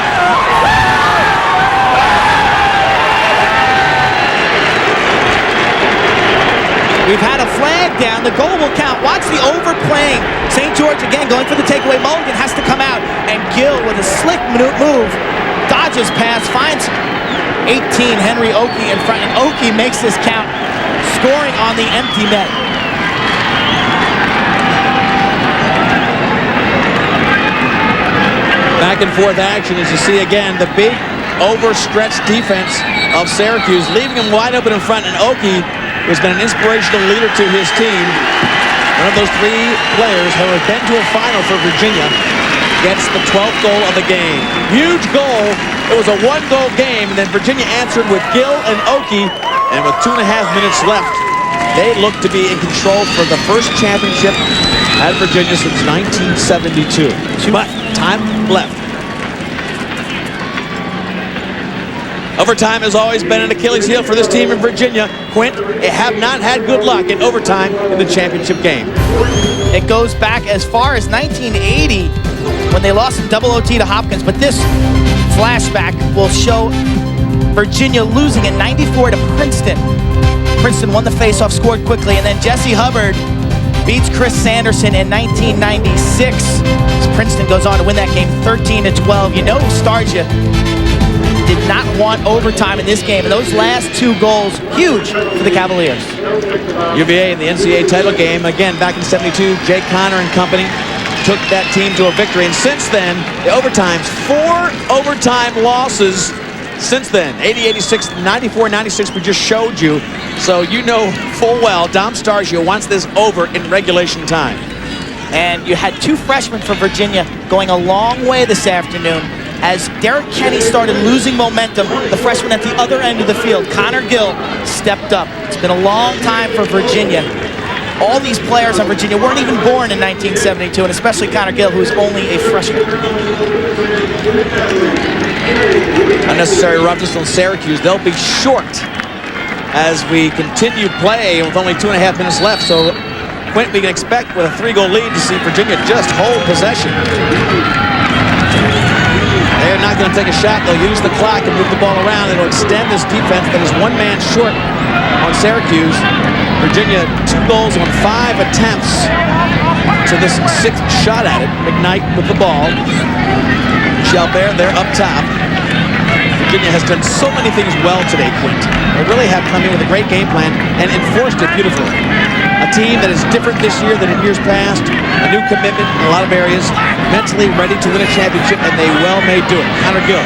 We've had a flag down. The goal will count. Watch the overplaying. St. George again going for the takeaway. Mulligan has to come out. And Gill with a slick move. Dodges pass. Finds 18 Henry Okie in front. And Okie makes this count. Scoring on the empty net. Back and forth action as you see again the big overstretched defense of Syracuse, leaving him wide open in front, and Okie has been an inspirational leader to his team. One of those 3 players who have been to a final for Virginia gets the 12th goal of the game. Huge goal. It was a 1-goal game, and then Virginia answered with Gill and Okie, and with 2.5 minutes left, they look to be in control for the first championship at Virginia since 1972. But time left. Overtime has always been an Achilles heel for this team in Virginia. Quint, they have not had good luck in overtime in the championship game. It goes back as far as 1980 when they lost in double OT to Hopkins, but this flashback will show Virginia losing in 94 to Princeton. Princeton won the faceoff, scored quickly, and then Jesse Hubbard beats Chris Sanderson in 1996. Princeton goes on to win that game 13-12. You know who Starja did not want overtime in this game, and those last 2 goals, huge for the Cavaliers. UVA in the NCAA title game, again, back in 72, Jay Connor and company took that team to a victory. And since then, the overtimes, 4 overtime losses since then. 80-86, 94-96 we just showed you. So you know full well Dom Stargio wants this over in regulation time. And you had 2 freshmen from Virginia going a long way this afternoon. As Derek Kenny started losing momentum, the freshman at the other end of the field, Connor Gill, stepped up. It's been a long time for Virginia. All these players on Virginia weren't even born in 1972, and especially Connor Gill, who's only a freshman. Unnecessary roughness on Syracuse. They'll be short as we continue play with only 2.5 minutes left. So, Quint, we can expect with a 3-goal lead to see Virginia just hold possession. They're not going to take a shot. They'll use the clock and move the ball around. It'll extend this defense that is 1 man short on Syracuse. Virginia 2 goals on 5 attempts to this 6th shot at it. McKnight with the ball. Jalbert there up top. Virginia has done so many things well today, Quint. They really have come in with a great game plan and enforced it beautifully. A team that is different this year than in years past. A new commitment in a lot of areas. Mentally ready to win a championship, and they well may do it. Connor Gill.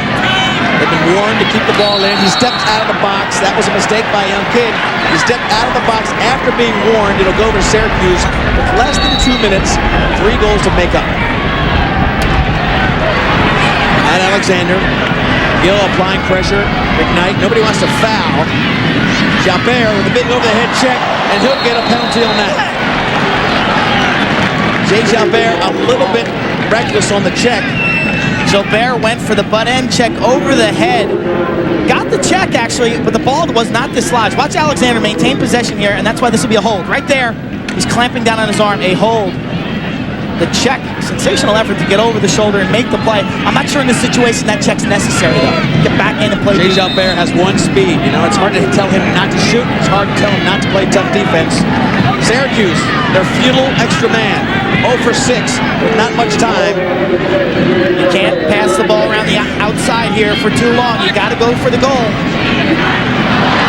They've been warned to keep the ball in. He stepped out of the box. That was a mistake by a young kid. He stepped out of the box after being warned. It'll go to Syracuse with less than 2 minutes. 3 goals to make up. And Alexander. Gill applying pressure. McKnight. Nobody wants to foul. Jalbert with a big over-the-head check, and he'll get a penalty on that. Jay Jalbert a little bit reckless on the check. Jalbert went for the butt-end check over the head. Got the check, actually, but the ball was not dislodged. Watch Alexander maintain possession here, and that's why this will be a hold. Right there, he's clamping down on his arm. A hold. The check, sensational effort to get over the shoulder and make the play. I'm not sure in this situation that check's necessary, though. Get back in and play. Jay Jalbert has 1 speed. You know, it's hard to tell him not to shoot. It's hard to tell him not to play tough defense. Syracuse, their futile extra man. 0 for 6 with not much time. You can't pass the ball around the outside here for too long. You got to go for the goal.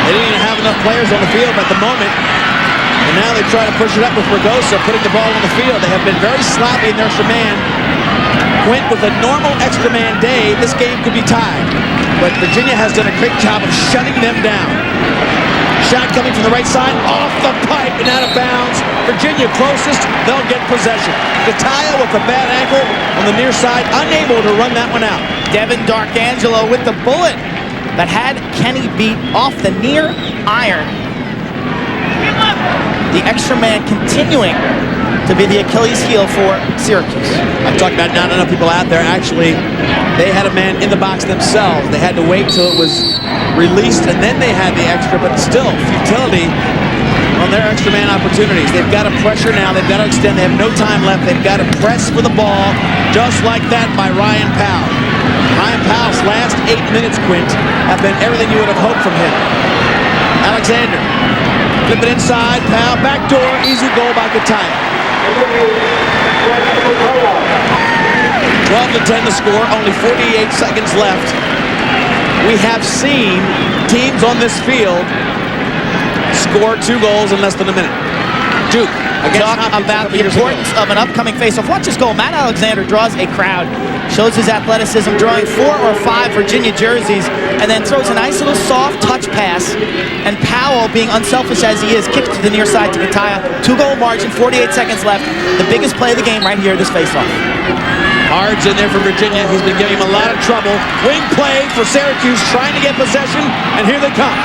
They didn't even have enough players on the field at the moment. And now they try to push it up with Ragosa putting the ball on the field. They have been very sloppy in their extra man. Quint, with a normal extra man day, this game could be tied. But Virginia has done a great job of shutting them down. Shot coming from the right side, off the pipe and out of bounds. Virginia closest, they'll get possession. Kataya with a bad ankle on the near side, unable to run that one out. Devin Darkangelo with the bullet that had Kenny beat off the near iron. The extra man continuing to be the Achilles heel for Syracuse. I talked about not enough people out there. Actually, they had a man in the box themselves. They had to wait till it was released, and then they had the extra, but still, futility on their extra man opportunities. They've got to pressure now. They've got to extend. They have no time left. They've got to press for the ball, just like that by Ryan Powell. Ryan Powell's last 8 minutes, Quint, have been everything you would have hoped from him. Alexander. Flip it inside, Powell, back door, easy goal by Kataya. 12-10 to score, only 48 seconds left. We have seen teams on this field score 2 goals in less than a minute. Duke. Talk about the importance of an upcoming face-off. Watch this goal. Matt Alexander draws a crowd, shows his athleticism, drawing 4 or 5 Virginia jerseys, and then throws a nice little soft touch pass. And Powell, being unselfish as he is, kicks to the near side to Kataya. 2-goal margin, 48 seconds left. The biggest play of the game right here, this face-off. Hard's in there for Virginia. He's been giving him a lot of trouble. Wing play for Syracuse, trying to get possession, and here they come.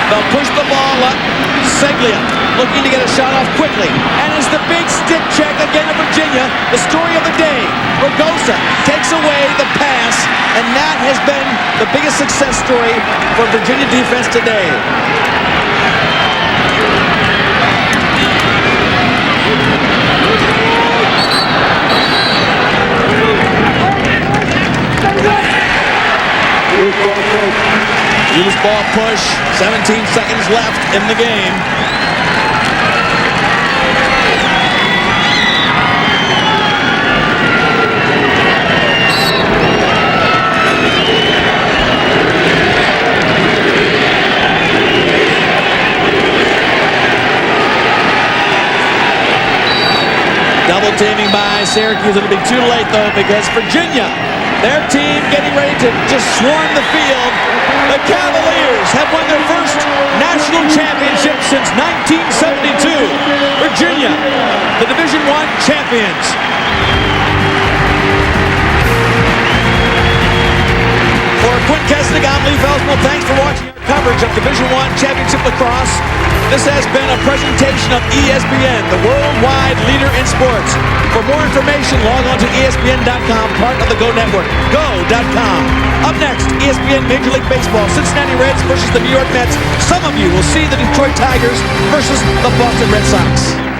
They'll push the ball up. Seglia looking to get a shot off quickly. And it's the big stick check again of Virginia. The story of the day. Ragosa takes away the pass, and that has been the biggest success story for Virginia defense today. Loose ball push, 17 seconds left in the game. by Syracuse. It'll be too late, though, because Virginia, their team getting ready to just swarm the field. The Cavaliers have won their first national championship since 1972. Virginia, the Division I champions. For Quinn Kesnick, I'm Lee Felsman. Thanks for watching our coverage of Division I Championship Lacrosse. This has been a presentation of ESPN, the worldwide leader in sports. For more information, log on to ESPN.com, part of the Go Network. Go.com. Up next, ESPN Major League Baseball, Cincinnati Reds versus the New York Mets. Some of you will see the Detroit Tigers versus the Boston Red Sox.